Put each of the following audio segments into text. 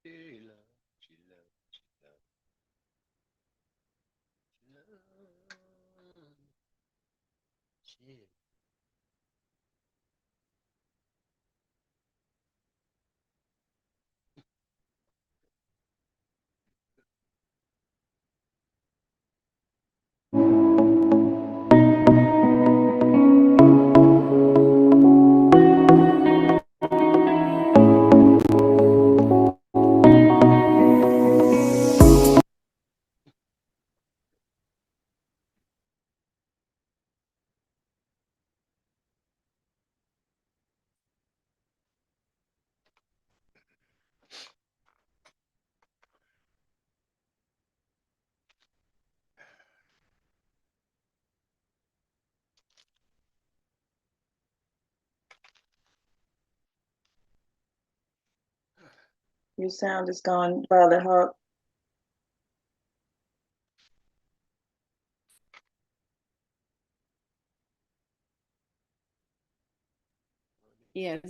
Sheila, Sheila, Sheila, Sheila, Sheila. Your sound is gone, Violet Hawk. Yes,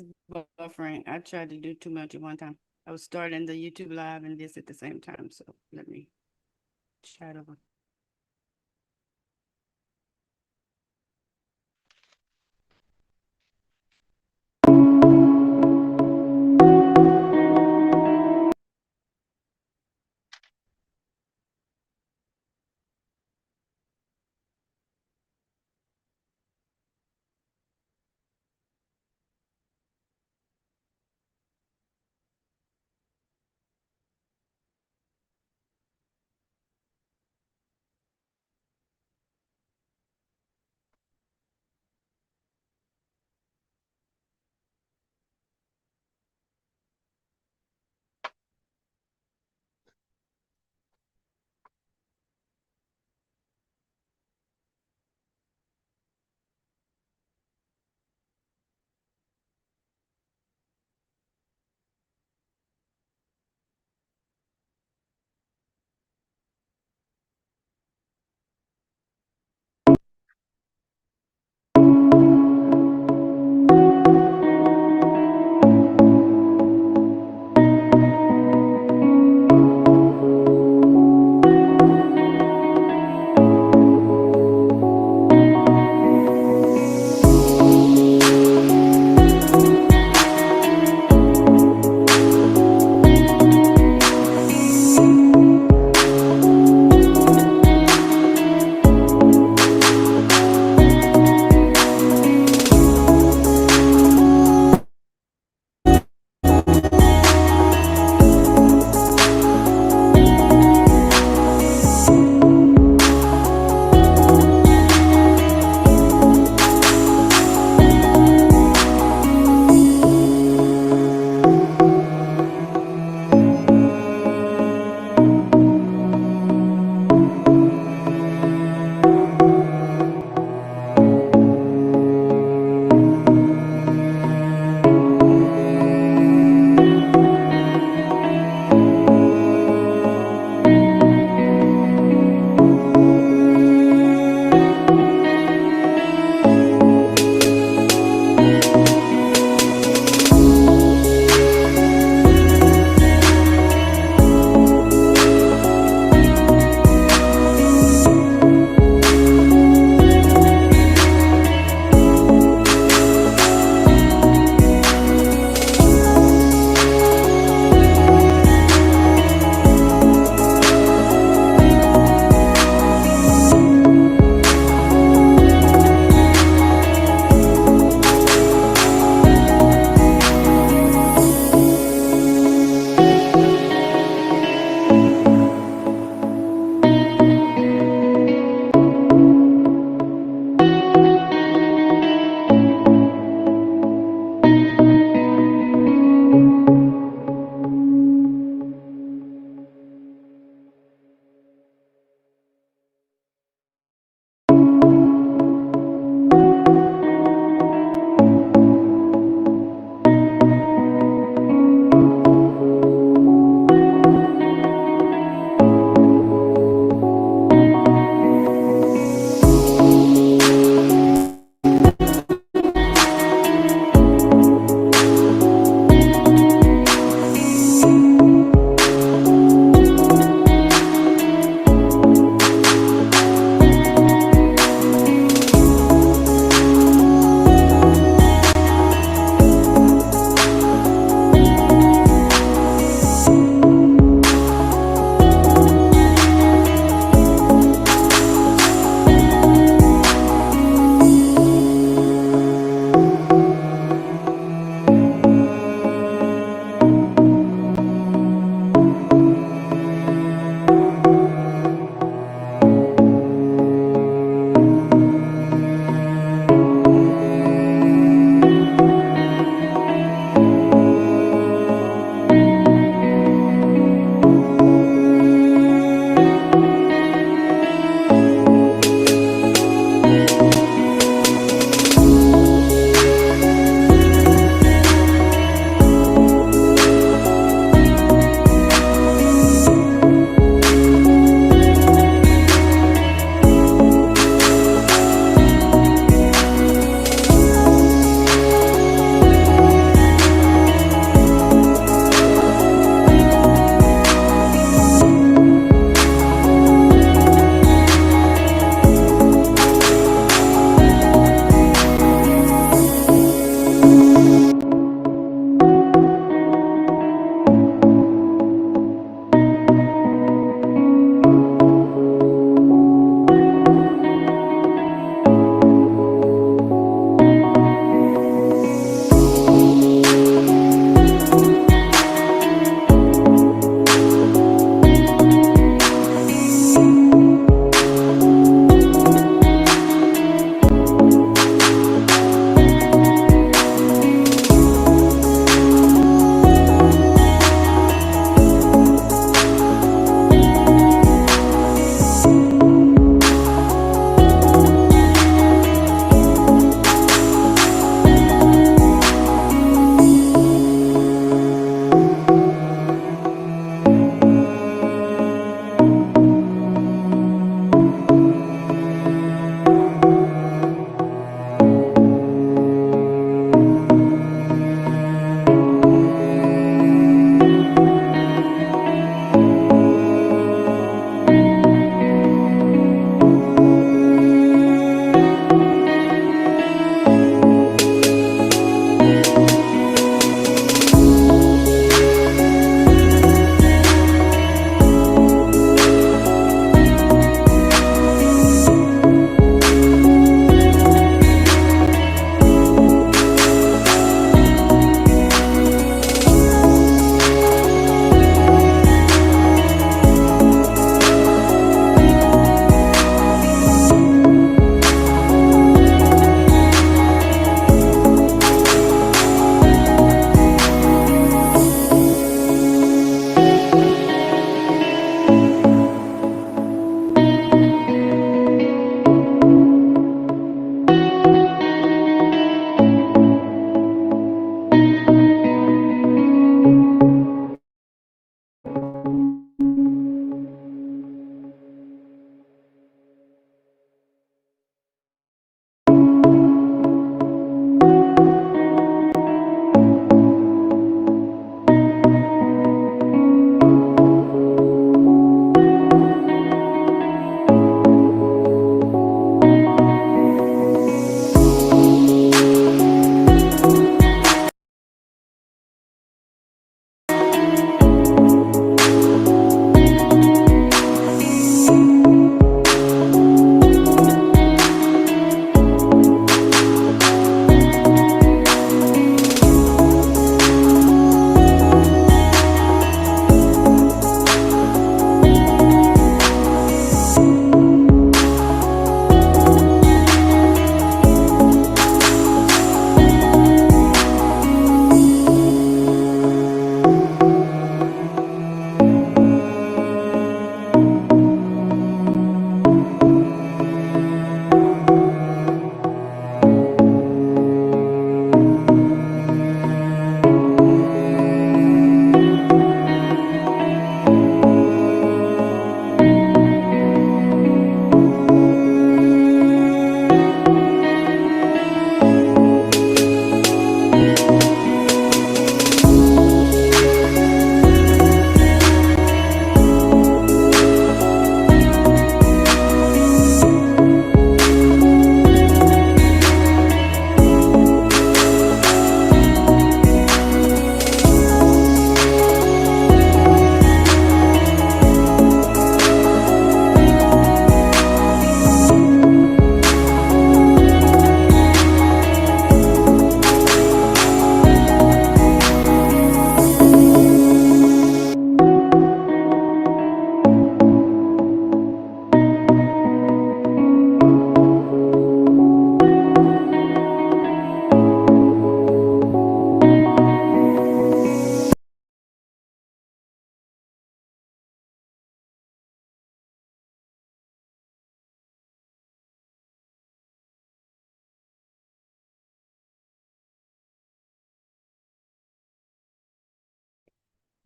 buffering. I tried to do too much at one time. I was starting the YouTube live and this at the same time. So let me chat over.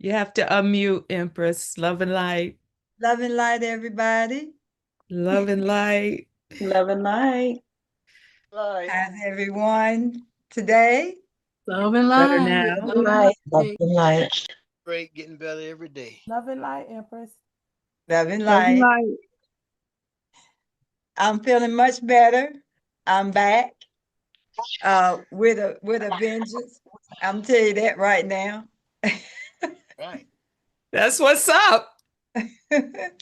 You have to unmute, Empress. Love and light. Love and light, everybody. Love and light. Love and light. Right. How's everyone today? Love and Better light. now. Love and light. Love and light. Great, getting better every day. Love and light, Empress. Love and Love and light. light. I'm feeling much better. I'm back with a vengeance. I'm tell you that right now. Right. That's what's up. Gone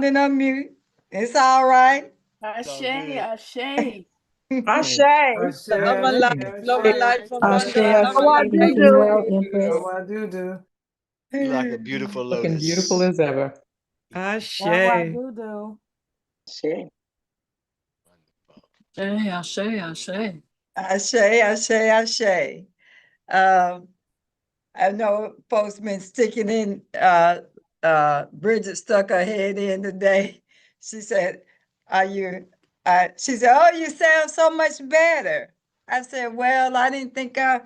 and unmute. It's all right. It's all Ashe, good. Ashe. Ashe. Love and light, love and light from Ashe, London. Ashe. Love and light. Looking well, Empress. How I do. You like a beautiful Looking lotus. beautiful as ever. Ashe. How I do. Ashe. Wonderful. Ashe, Ashe. Ashe. Um, I know folks been sticking in, Bridget stuck her head in today. She said, are you, she said, oh, you sound so much better. I said, well, I didn't think I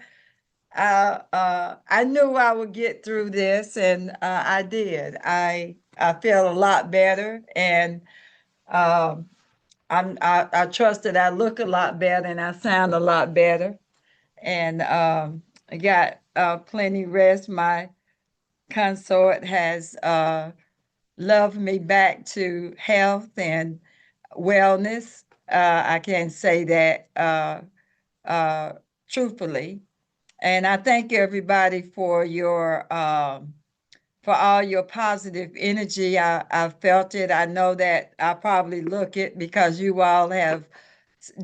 knew I would get through this, and I did. I feel a lot better, and I trust that I look a lot better and I sound a lot better, and I got plenty rest. My consort has loved me back to health and wellness. I can say that uh, truthfully. And I thank everybody for all your positive energy. I felt it. I know that I probably look it because you all have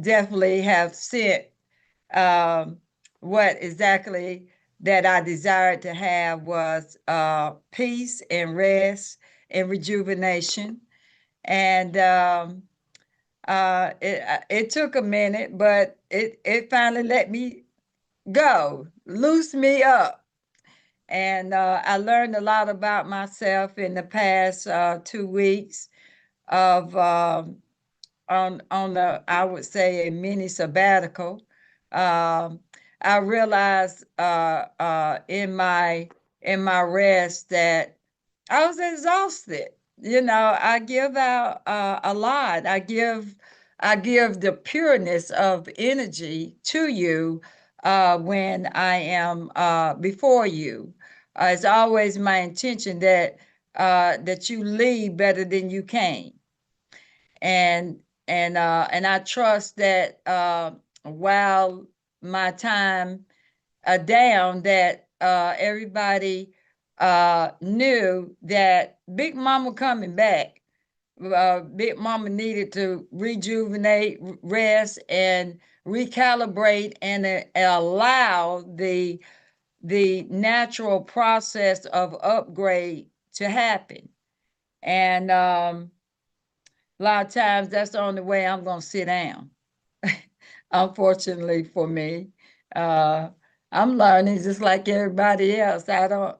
definitely have sent um, what exactly that I desired to have was peace and rest and rejuvenation. And it took a minute, but it finally let me go, loose me up. And I learned a lot about myself in the past 2 weeks of on the, I would say, a mini sabbatical. Um, I realized in my rest that I was exhausted. You know, I give out a lot. I give the pureness of energy to you when I am before you. It's always my intention that that you leave better than you came, and and I trust that while my time down, that everybody knew that Big Mama coming back. Big Mama needed to rejuvenate, rest, and recalibrate, and allow the natural process of upgrade to happen. And a lot of times that's the only way I'm going to sit down. Unfortunately for me, uh, I'm learning just like everybody else. I don't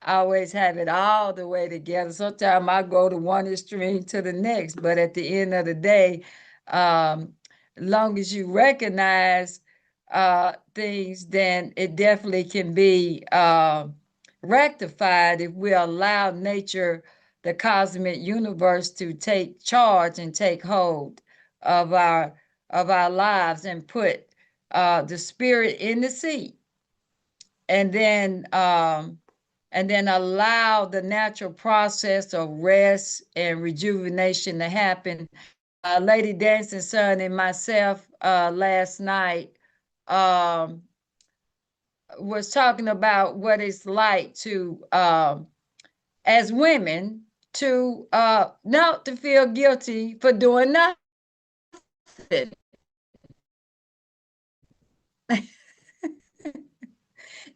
always have it all the way together. Sometimes I go to one extreme to the next, but at the end of the day, long as you recognize things, then it definitely can be rectified if we allow nature, the cosmic universe, to take charge and take hold of our lives, and put the spirit in the seat, and then allow the natural process of rest and rejuvenation to happen. Lady Dancing Sun and myself last night um, was talking about what it's like to as women to not to feel guilty for doing nothing.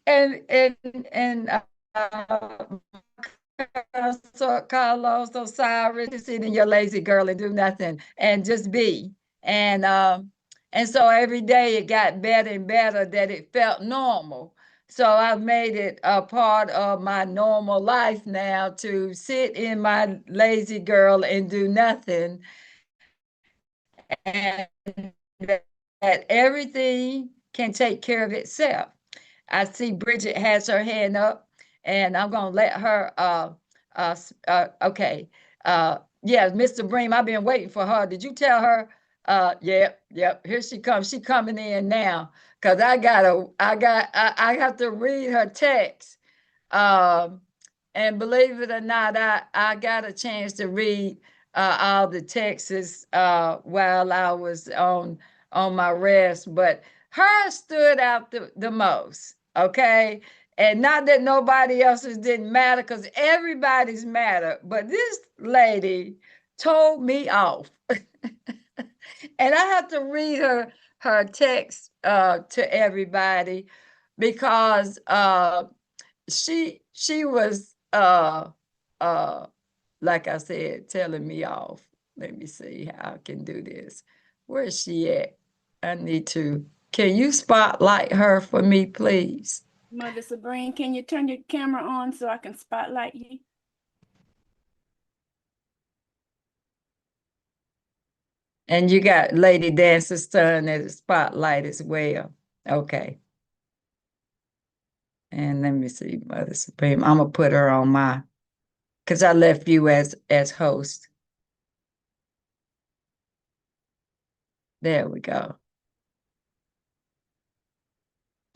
And so Carlos, Osiris, to sit in your lazy girl and do nothing and just be. And so every day it got better and better, that it felt normal. So I've made it a part of my normal life now to sit in my lazy girl and do nothing. And that everything can take care of itself. I see Bridget has her hand up. and I'm gonna let her okay. Yeah, Mr. Bream, I've been waiting for her. Did you tell her? Yep, here she comes. She coming in now. Cause I have to read her text. Um, and believe it or not, I got a chance to read all the texts while I was on my rest, but her stood out the most. Okay. And not that nobody else's didn't matter, because everybody's matter. But this lady told me off. And I have to read her text to everybody because she was uh like I said, telling me off. Let me see how I can do this. Where is she at? I need to. Can you spotlight her for me, please? Mother Sabrine, can you turn your camera on so I can spotlight you? And you got Lady Dancer's son as a spotlight as well. Okay. And let me see, Mother Supreme. I'm gonna put her on my, because I left you as host. There we go.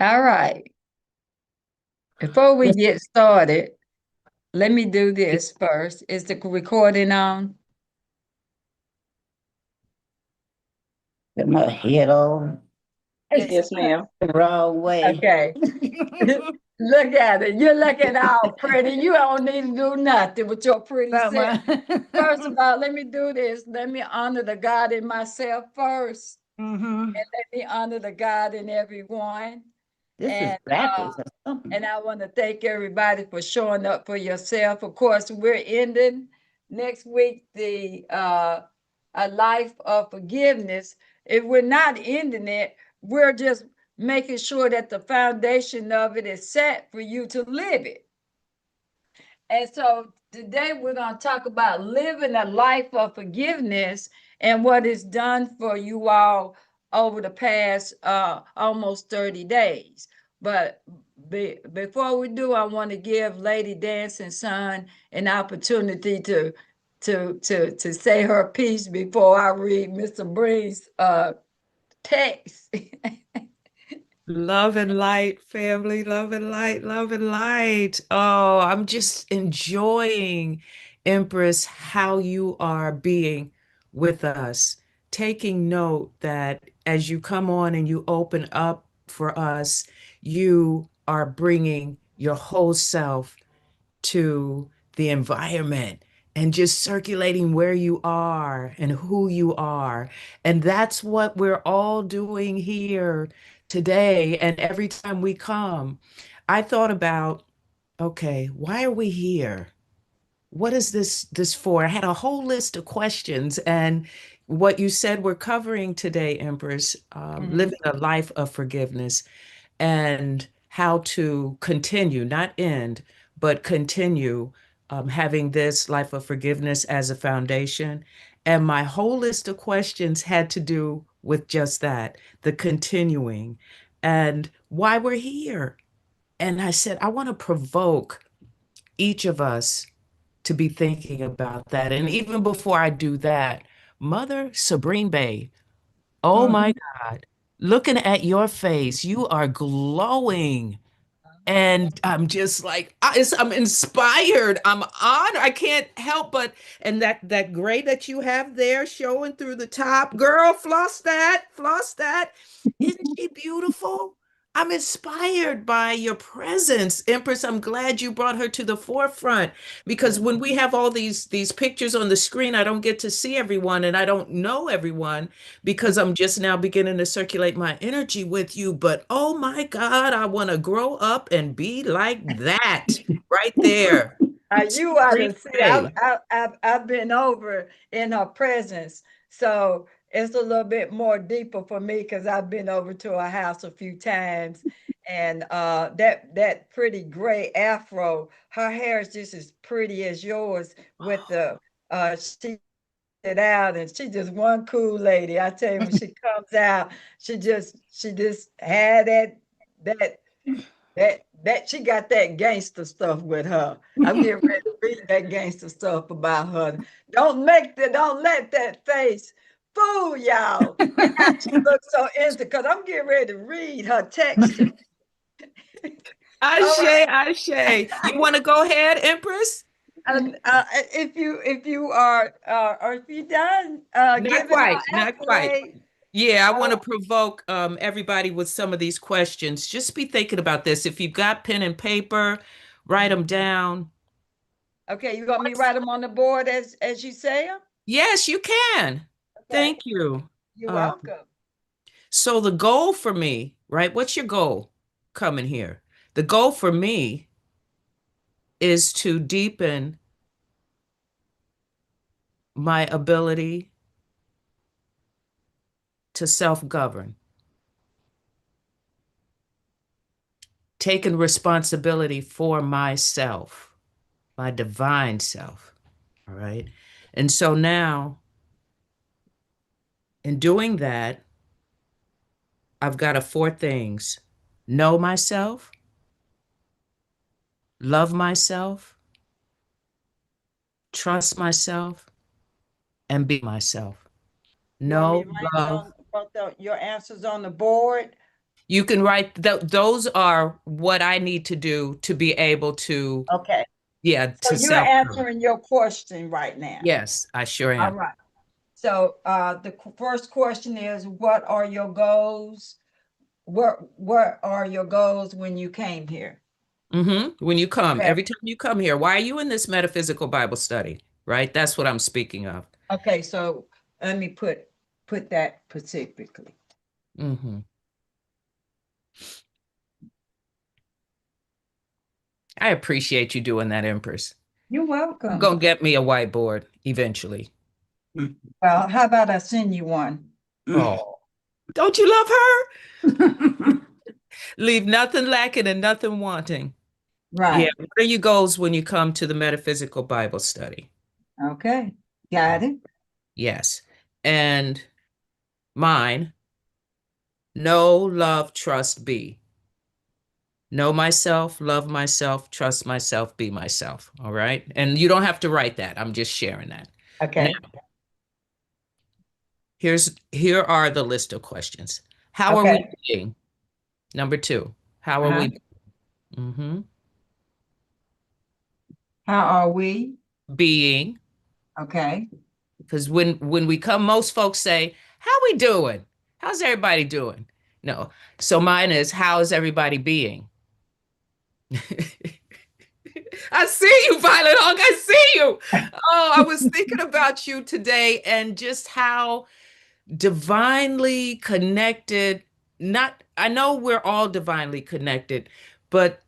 All right. Before we get started, let me do this first. Is the recording on? Get my head on Yes, ma'am. the wrong way. Okay. Look at it. You're looking all pretty. You don't need to do nothing with your pretty self. First of all, let me do this. Let me honor the God in myself first. And let me honor the God in everyone. This is And backwards or something. and I want to thank everybody for showing up for yourself. Of course, we're ending next week the a life of forgiveness. If we're not ending it, we're just making sure that the foundation of it is set for you to live it. And so today we're going to talk about living a life of forgiveness and what it's done for you all over the past almost 30 days. But before we do, I want to give Lady Dancing Son an opportunity to say her piece before I read Mr. Bree's text. Love and light, family. Love and light, love and light. Oh, I'm just enjoying, Empress, how you are being with us, taking note that as you come on and you open up for us, you are bringing your whole self to the environment and just circulating where you are and who you are. And that's what we're all doing here today. And every time we come, I thought about, okay, why are we here? What is this for? I had a whole list of questions, and what you said we're covering today, Empress, living a life of forgiveness and how to continue, not end, but continue having this life of forgiveness as a foundation. And my whole list of questions had to do with just that, the continuing and why we're here. And I said, I want to provoke each of us to be thinking about that. And even before I do that, Mother Sabrine Bay, oh my God, looking at your face, you are glowing. And I'm just like, I'm inspired. I'm honored. I can't help but, and that gray that you have there showing through the top, girl, floss that, floss that. Isn't she beautiful? I'm inspired by your presence, Empress. I'm glad you brought her to the forefront because when we have all these pictures on the screen, I don't get to see everyone and I don't know everyone because I'm just now beginning to circulate my energy with you. But oh my God, I want to grow up and be like that right there. You ought Sabrina to see. Bay. I've been over in her presence, so it's a little bit more deeper for me because I've been over to her house a few times, and that pretty gray afro, her hair is just as pretty as yours with the she it out, and she just one cool lady. I tell you, when she comes out, she just had that That she got that gangster stuff with her. I'm getting ready to read that gangster stuff about her. Don't let that face fool y'all. She looks so innocent because I'm getting ready to read her texture. All Ashe, right. Ashe. You want to go ahead, Empress? And if you are or if you done Not giving quite, her not quite. accolades, Yeah, I want to provoke everybody with some of these questions. Just be thinking about this. If you've got pen and paper, write them down. okay, you want me to write them on the board as you say them? Yes, you can. Okay, Thank you. you're Uh, welcome. so the goal for me, right? What's your goal coming here? The goal for me is to deepen my ability to self-govern, taking responsibility for myself, my divine self. All right. And so now, in doing that, I've got four things: know myself, love myself, trust myself, and be myself. You want me Know, to write it love. on your answers on the board? You can write those are what I need to do to be able to, Okay. yeah, So to you're self. answering your question right now. Yes, I sure All am. right. So the first question is, what are your goals? What are your goals when you came here? When you come, Okay. every time you come here, why are you in this metaphysical Bible study? Right? That's what I'm speaking of. Okay, so let me put that specifically. hmm I appreciate you doing that, Empress. You're You're welcome. gonna get me a whiteboard eventually. Well, how about I send you one? Oh, don't you love her? Leave nothing lacking and nothing wanting. Yeah. Right. What are your goals when you come to the metaphysical Bible study? Okay. Got it. Yes. And mine, know, love, trust, be. Know myself, love myself, trust myself, be myself. All right. And you don't have to write that. I'm just sharing that. Now, Okay. here are the list of questions. How are we Okay. being? Number two, how are Uh-huh. we? hmm How are we? Being. Okay. Because when we come, most folks say, "How we doing? How's everybody doing?" No. So mine is, "How is everybody being?" I see you, Violet Hawk. I see you. Oh, I was thinking about you today and just how divinely connected. Not, I know we're all divinely connected, but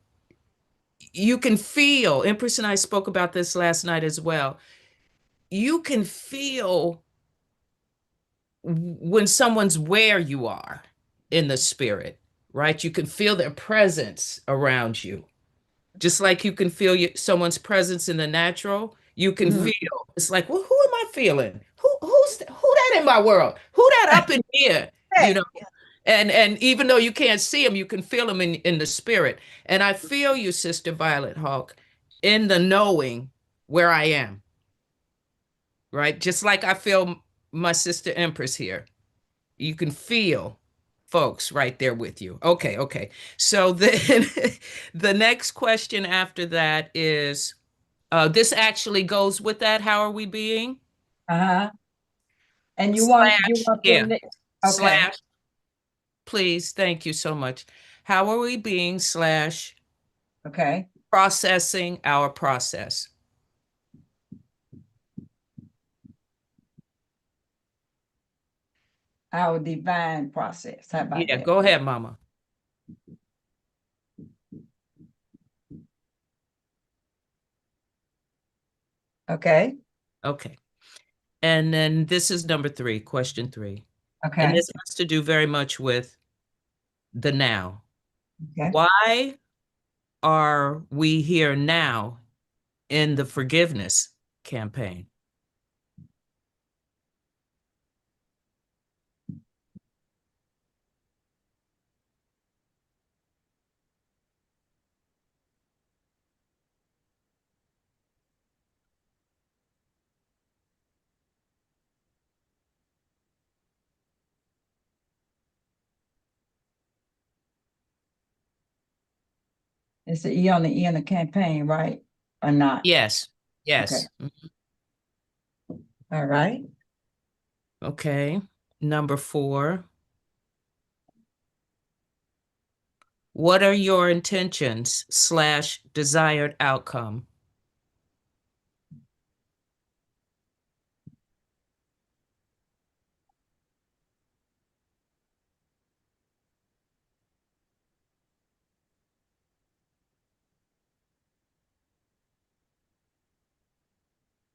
you can feel, Empress and I spoke about this last night as well. You can feel when someone's where you are in the spirit, right? You can feel their presence around you. Just like you can feel someone's presence in the natural, you can Mhm. feel. It's like, well, who am I feeling? Who that in my world? Who that up in here? You know. And even though you can't see them, you can feel them in the spirit. And I feel you, Sister Violet Hawk, in the knowing where I am, right? Just like I feel my sister Empress here. You can feel folks right there with you. Okay, okay. So then the next question after that is this actually goes with that. How are we being? Uh-huh. And you Slash, want yeah, them to, okay. slash, please. Thank you so much. How are we being slash Okay. processing our process? Our divine process. How about Yeah, that? go ahead, Mama. Okay. Okay. And then this is number three, question three. And Okay. this has to do very much with the now. Okay. Why are we here now in the forgiveness campaign? It's the E on the end of campaign, right? Or not? Yes. Okay. Yes. All right. Okay. Number 4. What are your intentions / desired outcome?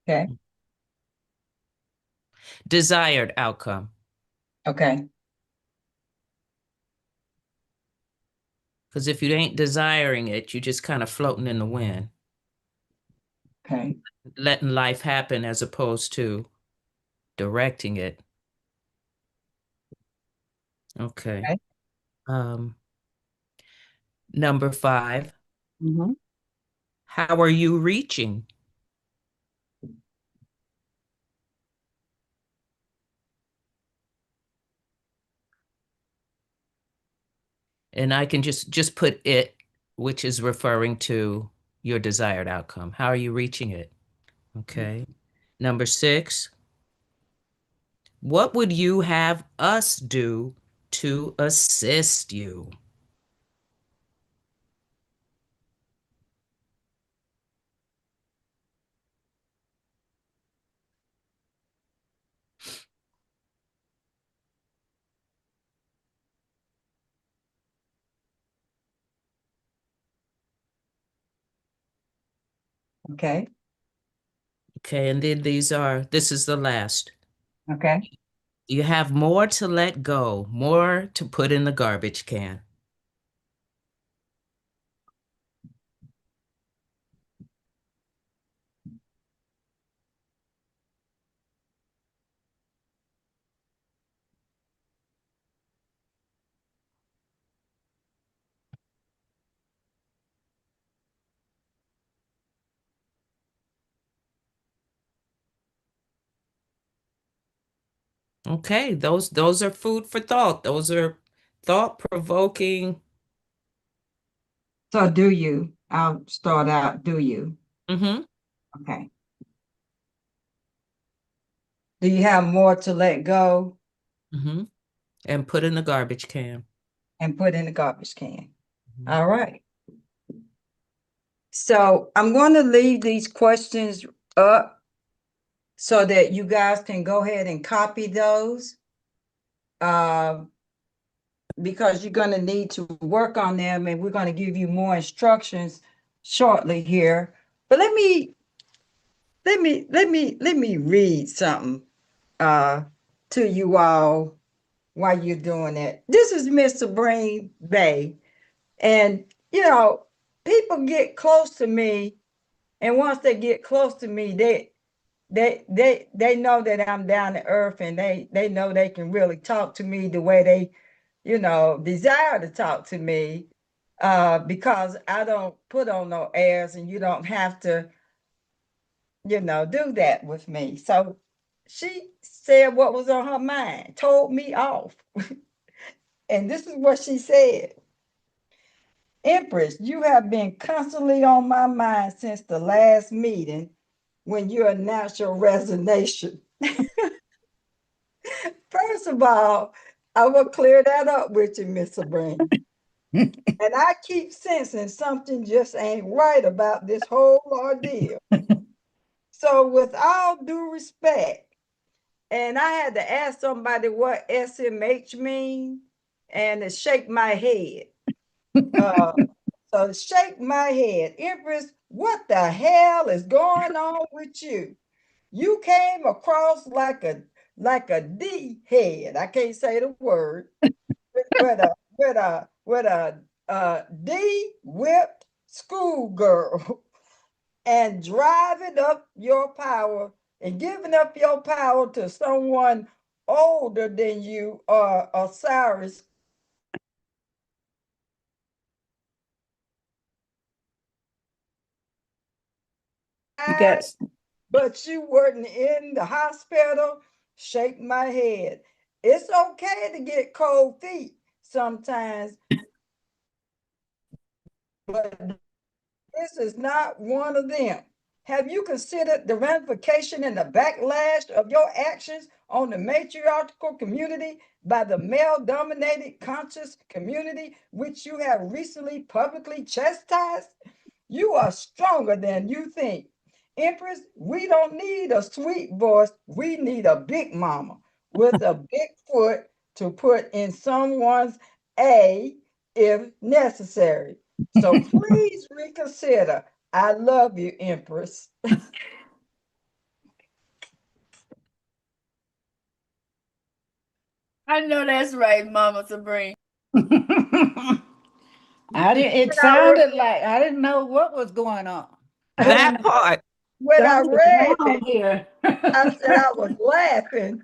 Okay. Desired outcome. Okay. Because if you ain't desiring it, you're just kind of floating in the wind, Okay. letting life happen as opposed to directing it. Okay. Okay. Number 5. Mm-hmm. How are you reaching? And I can just put it, which is referring to your desired outcome. How are you reaching it? Okay. Number 6. What would you have us do to assist you? Okay. Okay, and then this is the last. Okay. You have more to let go, more to put in the garbage can. Okay, those are food for thought. Those are thought-provoking. So do you? I'll start out. Do you? Mm-hmm. Okay. Do you have more to let go Mm-hmm. And put in the garbage can. and put in the garbage can? Mhm. All right. So I'm going to leave these questions up so that you guys can go ahead and copy those. Because you're going to need to work on them, and we're going to give you more instructions shortly here. But let me read something to you all while you're doing it. This is Miss Sabrine Bay, and people get close to me, and once they get close to me, they know that I'm down to earth, and they know they can really talk to me the way they desire to talk to me, because I don't put on no airs, and you don't have to do that with me. So she said what was on her mind, told me off. And this is what she said: Empress, you have been constantly on my mind since the last meeting when you announced your resignation. First of all, I will clear that up with you, Miss Sabrina. And I keep sensing something just ain't right about this whole ordeal. So, with all due respect, and I had to ask somebody what SMH means, and to shake my head. Uh, so shake my head. Empress, what the hell is going on with you? You came across like a D head. I can't say the word. With a D whipped schoolgirl and driving up your power and giving up your power to someone older than you, Osiris. You got But you weren't in the hospital. Shake my head. It's okay to get cold feet sometimes, but this is not one of them. Have you considered the ramification and the backlash of your actions on the matriarchal community by the male-dominated conscious community, which you have recently publicly chastised? You are stronger than you think. Empress, we don't need a sweet voice. We need a big mama with a big foot to put in someone's A if necessary. So please reconsider. I love you, Empress. I know that's right, Mama Sabrina. I didn't, it When I, re- sounded like I didn't know what was going on. when I, That part. when I Something's read wrong it, here. I said I was laughing.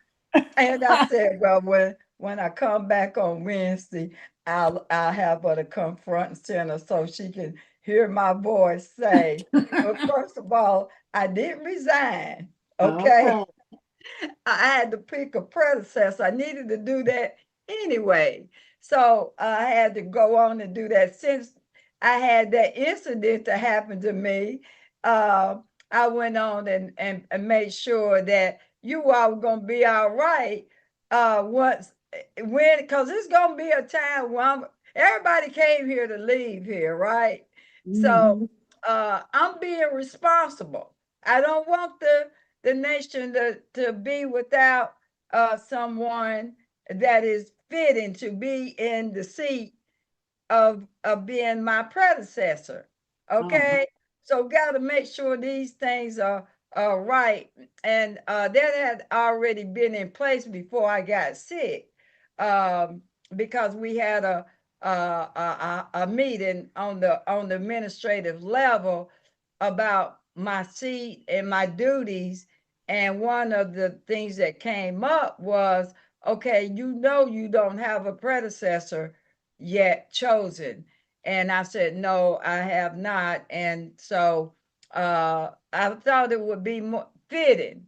And I said, well, when I come back on Wednesday, I'll have her to come front and center so she can hear my voice say, but first of all, I didn't resign. Okay. Okay. I had to pick a predecessor. I needed to do that anyway. So I had to go on and do that. Since I had that incident that happened to me, uh, I went on and made sure that you all were going to be all right once, when, because it's going to be a time when everybody came here to leave here, right? So Mhm. I'm being responsible. I don't want the nation to be without someone that is fitting to be in the seat of being my predecessor. Okay. So got to make sure these things are right. And that had already been in place before I got sick. Because we had a meeting on the administrative level about my seat and my duties. And one of the things that came up was, okay, you don't have a predecessor yet chosen. And I said, no, I have not. And so I thought it would be more fitting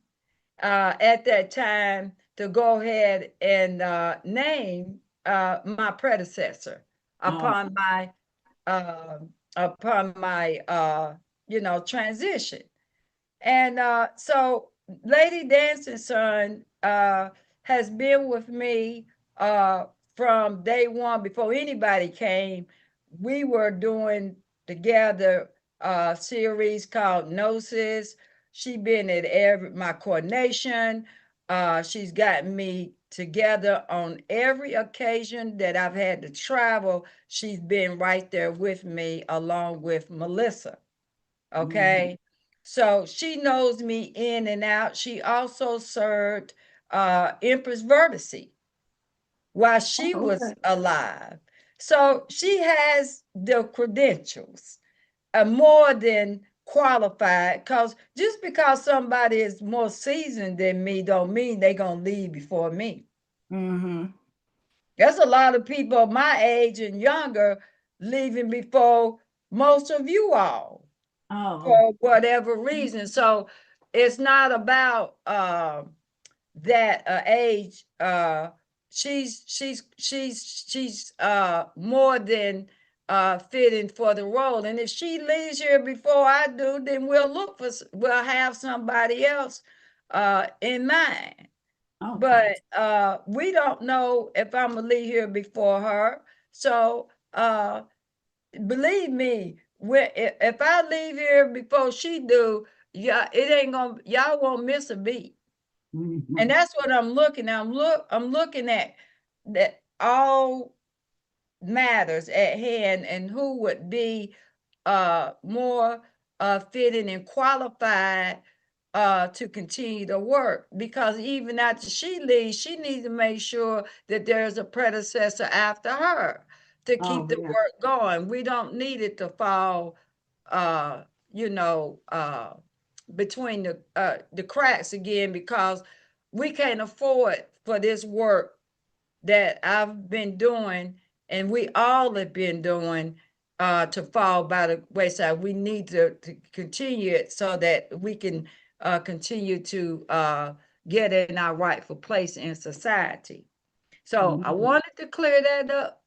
at that time to go ahead and name my predecessor Oh, upon my uh, transition. And so Lady Dancing Son has been with me from day one before anybody came. We were doing together a series called Gnosis. She been at every my coordination. She's gotten me together on every occasion that I've had to travel. She's been right there with me along with Melissa. Okay. So she knows me in and out. She also served Empress Vertice while she was okay. alive. So she has the credentials, more than qualified. Because just because somebody is more seasoned than me, don't mean they're gonna leave before me. Mm-hmm. There's a lot of people my age and younger leaving before most of you all, Oh, for whatever reason. So it's not about that age. She's more than fitting for the role. And if she leaves here before I do, then we'll have somebody else in mind. okay. But we don't know if I'm gonna leave here before her. So believe me, if I leave here before she do, yeah, it ain't gonna, y'all won't miss a beat. And Mhm. that's what I'm looking at. I'm looking at that all matters at hand and who would be more fitting and qualified to continue to work, because even after she leaves, she needs to make sure that there's a predecessor after her to keep Oh, the yeah. work going. We don't need it to fall uh you know between the cracks again, because we can't afford for this work that I've been doing and we all have been doing to fall by the wayside. We need to continue it so that we can continue to get in our rightful place in society. So I Mhm. wanted to clear that up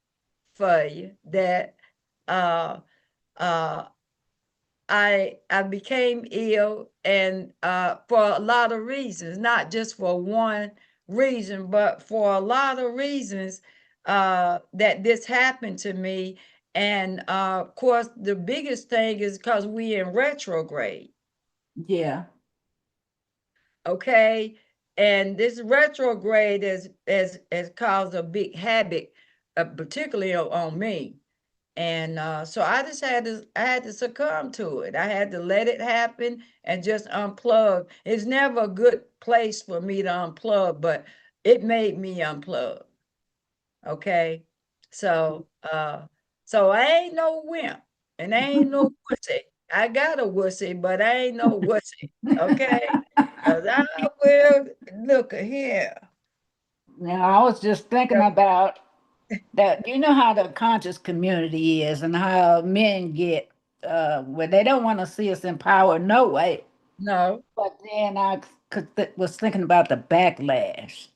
for you, that uh, uh, I became ill, and for a lot of reasons, not just for one reason, but for a lot of reasons that this happened to me. And of course, the biggest thing is because we in retrograde. Yeah. Okay. And this retrograde has caused a big havoc, particularly on me. And so I had to succumb to it. I had to let it happen and just unplug. It's never a good place for me to unplug, but it made me unplug. Okay. So so I ain't no wimp and I ain't no wussy. I got a wussy, but I ain't no wussy. Okay. 'Cause I will look here. Now, I was just thinking about that. You know how the conscious community is and how men get where they don't want to see us in power, no way. No. But then was thinking about the backlash,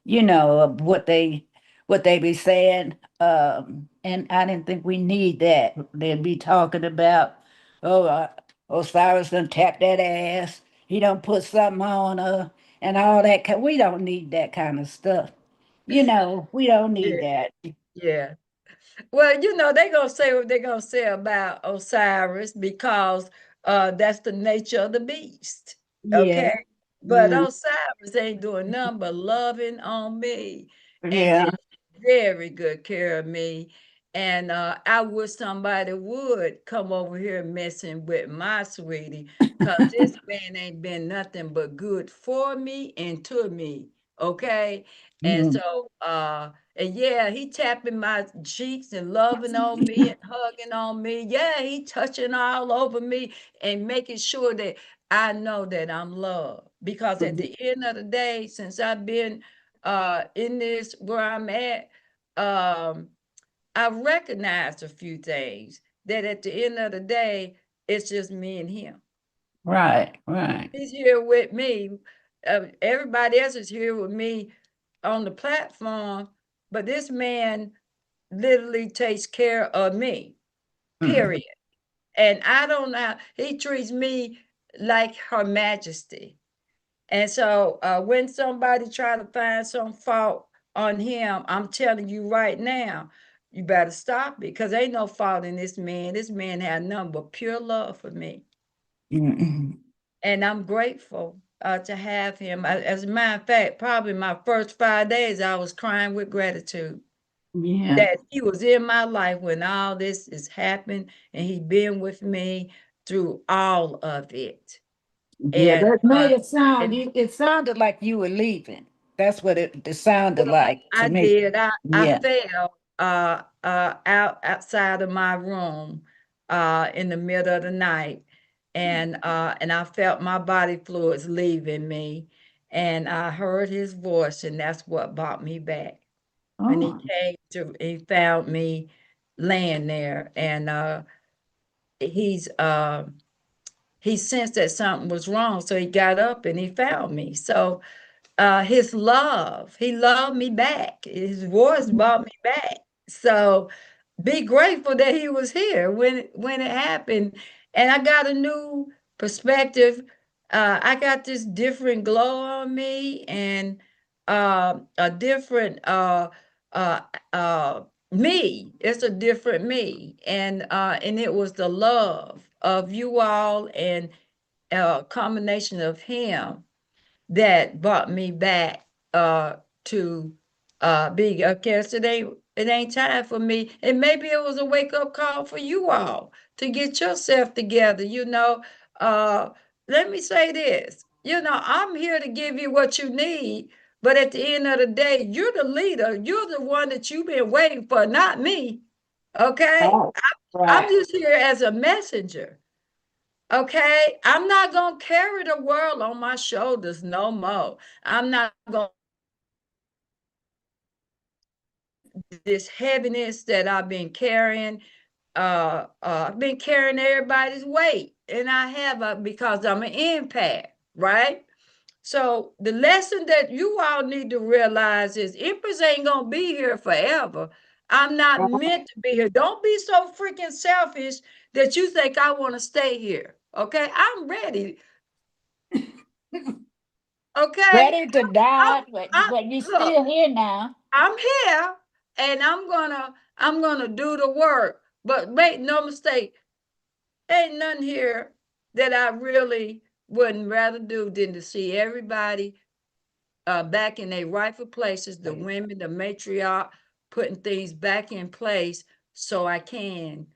you know, of what they be saying. And I didn't think we need that. They'd be talking about, oh, Osiris done tap that ass. He don't put something on her and all that. We don't need that kind of stuff. You know, we don't need Yeah. that. Yeah. Well, you know, they gonna say what they gonna say about Osiris because that's the nature of the beast. Yeah. Okay. But Yeah. Osiris ain't doing nothing but loving on me and Yeah. taking very good care of me. And I wish somebody would come over here messing with my sweetie, because this man ain't been nothing but good for me and to me. Okay. And Mm. so and yeah, he tapping my cheeks and loving on me and hugging on me. Yeah, he touching all over me and making sure that I know that I'm loved. Because at the end of the day, since I've been in this where I'm at, um, I've recognized a few things that at the end of the day, it's just me and him. Right, right. He's here with me. Everybody else is here with me on the platform, but this man literally takes care of me, Mm. period. And I don't know, he treats me like Her Majesty. And so when somebody try to find some fault on him, I'm telling you right now, you better stop it because ain't no fault in this man. This man had nothing but pure love for me. Mm. And I'm grateful to have him. As a matter of fact, probably my first 5 days, I was crying with gratitude Yeah. that he was in my life when all this is happened and he been with me through all of it. Yeah, And that made it and it sounded like you were leaving. That's what it sounded well, like to I me. did. I Yeah. fell outside of my room in the middle of the night, and I felt my body fluids leaving me, and I heard his voice, and that's what brought me back. When he Oh. came to, he found me laying there, and he's he sensed that something was wrong, so he got up and he found me. So his love, he loved me back. His voice brought me back. So be grateful that he was here when it happened. And I got a new perspective. I got this different glow on me and a different uh, uh, me. It's a different me. And it was the love of you all and a combination of him that brought me back to be a guest. It ain't time for me. And maybe it was a wake-up call for you all to get yourself together, you know. Uh Let me say this. You know, I'm here to give you what you need, but at the end of the day, you're the leader. You're the one that you've been waiting for, not me. Okay? Right. I'm Right. just here as a messenger. Okay, I'm not gonna carry the world on my shoulders no more. I'm not gonna this heaviness that I've been carrying. I've been carrying everybody's weight, and I have because I'm an empath, right? So the lesson that you all need to realize is Empress ain't gonna be here forever. I'm not Right. meant to be here. Don't be so freaking selfish that you think I want to stay here. Okay, I'm ready. Okay, Ready to die, but I you look, still here now. I'm here, and I'm gonna do the work. But make no mistake, ain't nothing here that I really wouldn't rather do than to see everybody back in their rightful places, the women, the matriarch, putting things back in place so I can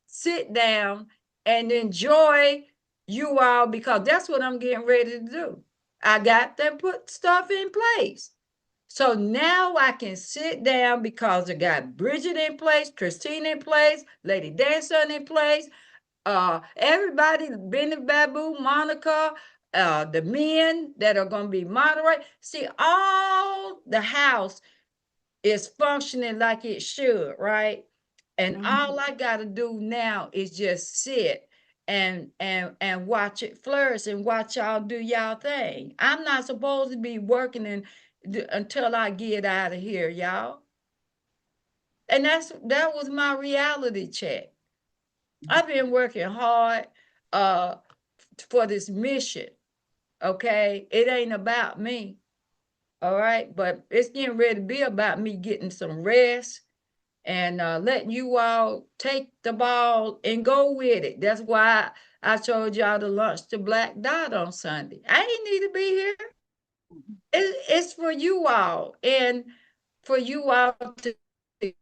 sit down and enjoy you all, because that's what I'm getting ready to do. I got to put stuff in place. So now I can sit down because I got Bridget in place, Christine in place, Lady Dancer in place, everybody, Benny Babu, Monica, the men that are going to be moderate. See, all the house is functioning like it should, right? And all I got to do now is just sit and watch it flourish and watch y'all do y'all thing. I'm not supposed to be working until I get out of here, y'all. And that was my reality check. I've been working hard uh for this mission. Okay, it ain't about me. All right, but it's getting ready to be about me getting some rest and letting you all take the ball and go with it. That's why I told y'all to launch the Black Dot on Sunday. I ain't need to be here. It's for you all, and for you all to get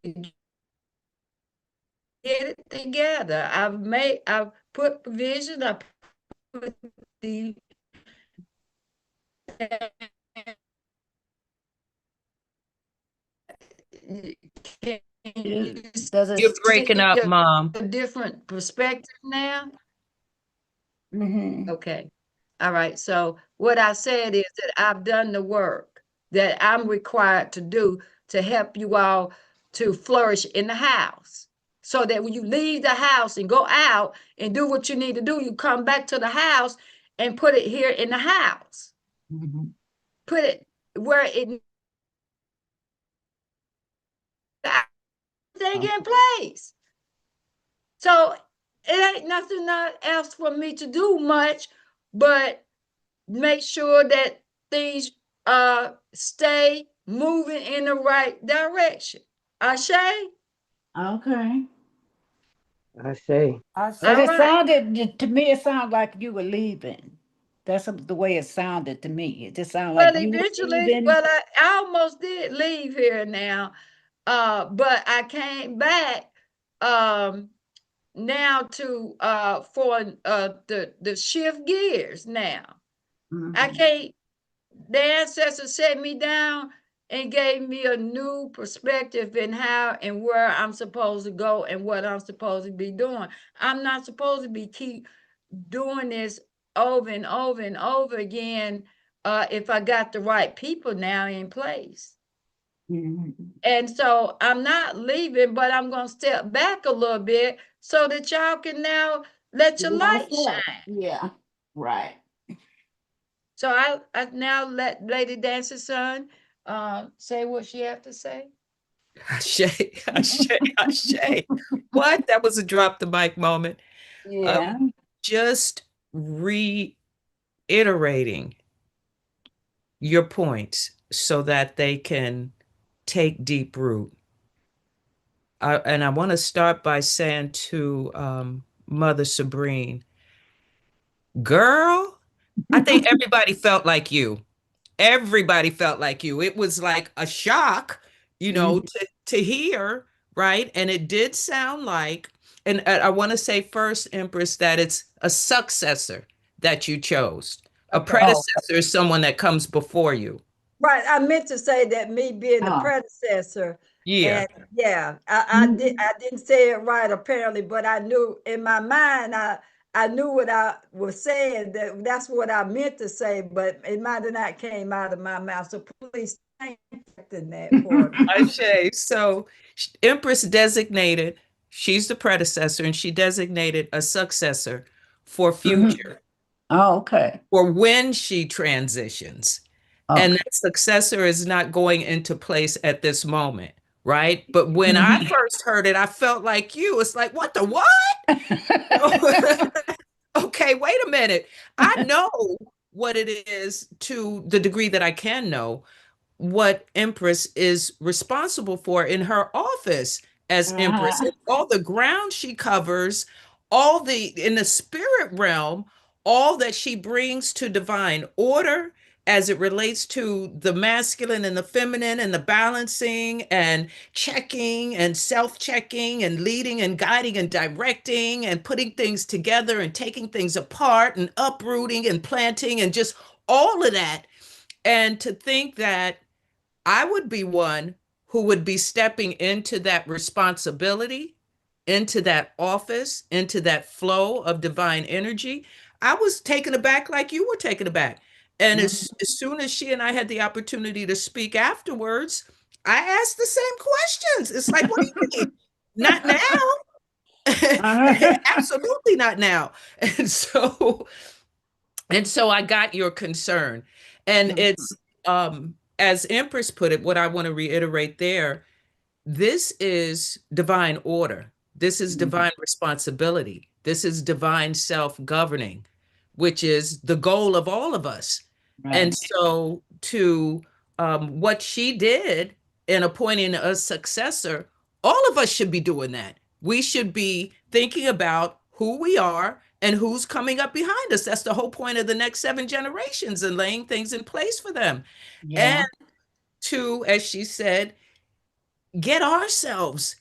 it together. I've put provision, I put the can you Does it? You're see breaking up, the Mom. different perspective now? Mhm. Okay. All right. So what I said is that I've done the work that I'm required to do to help you all to flourish in the house. So that when you leave the house and go out and do what you need to do, you come back to the house and put it here in the house. Mhm. Put it where it thing in place. So it ain't nothing else for me to do much, but make sure that things stay moving in the right direction. Ashe? Okay. I say. Because All it right. sounded to me, it sounded like you were leaving. That's the way it sounded to me. It just sounded like Well, you were eventually, leaving. well, I almost did leave here now, but I came back um now to for the shift gears now. I Mhm. can't, the ancestors set me down and gave me a new perspective in how and where I'm supposed to go and what I'm supposed to be doing. I'm not supposed to be keep doing this over and over and over again if I got the right people now in place. Mhm. And so I'm not leaving, but I'm going to step back a little bit so that y'all can now let your light Myself. shine. Yeah. Right. So I now let Lady Dancer's son say what she have to say. Ashe, Ashe, Ashe. What? That was a drop the mic moment. Yeah. Just reiterating your points so that they can take deep root. And I want to start by saying to Mother Sabrine, girl, I think everybody felt like you. Everybody felt like you. It was like a shock, Mhm. to hear, right? And it did sound like, and I want to say first, Empress, that it's a successor that you chose. A Okay. Oh. predecessor is someone that comes before you. Right. I meant to say that me being the Oh. predecessor, Yeah. and yeah, Mhm. I didn't say it right apparently, but I knew in my mind I knew what I was saying, that that's what I meant to say, but it might have not came out of my mouth. So please thank you for that for me. Ashe. So Empress designated, she's the predecessor, and she designated a successor for Mhm. future, Oh, okay. for when she transitions. And Okay. that successor is not going into place at this moment. right? But when I first heard it, I felt like you. It's like, what the what? Okay, wait a minute. I know what it is to the degree that I can know what Empress is responsible for in her office as Empress, and all the ground she covers, all the in the spirit realm, all that she brings to divine order as it relates to the masculine and the feminine and the balancing and checking and self-checking and leading and guiding and directing and putting things together and taking things apart and uprooting and planting and just all of that. And to think that I would be one who would be stepping into that responsibility, into that office, into that flow of divine energy. I was taken aback like you were taken aback. And as soon as she and I had the opportunity to speak afterwards, I asked the same questions. It's like, what do you mean? Not now. Absolutely not now. And so I got your concern. And it's as Empress put it, what I want to reiterate there, this is divine order. This is divine responsibility. This is divine self-governing, which is the goal of all of us. And Right. so, to what she did in appointing a successor, all of us should be doing that. We should be thinking about who we are and who's coming up behind us. That's the whole point of the next 7 generations and laying things in place for them. And Yeah. to, as she said, get ourselves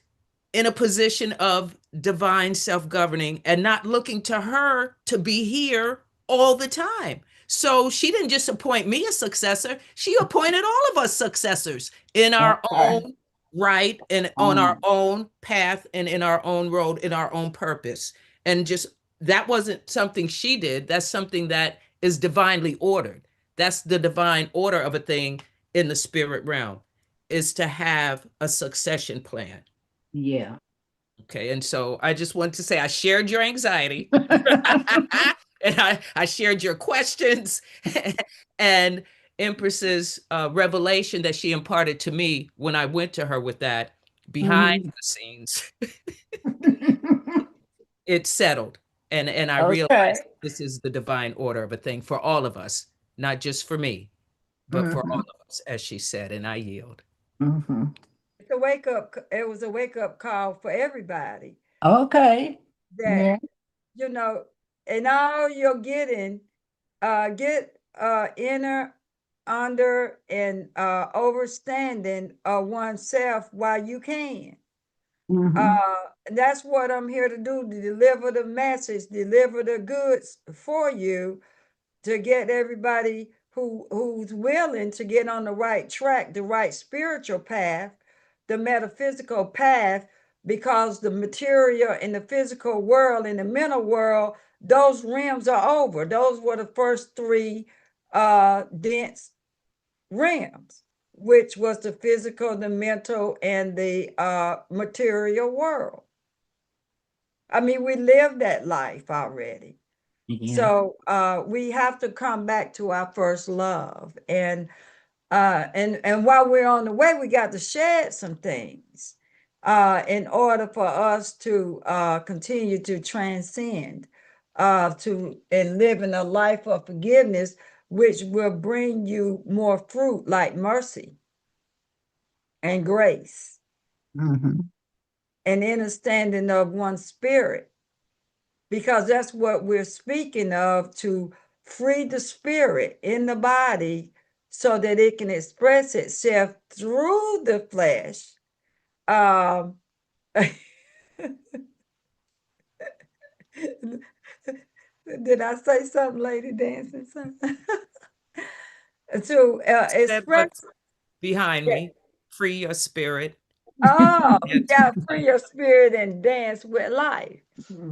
in a position of divine self-governing and not looking to her to be here all the time. So she didn't just appoint me a successor, she appointed all of us successors in our Okay. own right and on our own path and in our own road, in our own purpose. And just that wasn't something she did. That's something that is divinely ordered. That's the divine order of a thing in the spirit realm, is to have a succession plan. Yeah. Okay, and so I just want to say I shared your anxiety and I shared your questions and Empress's revelation that she imparted to me when I went to her with that behind Mhm. the scenes. It settled. And I Okay. realized this is the divine order of a thing for all of us, not just for me, but for all Mhm. of us, as she said, and I yield. Mhm. It's a wake up. It was a wake up call for everybody Okay. that, Yeah. you know, and all you're getting, get inner, under, and overstanding of oneself while you can. Mhm. That's what I'm here to do, to deliver the message, deliver the goods for you, to get everybody who's willing to get on the right track, the right spiritual path, the metaphysical path, because the material in the physical world, in the mental world, those realms are over. Those were the first three dense realms, which was the physical, the mental, and the material world. I mean, we lived that life already. Yeah. So we have to come back to our first love. And while we're on the way, we got to shed some things in order for us to continue to transcend, to and live in a life of forgiveness, which will bring you more fruit like mercy and grace Mhm. and understanding of one spirit, because that's what we're speaking of, to free the spirit in the body so that it can express itself through the flesh. Um, did I say something, Lady Dancing? Something? To Said express. what's behind me, free your spirit. Oh, Dance yeah, with free life. your spirit and dance with life.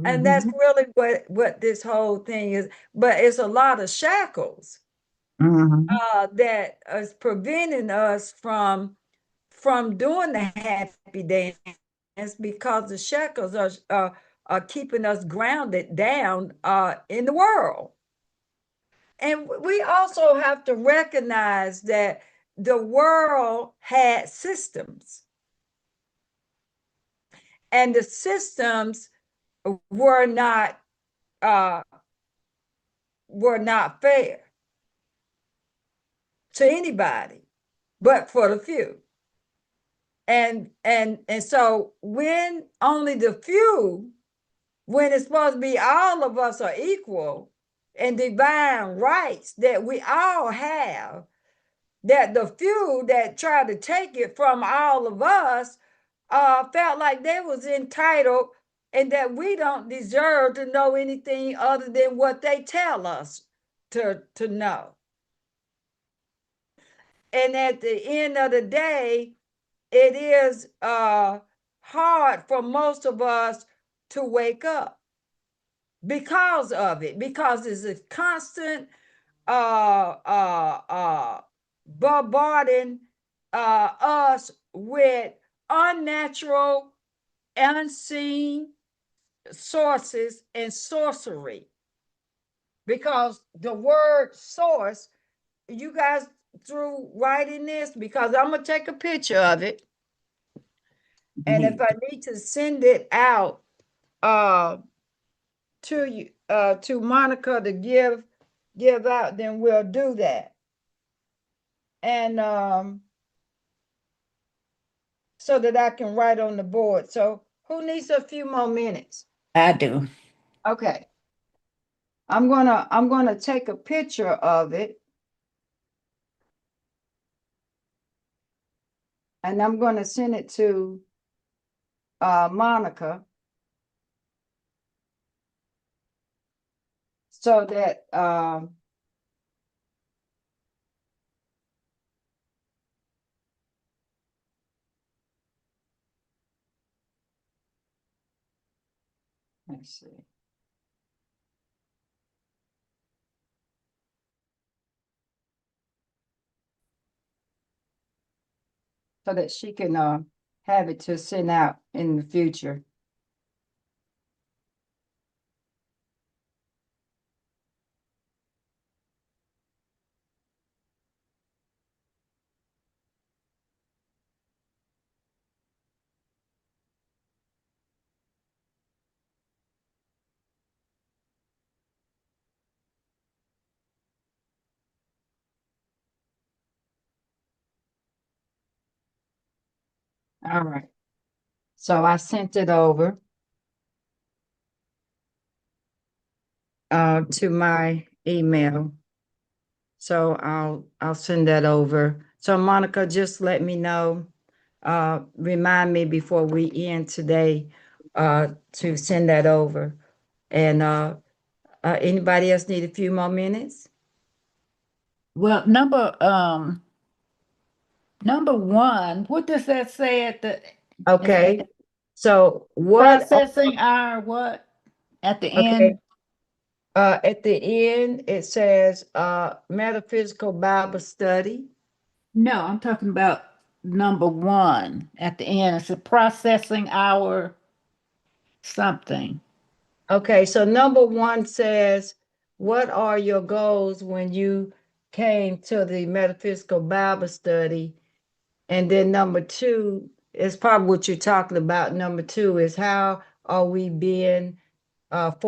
And that's Mhm. really what this whole thing is. But it's a lot of shackles Mhm. that is preventing us from doing the happy dance, because the shackles are keeping us grounded down in the world. And we also have to recognize that the world had systems. and the systems were not uh, fair to anybody, but for the few. And so when only the few, when it's supposed to be all of us are equal and divine rights that we all have, that the few that tried to take it from all of us felt like they was entitled and that we don't deserve to know anything other than what they tell us to know. And at the end of the day, it is hard for most of us to wake up because of it, because it's a constant bombarding us with unnatural, unseen sources and sorcery. Because the word source, you guys through writing this, because I'm gonna take a picture of it, and if I need to send it out to you to Monica to give out, then we'll do that. And so that I can write on the board. So who needs a few more minutes? I do. Okay. I'm gonna take a picture of it. And I'm gonna send it to Monica so that let's see. So that she can have it to send out in the future. All right. So I sent it over to my email. So I'll send that over. So Monica, just let me know. Remind me before we end today to send that over. And anybody else need a few more minutes? Well, number one, what does that say at the Okay. So what? processing hour? What at the Okay. end? At the end, it says metaphysical Bible study. No, I'm talking about number one at the end. It's a processing hour something. Okay, so number one says, what are your goals when you came to the metaphysical Bible study? And then number two is probably what you're talking about. Number two is how are we being /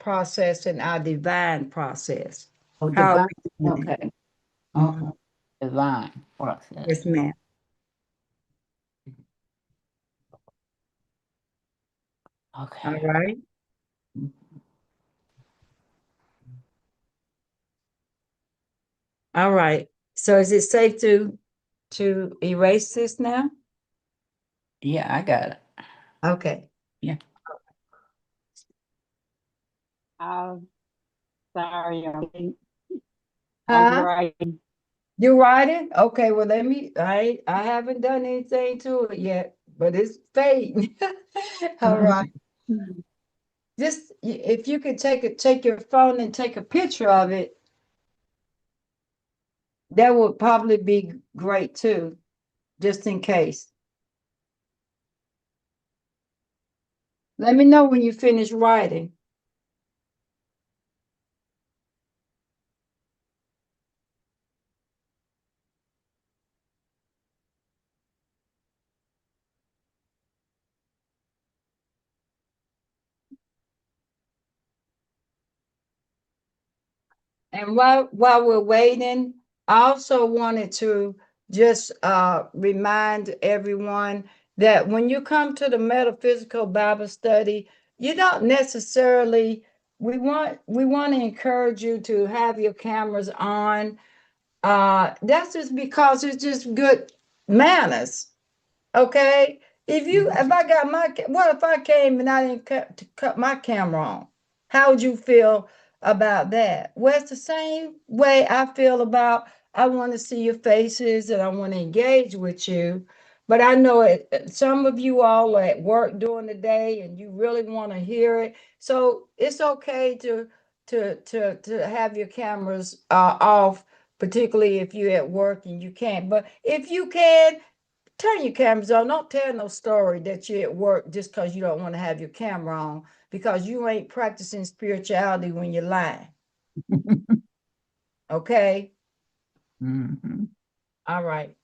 processing our divine process? Oh, How are divine. we doing Okay. it? Okay. Mhm. Divine process. Yes, ma'am. All Okay. right. All right. So is it safe to erase this now? Yeah, I got it. Okay. Yeah. I'm sorry, I'm Huh? writing. You writing? Okay, well I haven't done anything to it yet, but it's fading. All right. Just if you could take your phone and take a picture of it, that would probably be great too, just in case. Let me know when you finish writing. And while we're waiting, I also wanted to just remind everyone that when you come to the Metaphysical Bible Study, you don't necessarily we want to encourage you to have your cameras on. That's just because it's just good manners. Okay. If I got what if I came and I didn't cut my camera on? How would you feel about that? Well, it's the same way I feel about I want to see your faces and I want to engage with you. But I know some of you all are at work during the day and you really want to hear it. So it's okay to have your cameras off, particularly if you're at work and you can't. But if you can, turn your cameras on. Don't tell no story that you're at work just because you don't want to have your camera on, because you ain't practicing spirituality when you're lying. Okay. Mhm. All right.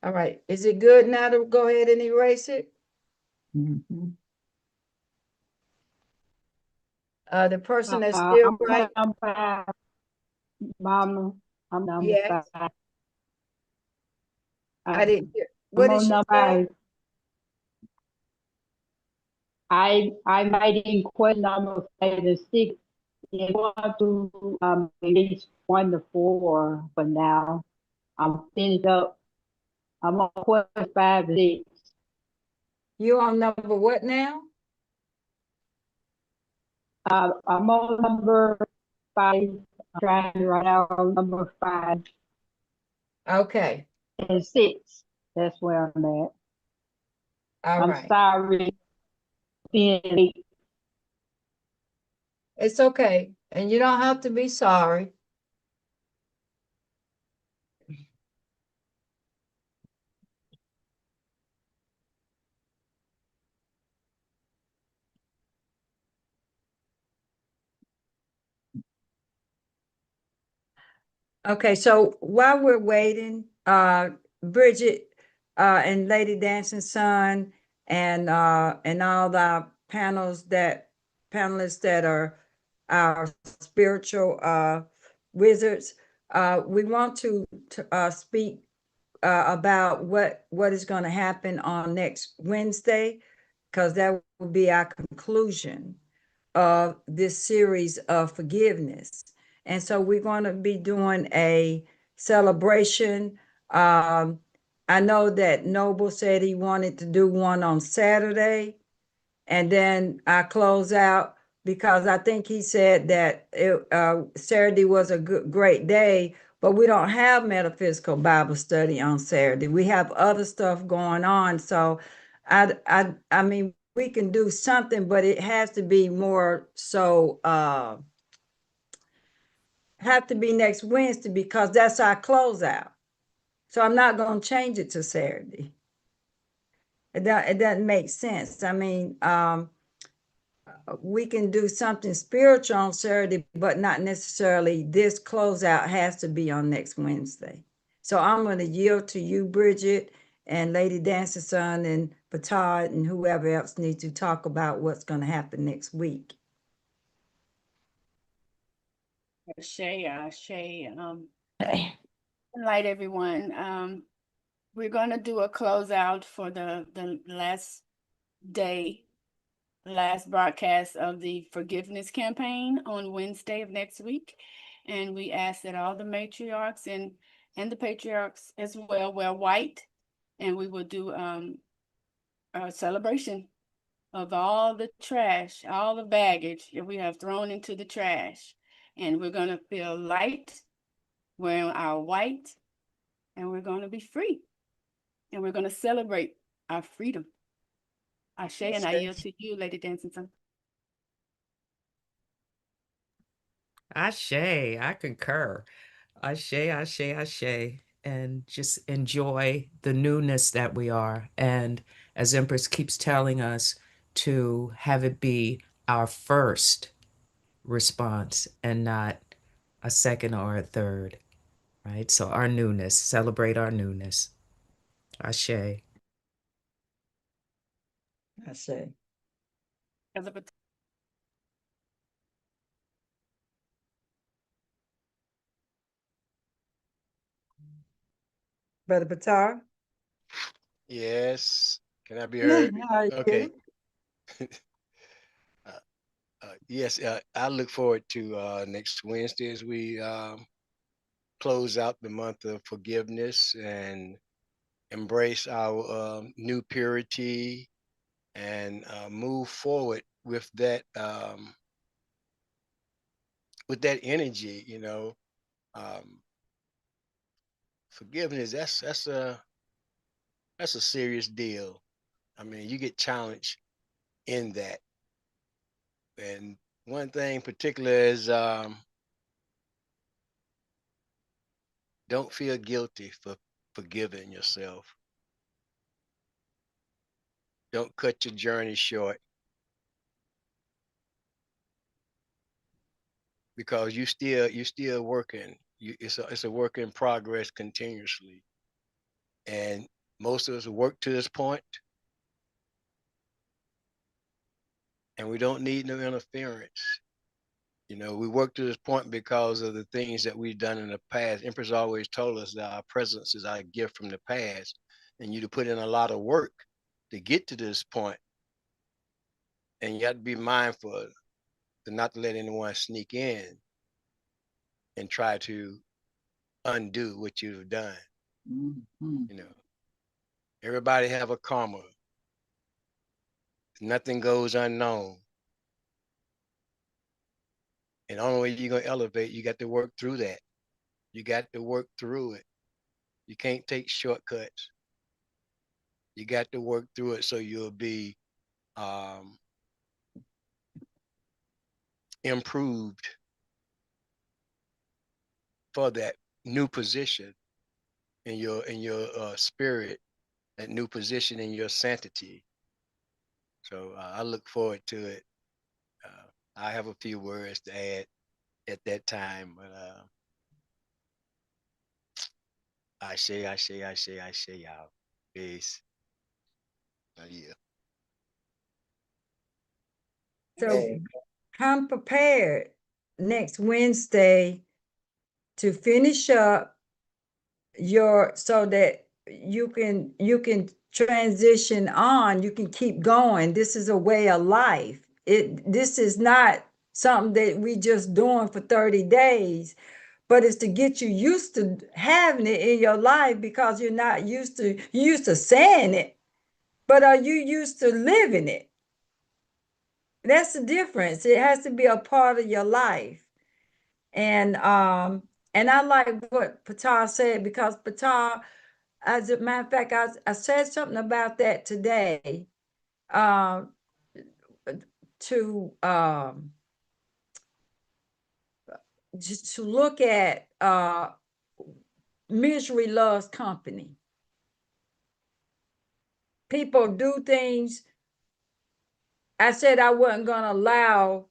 All right. Is it good now to go ahead and erase it? Mhm. The person that's still I'm right. number 5, Mama. I'm number Yes. 5. I didn't hear. I'm What did on she number say? 5. I might in question number 5 and 6. They want to reach 1 to 4 for now. I'm finished up. I'm on question 5 and 6. You on number what now? I'm on number 5. I'm trying right now on number 5 Okay. and 6. That's where I'm at. All I'm right. sorry being late. It's okay. And you don't have to be sorry. Okay, so while we're waiting, Bridget, and Lady Dancing Sun and all the panelists that are our spiritual wizards, we want to speak about what is going to happen on next Wednesday, because that will be our conclusion of this series of forgiveness. And so we're going to be doing a celebration. I know that Noble said he wanted to do one on Saturday, and then I close out because I think he said that Saturday was a great day, but we don't have Metaphysical Bible Study on Saturday. We have other stuff going on. So I mean, we can do something, but it has to be more so, have to be next Wednesday because that's our closeout. So I'm not going to change it to Saturday. It doesn't make sense. I mean, we can do something spiritual on Saturday, but not necessarily this closeout has to be on next Wednesday. So I'm going to yield to you, Bridget, and Lady Dancing Sun, and Batard, and whoever else needs to talk about what's going to happen next week. Shay, Hey. good night, everyone. We're gonna do a closeout for the last broadcast of the forgiveness campaign on Wednesday of next week. And we ask that all the matriarchs and the patriarchs as well wear white. And we will do a celebration of all the trash, all the baggage that we have thrown into the trash. And we're gonna feel light, wearing our white, and we're gonna be free. And we're gonna celebrate our freedom. Ashe, and I yield to you, Lady Dancing Sun. Ashe, I concur. Ashe. And just enjoy the newness that we are. And as Empress keeps telling us, to have it be our first response and not a second or a third, right? So our newness, celebrate our newness. Ashe. I say. As a Brother Batar. Yes. Can I be heard? How are Okay. you? Yes, I look forward to next Wednesday as we close out the month of forgiveness and embrace our new purity and move forward with that energy. Um, Forgiveness. That's a serious deal. I mean, you get challenged in that, and one thing particular is don't feel guilty for forgiving yourself. Don't cut your journey short because you still working. It's a work in progress continuously, and most of us work to this point, and we don't need no interference. We work to this point because of the things that we've done in the past. Empress always told us that our presence is our gift from the past, and you to put in a lot of work to get to this point, and you have to be mindful to not to let anyone sneak in and try to undo what you've done. Mhm. You know, everybody have a karma. Nothing goes unknown. And the only way you're gonna elevate, you got to work through that. You got to work through it. You can't take shortcuts. You got to work through it so you'll be um, improved for that new position in your spirit, that new position in your sanctity. So I look forward to it. Uh, I have a few words to add at that time, but I say, y'all. Peace. Yeah. So Hey, come prepared next Wednesday to finish up your so that you can transition on, you can keep going. This is a way of life. This is not something that we just doing for 30 days, but it's to get you used to having it in your life because you're not used to saying it, but are you used to living it? That's the difference. It has to be a part of your life. And I like what Patar said, because Patar, as a matter of fact, I said something about that today. Um, to just to look at misery loves company. People do things. I said I wasn't gonna allow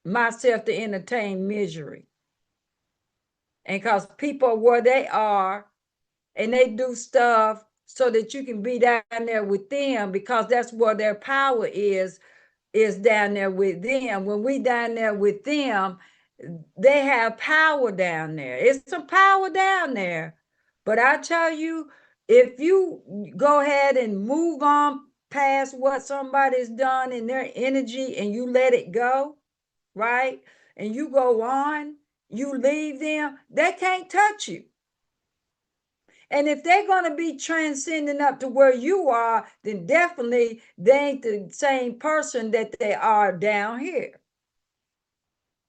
myself to entertain misery. And because people are where they are, and they do stuff so that you can be down there with them, because that's where their power is down there with them. When we down there with them, they have power down there. It's some power down there. But I tell you, if you go ahead and move on past what somebody's done in their energy and you let it go, right? And you go on, you leave them, they can't touch you. And if they're going to be transcending up to where you are, then definitely they ain't the same person that they are down here.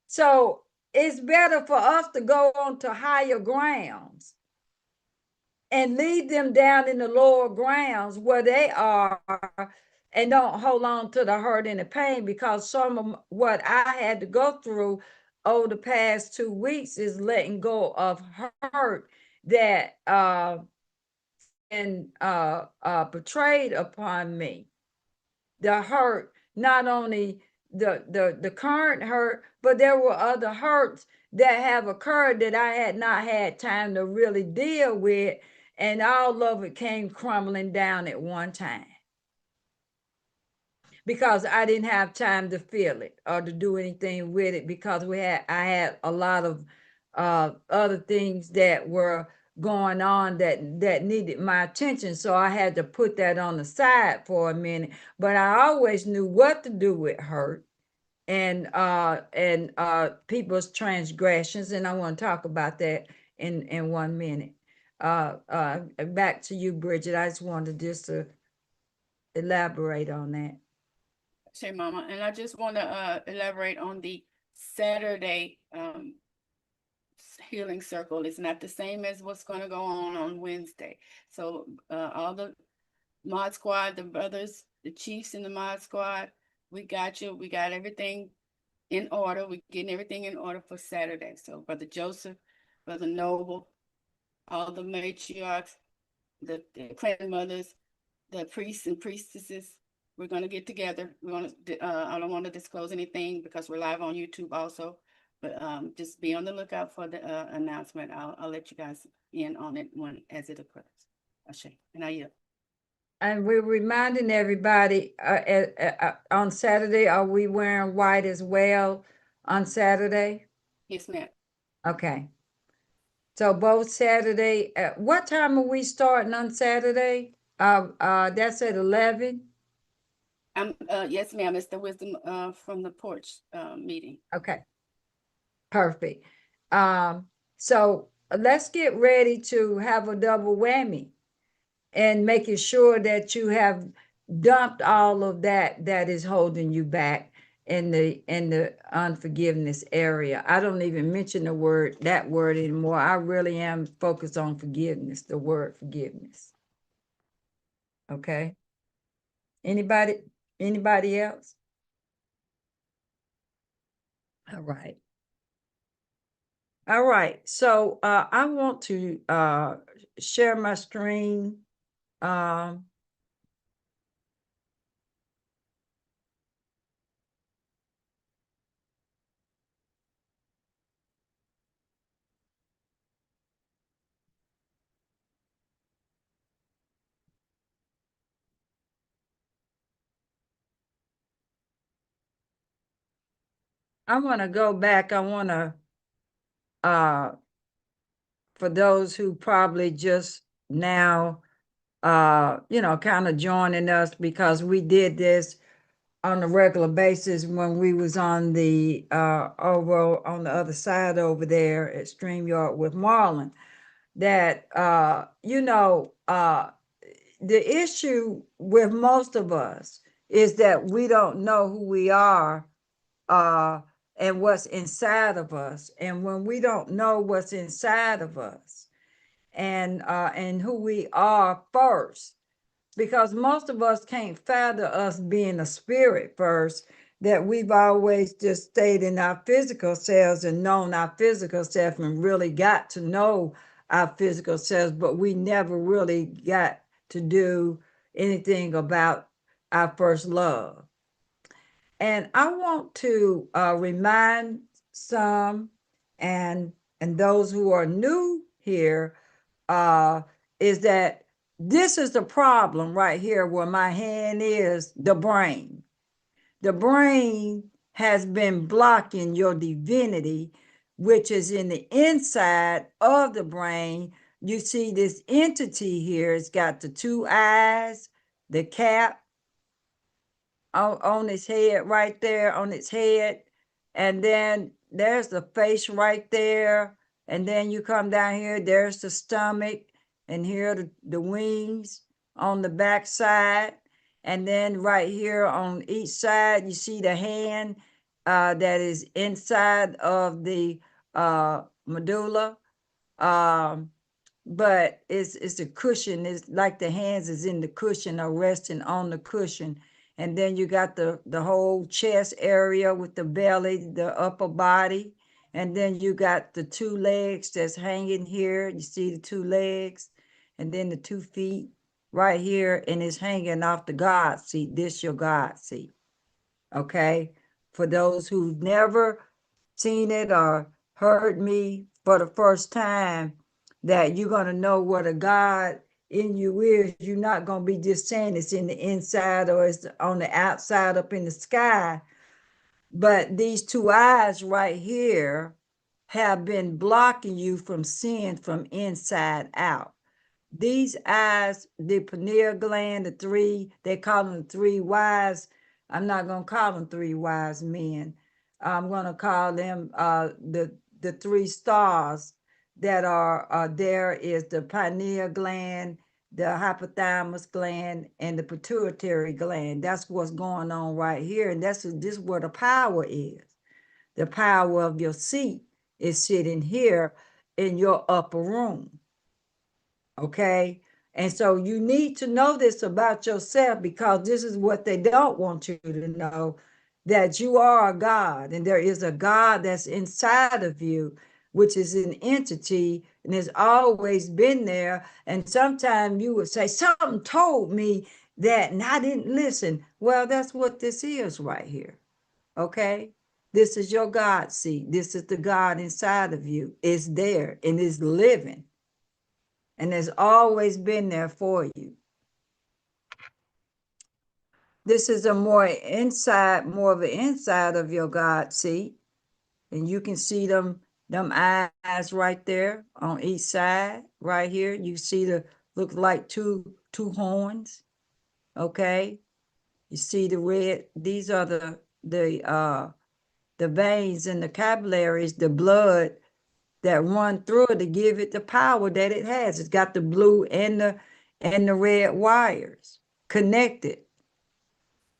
So it's better for us to go on to higher grounds and leave them down in the lower grounds where they are, and don't hold on to the hurt and the pain, because some of what I had to go through over the past 2 weeks is letting go of hurt that and portrayed upon me. The hurt, not only the current hurt, but there were other hurts that have occurred that I had not had time to really deal with, and all of it came crumbling down at one time because I didn't have time to feel it or to do anything with it, because I had a lot of other things that were going on that needed my attention. So I had to put that on the side for a minute. But I always knew what to do with hurt and people's transgressions. And I want to talk about that in 1 minute. Back to you, Bridget. I just wanted just to elaborate on that. Say, Mama, and I just want to elaborate on the Saturday healing circle. It's not the same as what's going to go on Wednesday. So all the mod squad, the brothers, the chiefs in the mod squad, we got you. We got everything in order. We're getting everything in order for Saturday. So Brother Joseph, Brother Noble, all the matriarchs, the clan mothers, the priests and priestesses, we're going to get together. We're going to, I don't want to disclose anything because we're live on YouTube also, but just be on the lookout for the announcement. I'll let you guys in on it as it occurs. Ashe, and I yield. And we're reminding everybody on Saturday, are we wearing white as well on Saturday? Yes, ma'am. Okay. So both Saturday, what time are we starting on Saturday? That's at 11. Yes, ma'am. It's the wisdom from the porch meeting. Okay. Perfect. So let's get ready to have a double whammy and making sure that you have dumped all of that is holding you back in the unforgiveness area. I don't even mention that word anymore. I really am focused on forgiveness, the word forgiveness. Okay. Anybody else? All right. All right. So I want to share my screen. I want to go back. I want to, for those who probably just now, kind of joining us because we did this on a regular basis when we was on the over on the other side over there at StreamYard with Marlon, that the issue with most of us is that we don't know who we are and what's inside of us. And when we don't know what's inside of us and who we are first, because most of us can't fathom us being a spirit first, that we've always just stayed in our physical selves and known our physical self and really got to know our physical selves, but we never really got to do anything about our first love. And I want to remind some and those who are new here is that this is the problem right here where my hand is, the brain. The brain has been blocking your divinity, which is in the inside of the brain. You see this entity here, it's got the two eyes, the cap, on its head right there on its head, and then there's the face right there, and then you come down here, there's the stomach, and here are the wings on the back side, and then right here on each side you see the hand that is inside of the medulla, but it's a cushion. It's like the hands is in the cushion or resting on the cushion. And then you got the whole chest area with the belly, the upper body. And then you got the two legs that's hanging here. You see the two legs and then the 2 feet right here, and it's hanging off the God seat. This your God seat. Okay. For those who've never seen it or heard me for the first time, that you're going to know what a God in you is. You're not going to be just saying it's in the inside or it's on the outside up in the sky. But these two eyes right here have been blocking you from seeing from inside out. These eyes, the pineal gland, the three, they call them the three wise. I'm not going to call them three wise men. I'm going to call them the three stars that are there is the pineal gland, the hypothalamus gland, and the pituitary gland. That's what's going on right here. And this is where the power is. The power of your seat is sitting here in your upper room. Okay. And so you need to know this about yourself, because this is what they don't want you to know, that you are a God and there is a God that's inside of you, which is an entity and has always been there. And sometimes you would say, something told me that, and I didn't listen. Well, that's what this is right here. Okay. This is your God seat. This is the God inside of you. It's there and it's living, and has always been there for you. This is a more of an inside of your God seat. And you can see them eyes right there on each side, right here. You see look like two horns. Okay. You see the red, these are the veins and the capillaries, the blood that run through it to give it the power that it has. It's got the blue and the red wires connected.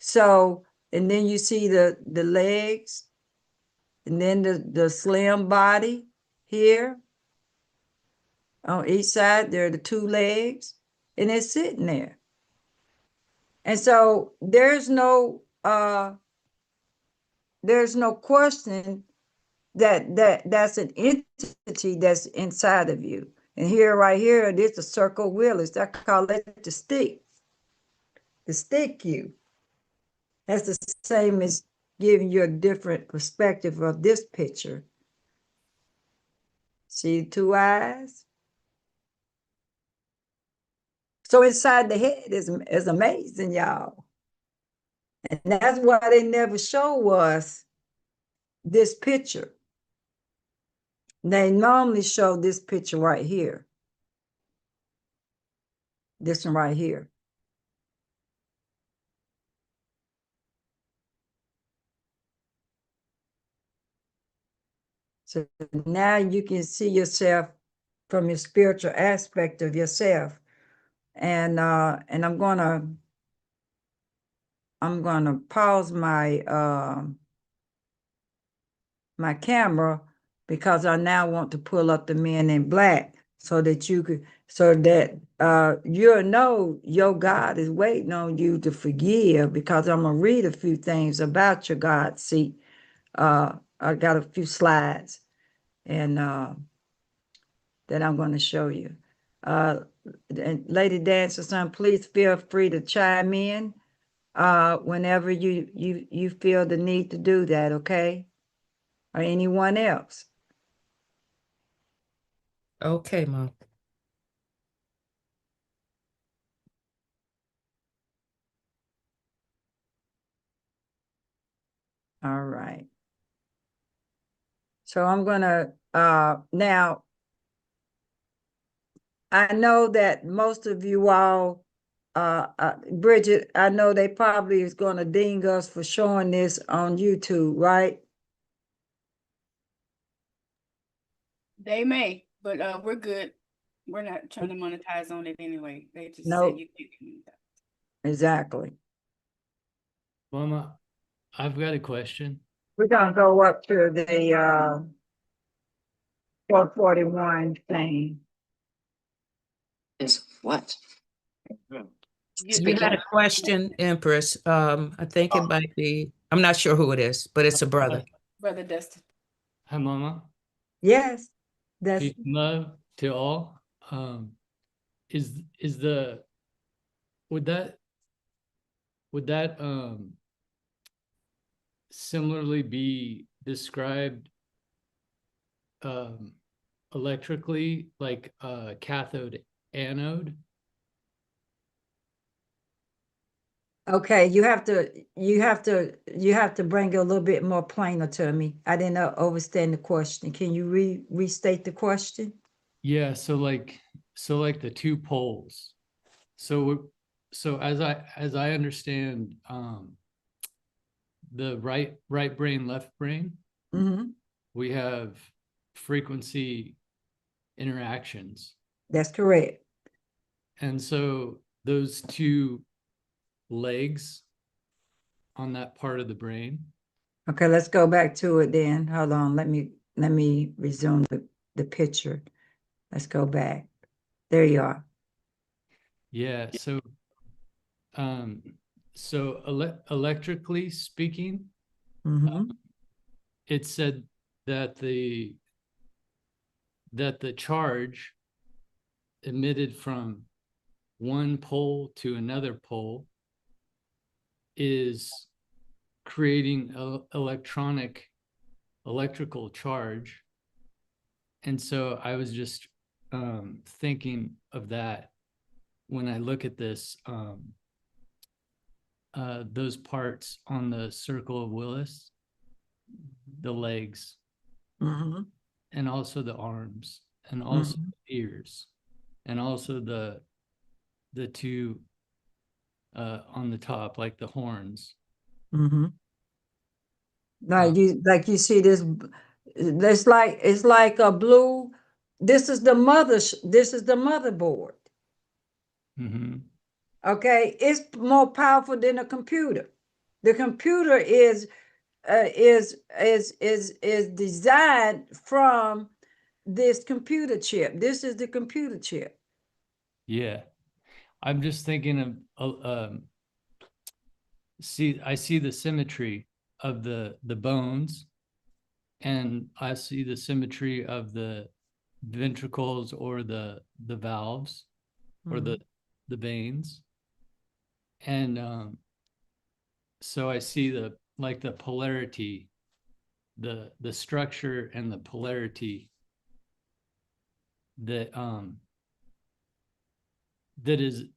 So, and then you see the legs, and then the slim body here. On each side, there are the two legs, and it's sitting there. And so there's no question that's an entity that's inside of you. And here, right here, it is a circle wheel. It's that called it the stick you. That's the same as giving you a different perspective of this picture. See two eyes? So inside the head is amazing, y'all. And that's why they never show us this picture. They normally show this picture right here. This one right here. So now you can see yourself from your spiritual aspect of yourself. And I'm gonna pause my camera, because I now want to pull up the Men in Black so that you'll know your God is waiting on you to forgive, because I'm gonna read a few things about your God seat. I got a few slides and that I'm going to show you. And Lady Dancer Son, please feel free to chime in whenever you feel the need to do that, okay? Or anyone else. Okay, Mom. All right. So I'm going to now, I know that most of you all, Bridget, I know they probably is going to ding us for showing this on YouTube, right? They may, but we're good. We're not trying to monetize on it anyway. They just No. said you can't. Exactly. Mama, I've got a question. We're going to go up to the 441 thing. Is what? You had a question, Empress. I think it might be, I'm not sure who it is, but it's a brother. Brother Dustin. Hi, Mama. Yes, that's Peace and love to all. Is the would that similarly be described electrically, like cathode anode? Okay, you have to bring it a little bit more plainer to me. I didn't understand the question. Can you restate the question? Yeah, so like the two poles. So as I understand the right brain, left brain, Mm-hmm. we have frequency interactions. That's correct. And so those two legs on that part of the brain. Okay, let's go back to it then. Hold on. Let me resume the picture. Let's go back. There you are. Yeah, um electrically speaking, Mm-hmm. it said that the charge emitted from one pole to another pole is creating electrical charge. And so I was just thinking of that when I look at this, those parts on the circle of Willis, the legs, Mm-hmm. and also the arms, and also the ears, and also the two on the top, like the horns. Mm-hmm. Like you see this, it's like a blue. This is the motherboard. Mm-hmm. Okay, it's more powerful than a computer. The computer is designed from this computer chip. This is the computer chip. Yeah, I'm just thinking of I see the symmetry of the bones, and I see the symmetry of the ventricles or the valves or the veins, and so I see the polarity, the structure and the polarity that that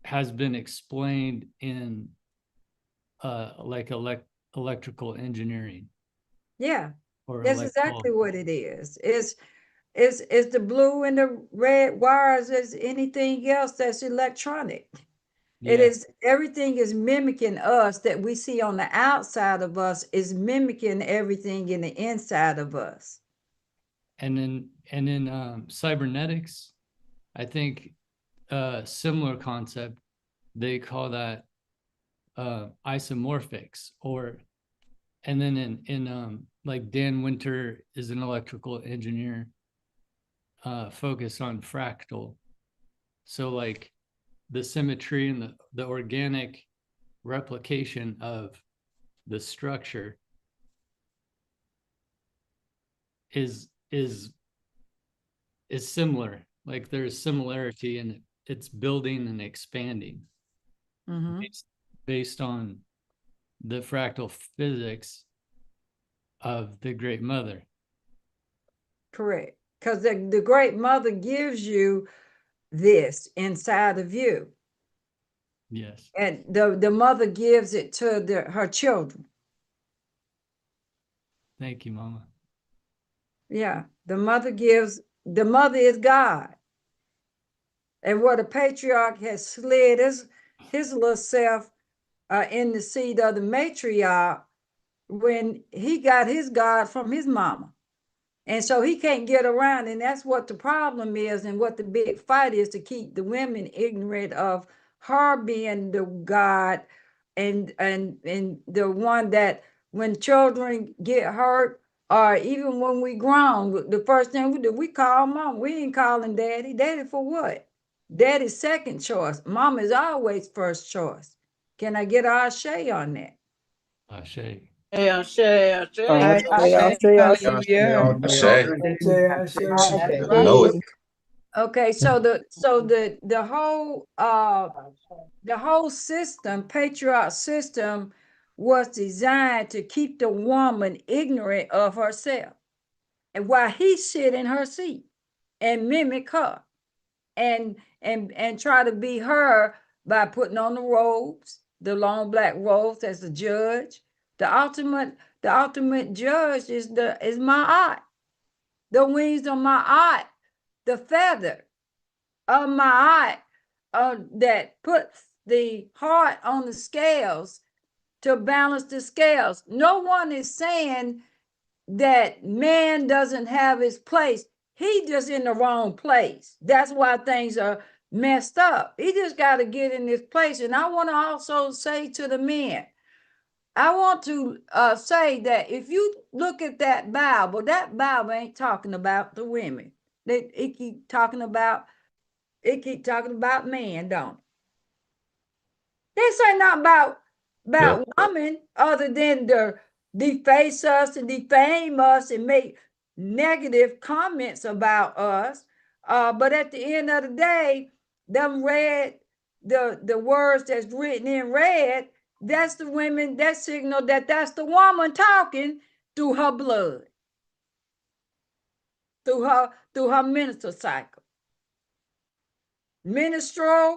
has been explained in like electrical engineering. Yeah, Or that's electrical. exactly what it is. It's the blue and the red wires as anything else that's electronic. It Yeah. is everything is mimicking us that we see on the outside of us is mimicking everything in the inside of us. And in cybernetics, I think similar concept, they call that isomorphics, or and then in like Dan Winter is an electrical engineer, focused on fractal. So like the symmetry and the organic replication of the structure is similar. Like there's similarity, and it's building and expanding based on the fractal physics of the Great Mother. Correct. Because the Great Mother gives you this inside of you. Yes. And the mother gives it to her children. Thank you, Mama. Yeah, the mother is God. And where the patriarch has slid his little self in the seed of the matriarch when he got his God from his mama. And so he can't get around. And that's what the problem is, and what the big fight is, to keep the women ignorant of her being the God and the one that when children get hurt, or even when we grown, the first thing we do, we call mom. We ain't calling daddy. Daddy for what? Daddy's second choice. Mom is always first choice. Can I get our Shay on that? Ashe. Hallelujah. Ashe. I know it. Okay, so the whole system, patriarch system, was designed to keep the woman ignorant of herself, and while he sit in her seat and mimic her and try to be her by putting on the robes the long black robes as the judge. The ultimate judge is my eye. The wings of my eye, the feather of my eye, that puts the heart on the scales to balance the scales. No one is saying that man doesn't have his place. He just in the wrong place. That's why things are messed up. He just got to get in his place. And I want to also say to the men, I want to say that if you look at that Bible ain't talking about the women. It keep talking about man, don't it? This ain't not about women other than to deface us and defame us and make negative comments about us. But at the end of the day, them read the words that's written in red, that's the women, that signal that's the woman talking through her blood, through her menstrual cycle. Minister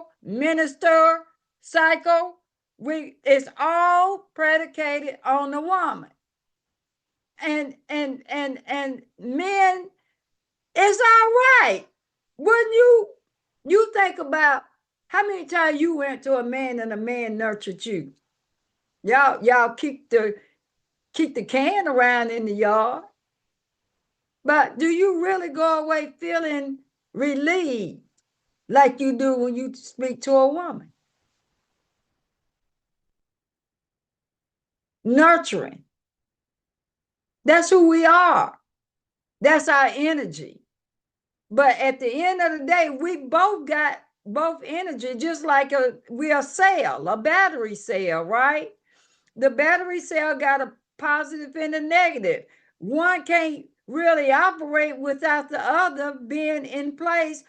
cycle, it's all predicated on the woman. And men, it's all right. When you think about how many times you went to a man and a man nurtured you. Y'all keep the can around in the yard. But do you really go away feeling relieved like you do when you speak to a woman? Nurturing. That's who we are. That's our energy. But at the end of the day, we both got both energy, just like we a cell, a battery cell, right? The battery cell got a positive and a negative. One can't really operate without the other being in place.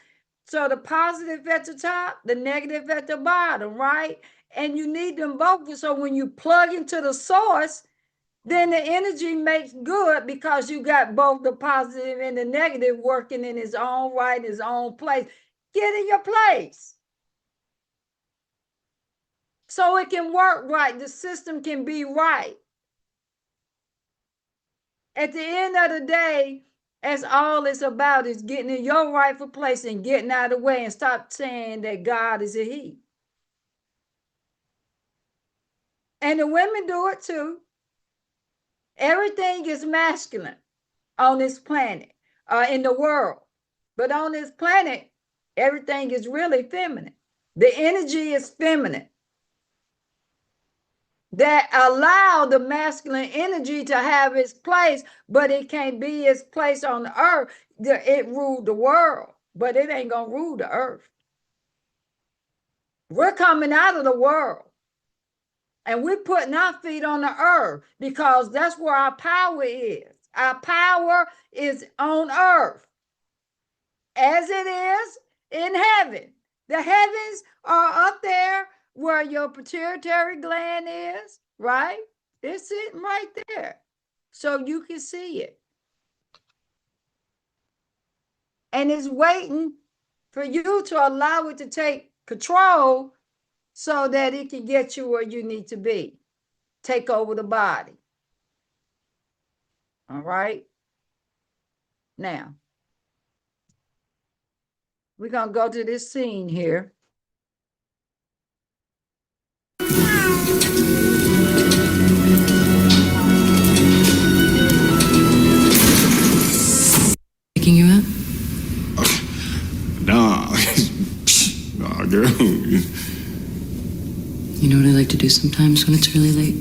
So the positive at the top, the negative at the bottom, right? And you need them both. So when you plug into the source, then the energy makes good because you got both the positive and the negative working in its own right, its own place. Get in your place so it can work right. The system can be right. At the end of the day, that's all it's about, is getting in your rightful place and getting out of the way, and stop saying that God is a he. And the women do it too. Everything is masculine on this planet, in the world. But on this planet, everything is really feminine. The energy is feminine. That allow the masculine energy to have its place, but it can't be its place on the earth. It ruled the world, but it ain't gonna rule the earth. We're coming out of the world, and we're putting our feet on the earth because that's where our power is. Our power is on earth, as it is in heaven. The heavens are up there where your pituitary gland is, right? It's sitting right there, so you can see it. And it's waiting for you to allow it to take control so that it can get you where you need to be. Take over the body. All right? Now, we're going to go to this scene here. Picking you up? Nah. Nah, girl. You know what I like to do sometimes when it's really late?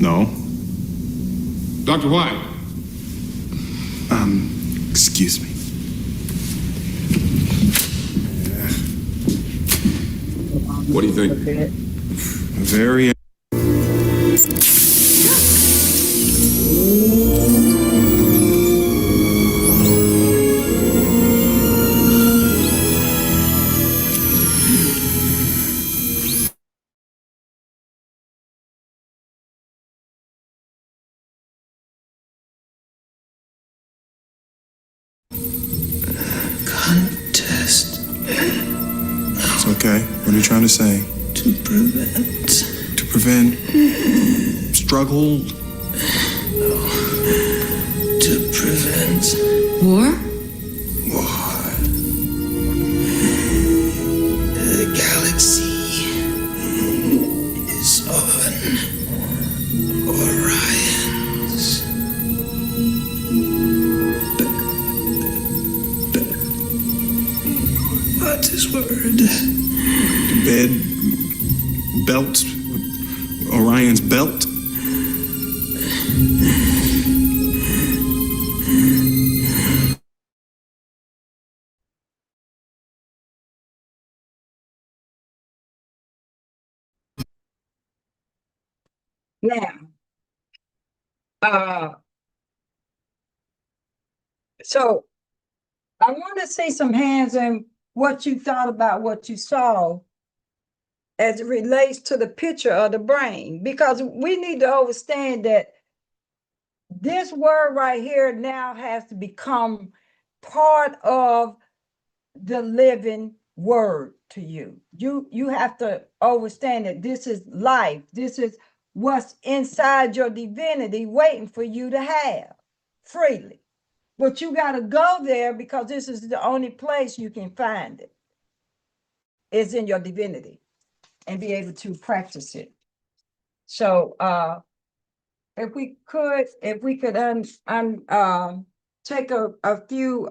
No. Dr. White. Excuse me. What do you think? Very. Contest. Okay, what are you trying to say? To prevent. To prevent struggle? To prevent. War? War. The galaxy is on Orion's. What is word? Belt? Orion's belt? Now, so I want to see some hands in what you thought about what you saw as it relates to the picture of the brain, because we need to understand that this word right here now has to become part of the living word to you. You have to understand that this is life. This is what's inside your divinity waiting for you to have freely. But you got to go there because this is the only place you can find it. It's in your divinity and be able to practice it. So if we could take a few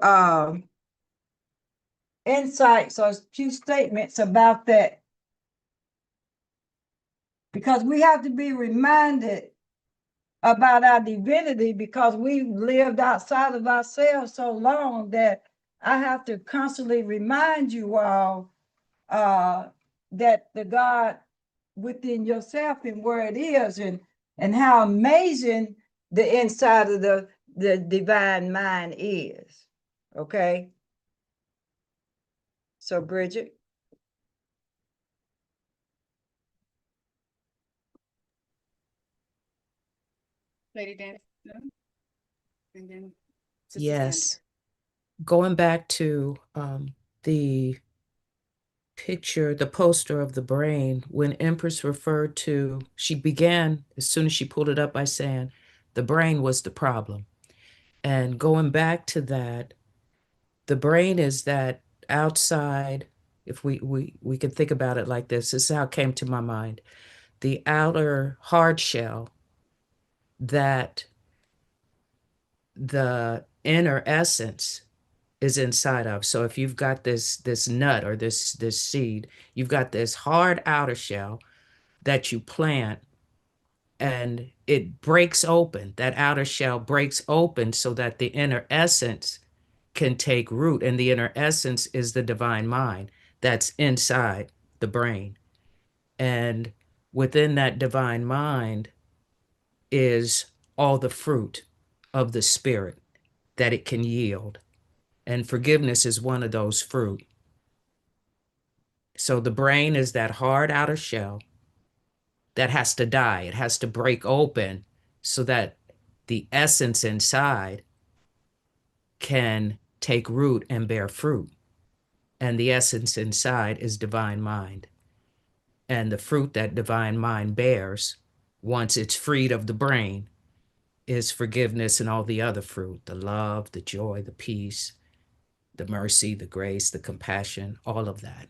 insights or a few statements about that, because we have to be reminded about our divinity, because we've lived outside of ourselves so long that I have to constantly remind you all that the God within yourself and where it is, and how amazing the inside of the divine mind is. Okay. So Bridget. Lady Dan, and then Sister Yes. Going back to the picture, the poster of the brain, when Empress referred to, she began as soon as she pulled it up by saying the brain was the problem. And going back to that, the brain is that outside, if we can think about it like this is how it came to my mind. The outer hard shell that the inner essence is inside of. So if you've got this nut or this seed, you've got this hard outer shell that you plant, and it breaks open. That outer shell breaks open so that the inner essence can take root. And the inner essence is the divine mind that's inside the brain. And within that divine mind is all the fruit of the spirit that it can yield. And forgiveness is one of those fruit. So the brain is that hard outer shell that has to die. It has to break open so that the essence inside can take root and bear fruit. And the essence inside is divine mind. And the fruit that divine mind bears, once it's freed of the brain, is forgiveness and all the other fruit, the love, the joy, the peace, the mercy, the grace, the compassion, all of that.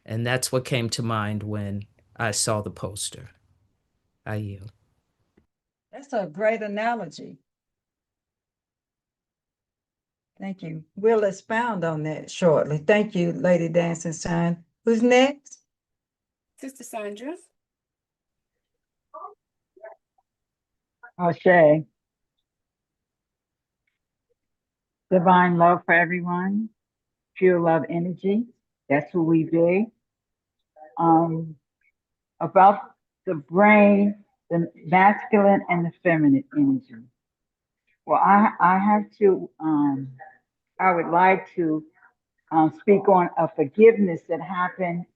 And that's what came to mind when I saw the poster. I yield. That's a great analogy. Thank you. We'll expound on that shortly. Thank you, Lady Dancing Sun. Who's next? Sister Sandra. O'Shea. Divine love for everyone. Pure love energy. That's who we be. About the brain, the masculine and the feminine energy. Well, I have to, I would like to speak on a forgiveness that happened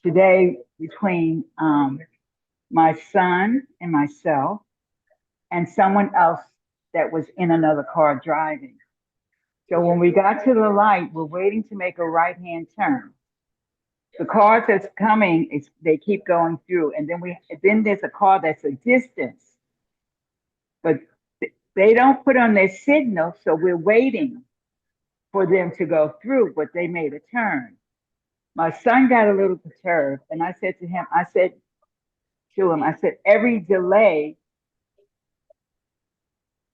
today between my son and myself and someone else that was in another car driving. So when we got to the light, we're waiting to make a right-hand turn. the cars that's coming, they keep going through, and then there's a car that's a distance, but they don't put on their signal, so we're waiting for them to go through, but they made a turn. My son got a little perturbed, and I said to him, I said, every delay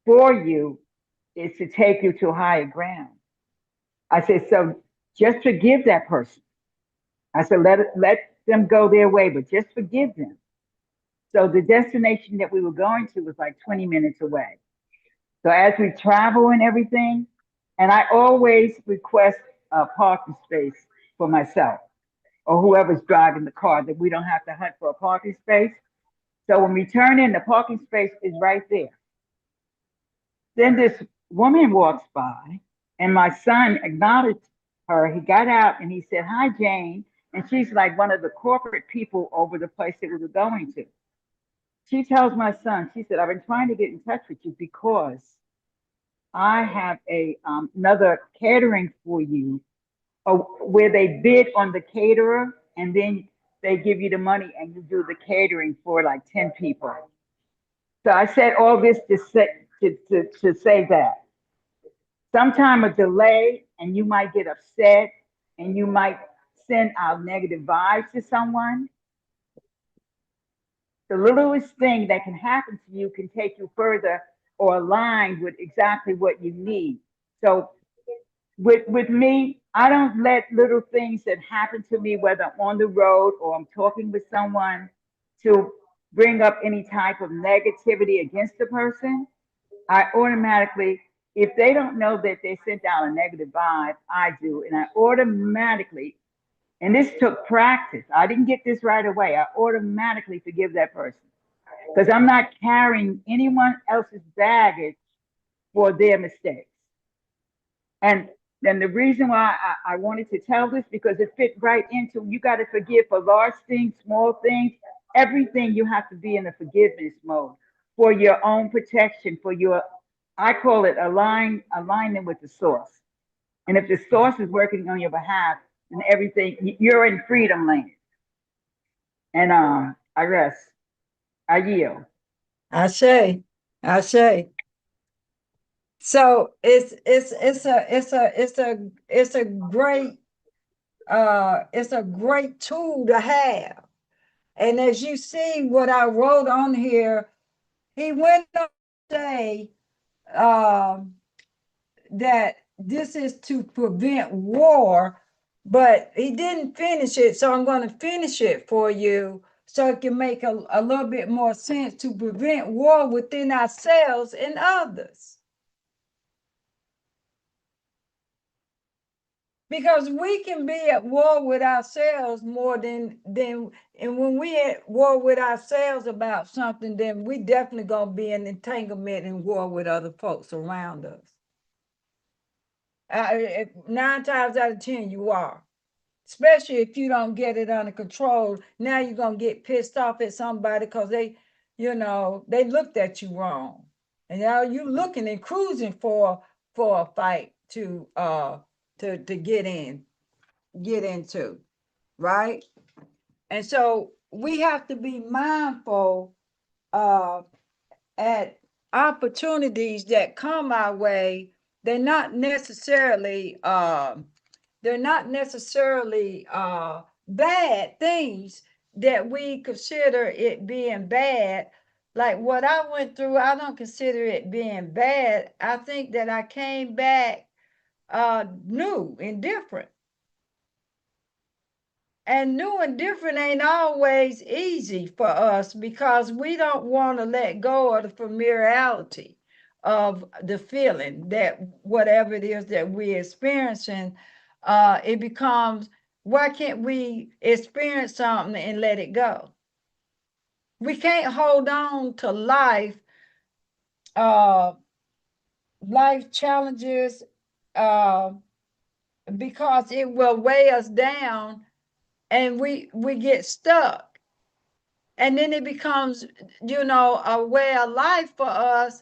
for you is to take you to higher ground. I said, so just forgive that person. I said, let them go their way, but just forgive them. So the destination that we were going to was like 20 minutes away. So as we travel and everything, and I always request a parking space for myself or whoever's driving the car, that we don't have to hunt for a parking space. So when we turn in, the parking space is right there. Then this woman walks by, and my son acknowledged her. He got out and he said, "Hi, Jane." And she's like one of the corporate people over the place that we were going to. She tells my son, she said, "I've been trying to get in touch with you because I have another catering for you, where they bid on the caterer and then they give you the money and you do the catering for like 10 people." So I said all this to say that sometime a delay and you might get upset and you might send out negative vibes to someone. The littlest thing that can happen to you can take you further or align with exactly what you need. So with me, I don't let little things that happen to me, whether I'm on the road or I'm talking with someone, to bring up any type of negativity against the person. I automatically, if they don't know that they sent out a negative vibe, I do. And I automatically, and this took practice. I didn't get this right away. I automatically forgive that person because I'm not carrying anyone else's baggage for their mistakes. And then the reason why I wanted to tell this, because it fit right into, you got to forgive for large things, small things, everything. You have to be in a forgiveness mode for your own protection, for your, I call it alignment with the source. And if the source is working on your behalf, then everything, you're in freedom land. And I rest, I yield. I say. So it's a great tool to have. And as you see what I wrote on here, he went on to say that this is to prevent war, but he didn't finish it. So I'm going to finish it for you so it can make a little bit more sense, to prevent war within ourselves and others. Because we can be at war with ourselves more than and when we at war with ourselves about something, then we definitely gonna be in entanglement and war with other folks around us. 9 times out of 10 you are, especially if you don't get it under control. Now you're gonna get pissed off at somebody because they looked at you wrong, and now you looking and cruising for a fight to get into, right? And so we have to be mindful at opportunities that come our way. They're not necessarily bad things that we consider it being bad. Like what I went through, I don't consider it being bad. I think that I came back new and different. And new and different ain't always easy for us because we don't want to let go of the familiarity of the feeling that whatever it is that we're experiencing, it becomes, why can't we experience something and let it go? We can't hold on to life challenges because it will weigh us down and we get stuck, and then it becomes a way of life for us,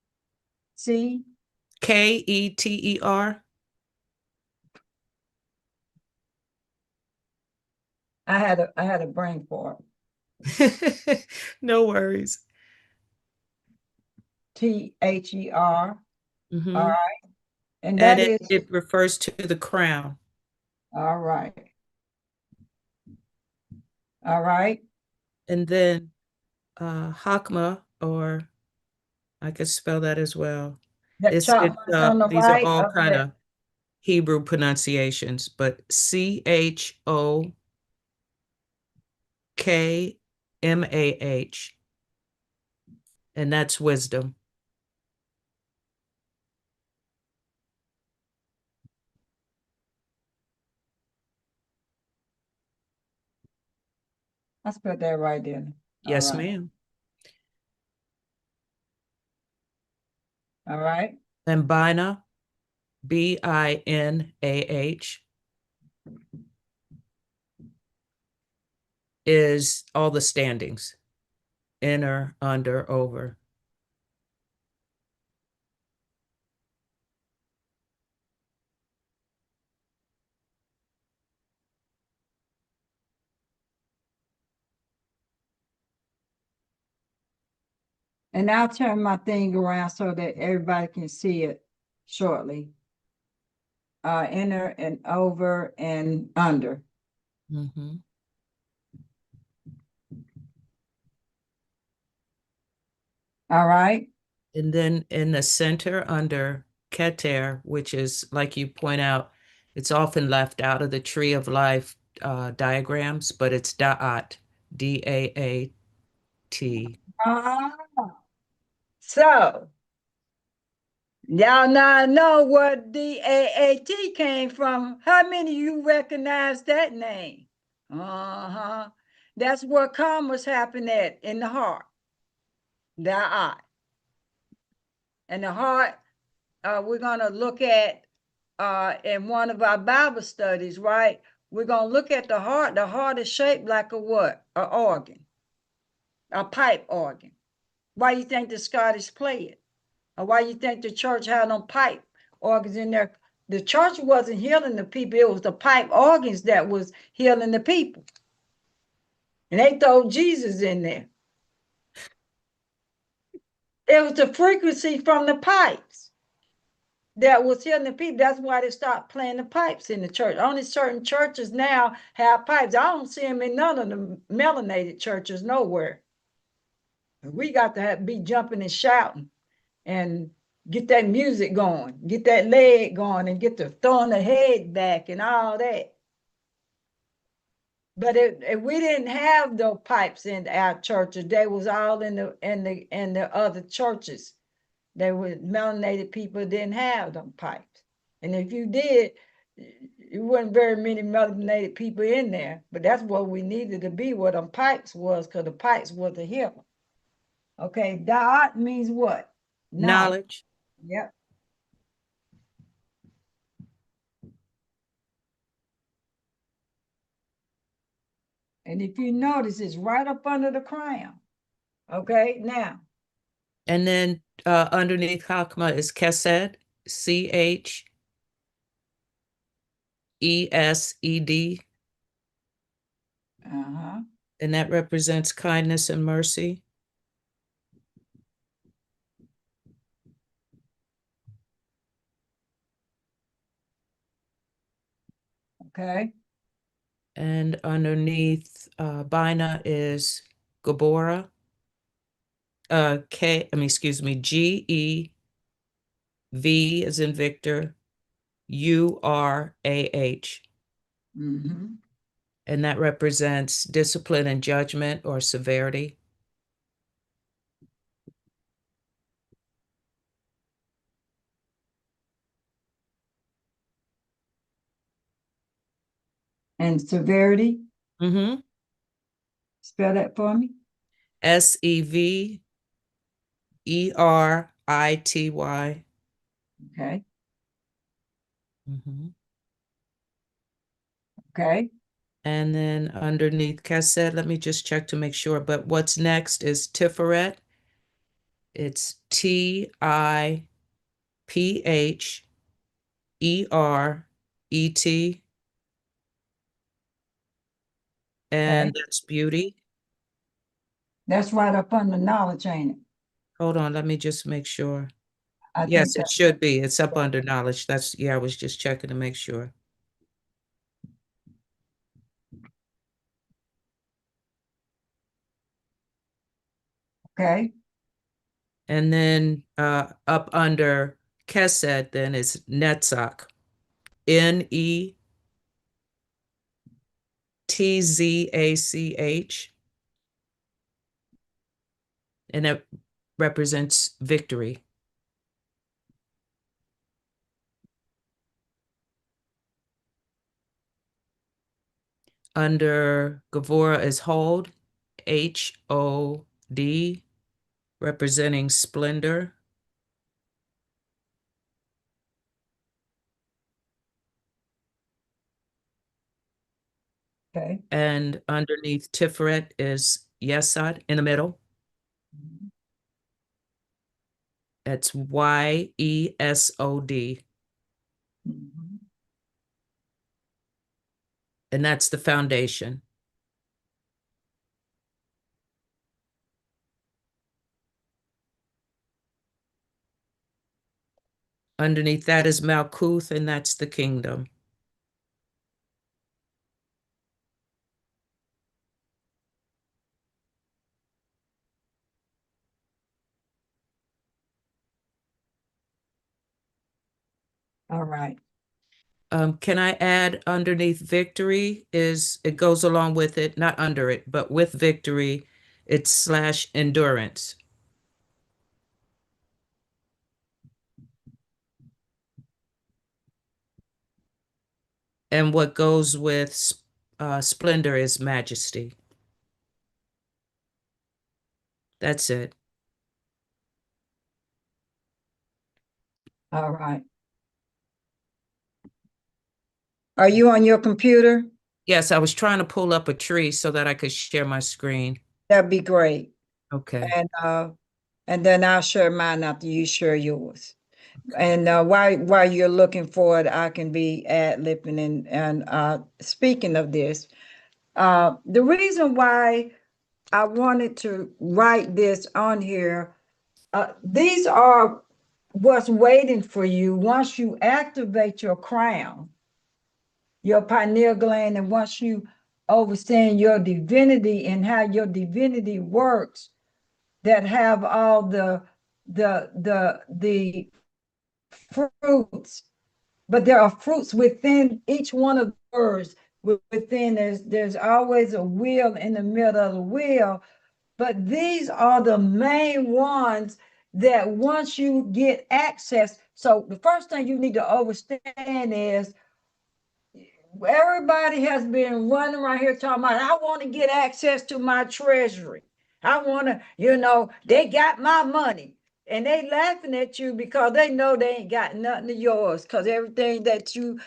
C. Keter. I had a brain fart. No worries. T-H-E-R. Mhm. All right. And And that is, it refers to the crown. all right. All right. And then Hakma, or I could spell that as well. That It's chop mark on the these are right all of kind that. of Hebrew pronunciations, but Chokmah, and that's wisdom. I spelled that right there. Yes, All right. ma'am. All right. And Bina, Binah, is all the standings, inner, under, over. And I'll turn my thing around so that everybody can see it shortly. Inner and over and under. Mm-hmm. All right. And then in the center under Keter, which is, like you point out, it's often left out of the tree of life diagrams, but it's Da'at, D-A-A-T. Ah, so y'all now know where D-A-A-T came from. How many of you recognize that name? Uh-huh. That's where commerce happened at, in the heart. The eye. And the heart, we're gonna look at in one of our Bible studies, right? We're gonna look at the heart. The heart is shaped like a what? An organ, a pipe organ. Why you think the Scottish play it? Or why you think the church had them pipe organs in there? The church wasn't healing the people, it was the pipe organs that was healing the people. And they throw Jesus in there. It was the frequency from the pipes that was healing the people. That's why they stopped playing the pipes in the church. Only certain churches now have pipes. I don't see them in none of the melanated churches nowhere. We got to be jumping and shouting and get that music going, get that leg going, and get the throwing the head back and all that. But if we didn't have those pipes in our churches, they was all in the other churches. They were melanated people didn't have them pipes. And if you did, it wasn't very many melanated people in there. But that's what we needed to be, where them pipes was, because the pipes was the healer. Okay, da'at means what? Knowledge. Yep. And if you notice, it's right up under the crown. Okay, now. And then underneath Hakma is Chesed, Chesed. Uh-huh. And that represents kindness and mercy. Okay. And underneath Bina is Gabora. Gev as in Victor, Urah. Mm-hmm. And that represents discipline and judgment or severity. And severity, Mm-hmm. spell that for me. Severity. Okay. Mm-hmm. Okay. And then underneath Chesed, let me just check to make sure. But what's next is Tiferet. It's Tiferet. P-H-E-R-E-T, and Okay. that's beauty. That's right up under knowledge, ain't it? Hold on, let me just make sure. I think Yes, it that, should be. It's up under knowledge. That's, yeah, I was just checking to make sure. okay. And then up under Kesed, then is Netzach. Netzach. And it represents victory. Under Gavora is Hold, H-O-D, representing splendor. Okay. And underneath Tiferet is Yesod in the middle. That's Y-E-S-O-D. Mhm. And that's the foundation. Underneath that is Malkuth, and that's the kingdom. All right. Can I add underneath victory is, it goes along with it, not under it, but with victory, it's / endurance. And what goes with splendor is majesty. That's it. All right. Are you on your computer? Yes, I was trying to pull up a tree so that I could share my screen. That'd be great. Okay. And then I'll share mine after you share yours. And while you're looking for it, I can be ad-libbing and speaking of this, the reason why I wanted to write this on here, these are what's waiting for you once you activate your crown, your pineal gland, and once you understand your divinity and how your divinity works, that have all the fruits, but there are fruits within each one of the words. Within there's always a will in the middle of the wheel, but these are the main ones that once you get access. So the first thing you need to understand is everybody has been running around here talking about, I want to get access to my treasury. I want to, they got my money. And they laughing at you because they know they ain't got nothing of yours. Because everything that you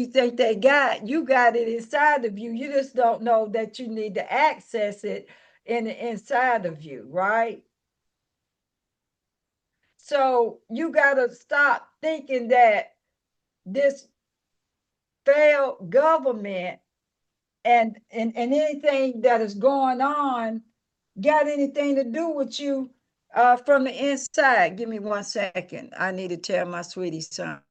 think they got, you got it inside of you. You just don't know that you need to access it inside of you, right? So you got to stop thinking that this failed government and anything that is going on got anything to do with you from the inside. Give me 1 second. I need to tell my sweetie something.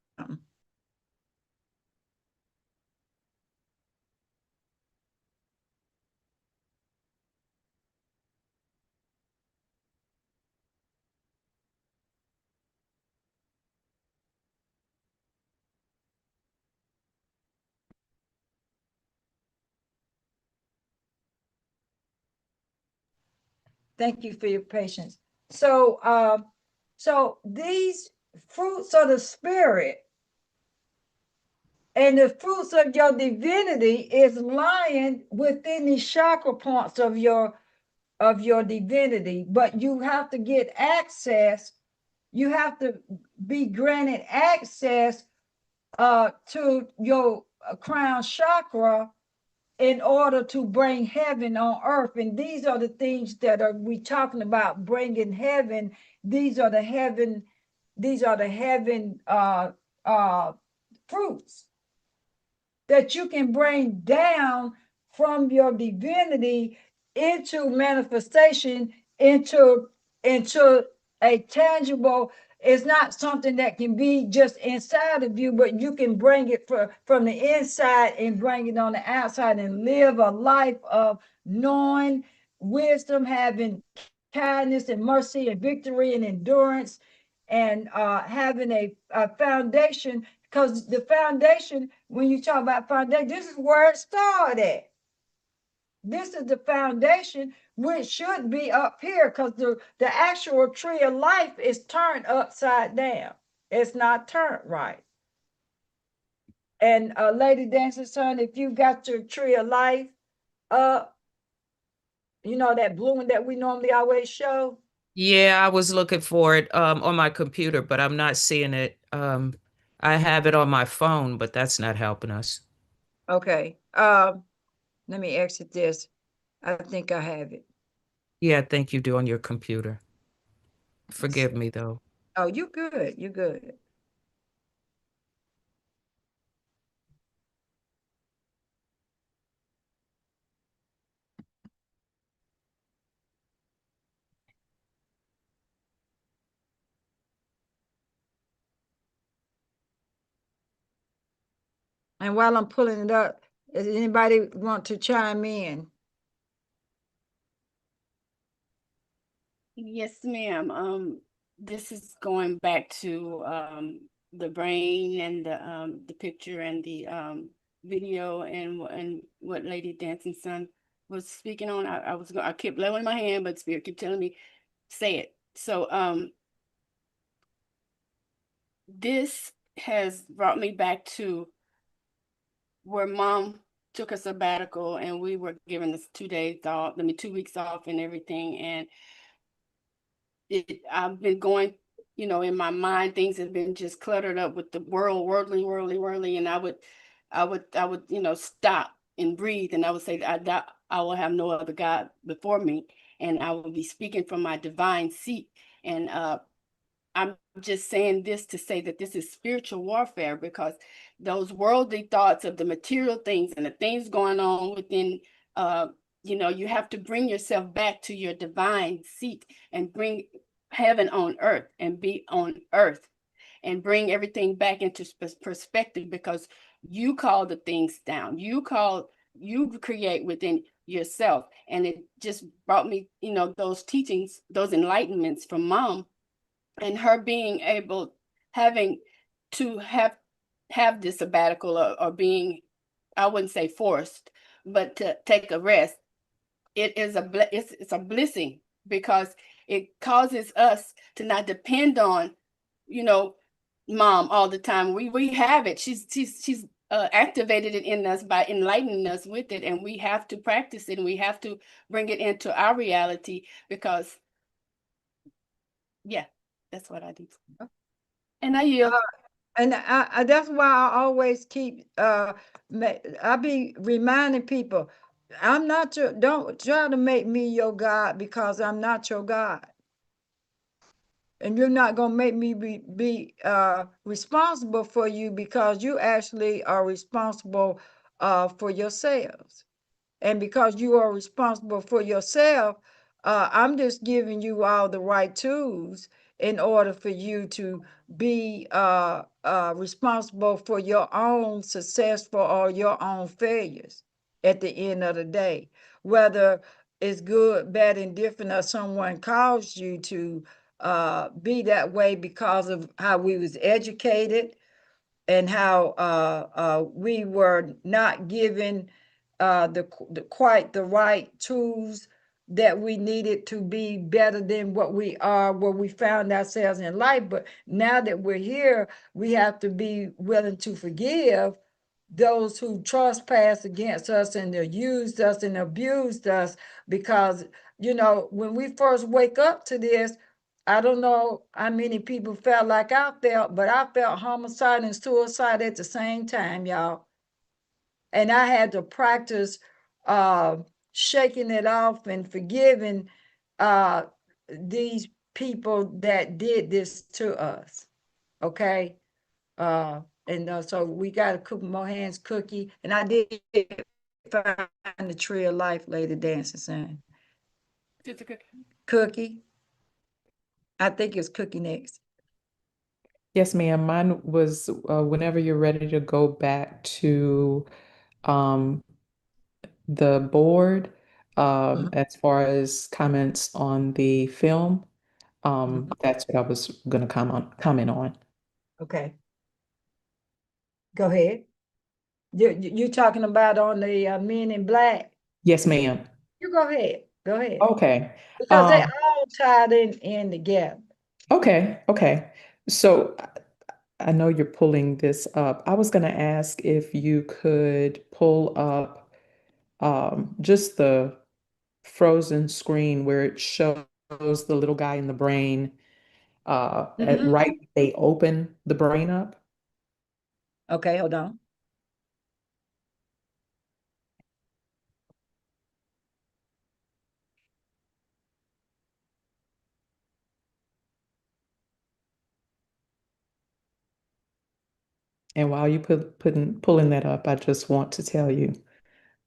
Thank you for your patience. So these fruits of the spirit and the fruits of your divinity is lying within the chakra points of your divinity, but you have to get access. You have to be granted access to your crown chakra in order to bring heaven on earth. And these are the things that are we talking about bringing heaven. These are the heaven these are the heaven fruits that you can bring down from your divinity into manifestation, into a tangible. It's not something that can be just inside of you, but you can bring it from the inside and bring it on the outside and live a life of knowing wisdom, having kindness and mercy and victory and endurance, and having a foundation. Because the foundation, when you talk about foundation, this is where it started. This is the foundation, which should be up here, because the actual tree of life is turned upside down. It's not turned right. And Lady Dancer's son, if you got your tree of life up, you know, that bloom that we normally always show. Yeah, I was looking for it on my computer, but I'm not seeing it. I have it on my phone, but that's not helping us. Okay. Let me exit this. I think I have it. Yeah, I think you do on your computer. Forgive me though. Oh, you good. You good. And while I'm pulling it up, does anybody want to chime in? Yes, ma'am. This is going back to the brain and the picture and the video and what Lady Dancing Sun was speaking on. I kept blowing my hand, but Spirit kept telling me, say it. So this has brought me back to where Mom took a sabbatical and we were given this 2 days off, 2 weeks off and everything. And I've been going, in my mind, things have been just cluttered up with the worldly, and I would, stop and breathe, and I would say, I will have no other God before me, and I will be speaking from my divine seat, and I'm just saying this to say that this is spiritual warfare, because those worldly thoughts of the material things and the things going on within, you have to bring yourself back to your divine seat and bring heaven on earth and be on earth and bring everything back into perspective, because you call the things down. You create within yourself. And it just brought me, those teachings, those enlightenments from Mom, and her being able, having to have this sabbatical, or being, I wouldn't say forced, but to take a rest. It is it's a blessing, because it causes us to not depend on, Mom all the time. We have it. She's activated it in us by enlightening us with it, and we have to practice it, and we have to bring it into our reality, because yeah, that's what I do. And I yield. And that's why I always keep I be reminding people, I'm not your, don't try to make me your God, because I'm not your God. And you're not gonna make me be responsible for you, because you actually are responsible for yourselves. And because you are responsible for yourself, I'm just giving you all the right tools in order for you to be responsible for your own successful or your own failures at the end of the day. Whether it's good, bad, and different, or someone caused you to be that way because of how we was educated, and how we were not given the quite the right tools that we needed to be better than what we are, where we found ourselves in life. But now that we're here, we have to be willing to forgive those who trespassed against us and used us and abused us. Because, when we first wake up to this, I don't know how many people felt like I felt, but I felt homicide and suicide at the same time, y'all. And I had to practice shaking it off and forgiving these people that did this to us. okay? And so we got a couple more hands, Cookie, and I did find the Tree of Life Lady Dancing Son. Sister Cookie. Cookie. I think it's Cookie next. Yes, ma'am. Mine was whenever you're ready to go back to um, the board, as far as comments on the film, that's what I was going to comment on. Okay. Go ahead. You talking about on the Men in Black? Yes, ma'am. You go ahead. Go ahead. Okay. Because they all tied in together. Okay. So I know you're pulling this up. I was going to ask if you could pull up just the frozen screen where it shows the little guy in the brain at right they open the brain up. Okay, hold on. And while you pulling that up, I just want to tell you,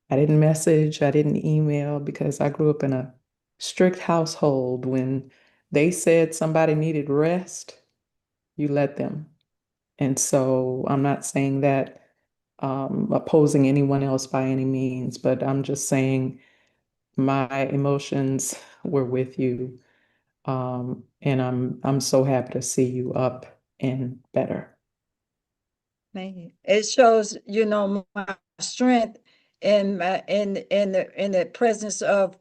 I didn't message, I didn't email because I grew up in a strict household. When they said somebody needed rest, you let them. And so I'm not saying that opposing anyone else by any means, but I'm just saying my emotions were with you. And I'm so happy to see you up and better. Man, it shows, my strength in the presence of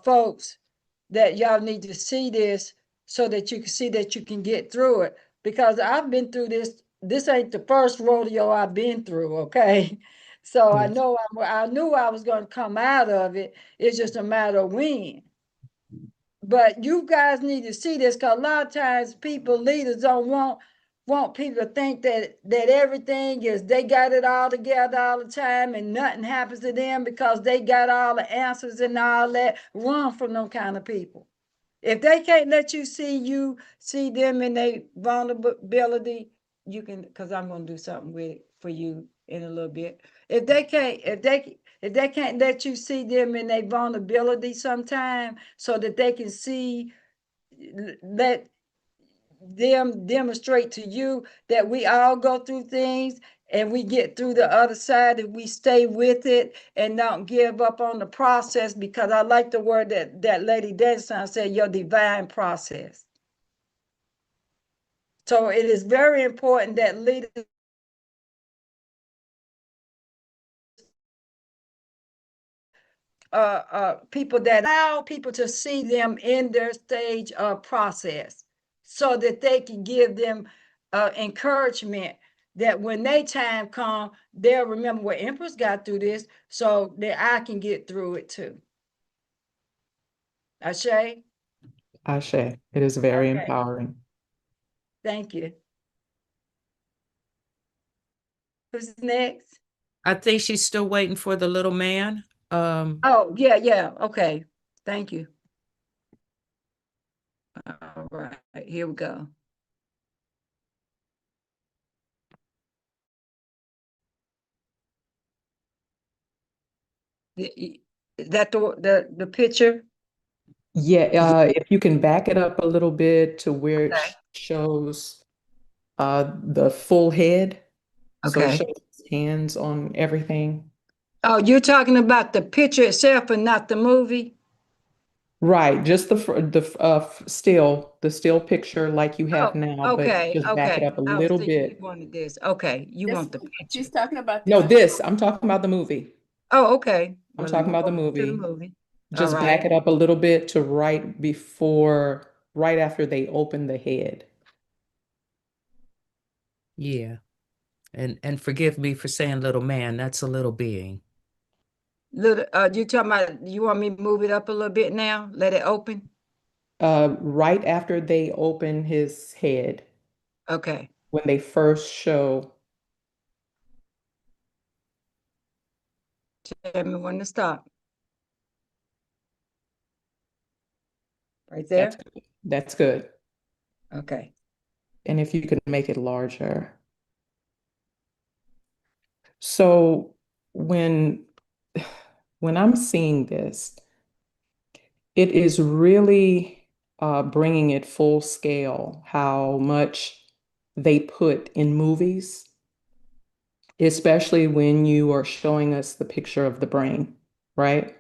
folks that y'all need to see this so that you can see that you can get through it. Because I've been through this. This ain't the first rodeo I've been through, okay? So I Yes. know I knew I was going to come out of it. It's just a matter of when. But you guys need to see this because a lot of times people, leaders don't want people to think that everything is they got it all together all the time and nothing happens to them because they got all the answers and all that. Run from them kind of people. If they can't let you see them in their vulnerability, you can, because I'm going to do something with it for you in a little bit. If they can't let you see them in their vulnerability sometime so that they can see, let them demonstrate to you that we all go through things and we get through the other side if we stay with it and don't give up on the process, because I like the word that Lady Denson said, your divine process. So it is very important that leaders people that allow people to see them in their stage of process so that they can give them encouragement that when they time come, they'll remember what Empress got through this so that I can get through it too. Ashe? Ashe. It is very Okay. empowering. Thank you. Who's next? I think she's still waiting for the little man. Oh, yeah. Okay. Thank you. All right, here we go. Is that the picture? Yeah, if you can back it up a little bit to where it Okay. shows the full head. So it Okay. shows his hands on everything. Oh, you're talking about the picture itself and not the movie? Right, just the still picture like you have Oh, now, but okay, just back it okay. up a I was little thinking you bit. wanted this. Okay, you This, want the picture. she's talking about No, this. I'm talking about the movie. Oh, okay. I'm Well, let talking me about go the to the movie. movie. All Just right. back it up a little bit to right after they open the head. Yeah. And forgive me for saying little man, that's a little being. You talking about, you want me to move it up a little bit now? Let it open? Right after they open his head, Okay. when they first show. Tell me when to stop. Right That's there? good. That's good. Okay. and if you could make it larger. So when I'm seeing this, it is really bringing it full scale how much they put in movies, especially when you are showing us the picture of the brain, right?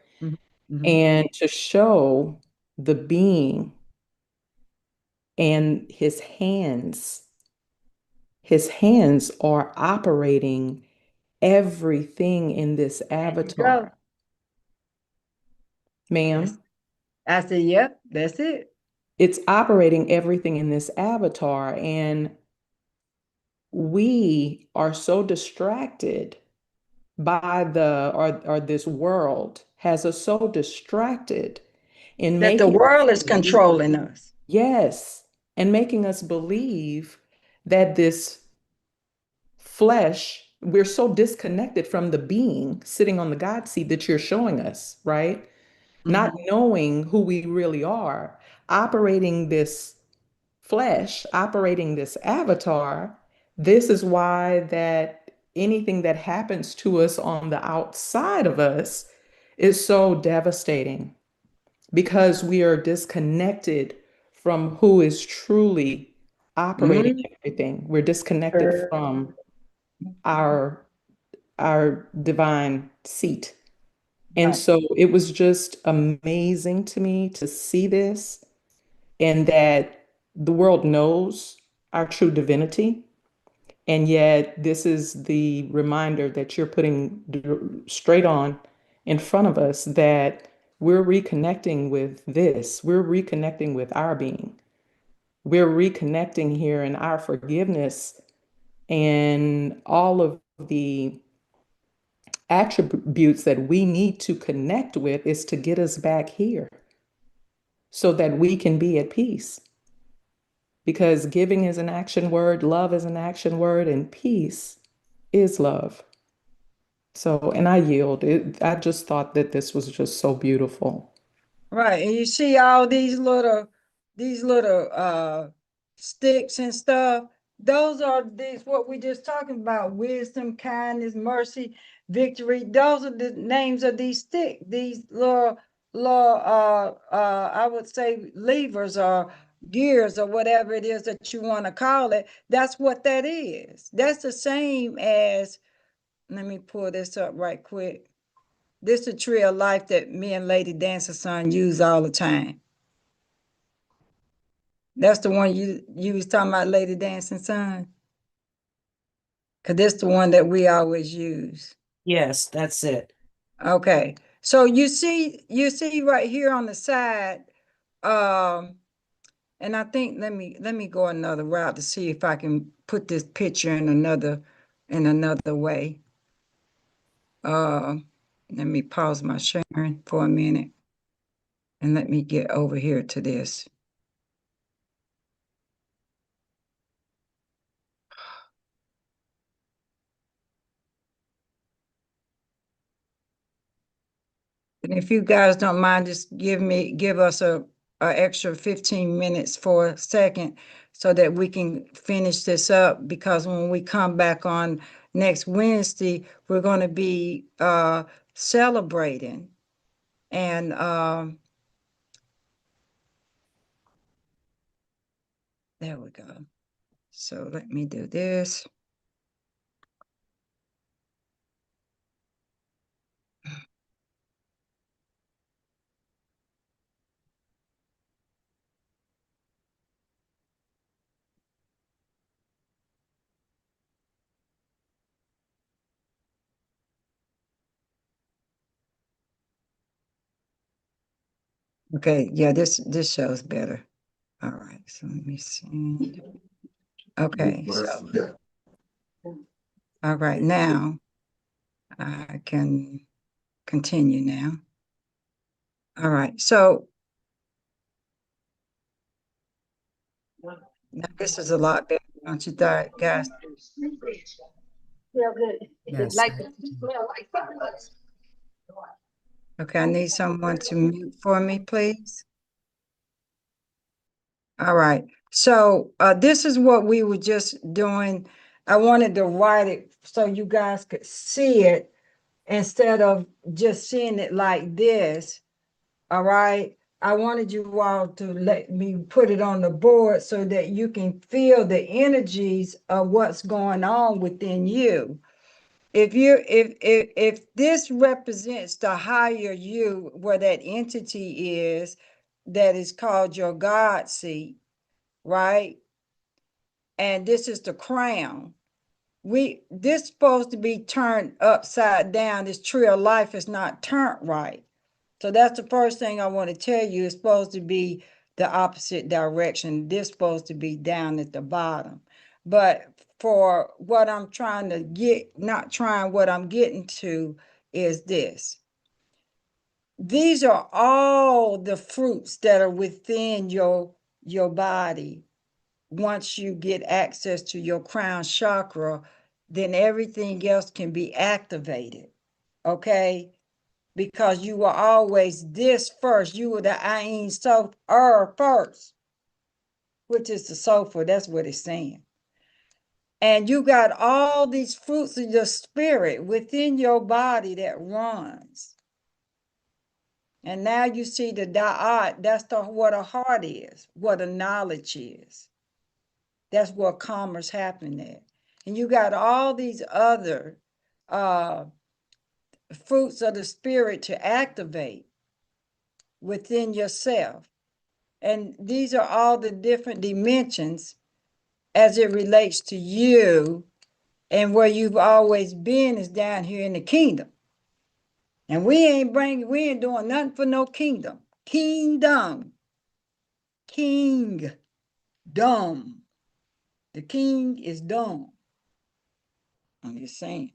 And to show the being and his hands are operating everything in this avatar. Ma'am? I said, yep, that's it. It's operating everything in this avatar, and we are so distracted by or this world has us so distracted in That the making world us is believe, controlling us. yes, and making us believe that this flesh, we're so disconnected from the being sitting on the God seat that you're showing us, right? Not knowing who we really are, operating this flesh, operating this avatar. This is why that anything that happens to us on the outside of us is so devastating, because we are disconnected from who is truly operating everything. We're disconnected from our divine seat. And Right. so it was just amazing to me to see this, and that the world knows our true divinity. And yet, this is the reminder that you're putting straight on in front of us, that we're reconnecting with this. We're reconnecting with our being. We're reconnecting here in our forgiveness, and all of the attributes that we need to connect with is to get us back here so that we can be at peace. Because giving is an action word, love is an action word, and peace is love. So, and I yield. I just thought that this was just so beautiful. Right. And you see all these little sticks and stuff. Those are these what we just talking about: wisdom, kindness, mercy, victory. Those are the names of these sticks, these I would say levers or gears or whatever it is that you want to call it. That's what that is. That's the same as, let me pull this up right quick. This is a tree of life that me and Lady Dancer Son use all the time. That's the one you was talking about, Lady Dancing Sun? Because this the one that we always use. Yes, that's it. Okay. So you see right here on the side, and I think let me go another route to see if I can put this picture in another way. Let me pause my sharing for a minute and let me get over here to this. And if you guys don't mind, just give us a extra 15 minutes for a second so that we can finish this up, because when we come back on next Wednesday, we're going to be celebrating. And there we go. So let me do this. Okay, yeah, this shows better. All right, so let me see. Okay, so all right, now I can continue now. All right, so now this is a lot better, don't you think, guys? Feel good. Yes. Like smell like fireworks. Okay, I need someone to mute for me, please. All right, So this is what we were just doing. I wanted to write it so you guys could see it instead of just seeing it like this. All right. I wanted you all to let me put it on the board so that you can feel the energies of what's going on within you. If this represents the higher you, where that entity is, that is called your God seat, right? And this is the crown. This supposed to be turned upside down. This tree of life is not turned right. So that's the first thing I want to tell you. It's supposed to be the opposite direction. This supposed to be down at the bottom. But for what I'm trying to get, not trying, what I'm getting to is this. These are all the fruits that are within your body. Once you get access to your crown chakra, then everything else can be activated. Okay? Because you were always this first. You were the Ain Sof first, which is the sulfur. That's what it's saying. And you got all these fruits of your spirit within your body that runs. And now you see the da'at, that's what a heart is, what a knowledge is. That's where commerce happened there. And you got all these other fruits of the spirit to activate within yourself. And these are all the different dimensions as it relates to you. And where you've always been is down here in the kingdom. And we ain't doing nothing for no kingdom. Kingdom. King. Dumb. The king is dumb. I'm just saying.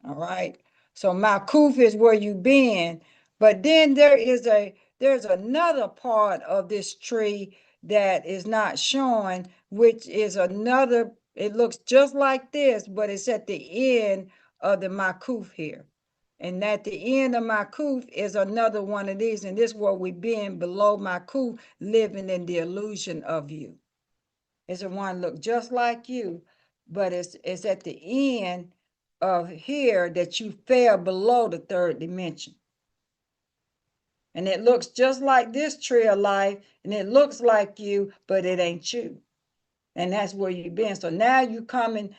All right. So Makuf is where you've been. But then there's another part of this tree that is not showing, which is another, it looks just like this, but it's at the end of the Makuf here. And at the end of Makuf is another one of these. And this is where we've been below Makuf, living in the illusion of you. It's a one look just like you, but it's at the end of here that you fell below the third dimension. And it looks just like this tree of life, and it looks like you, but it ain't you. And that's where you've been. So now you coming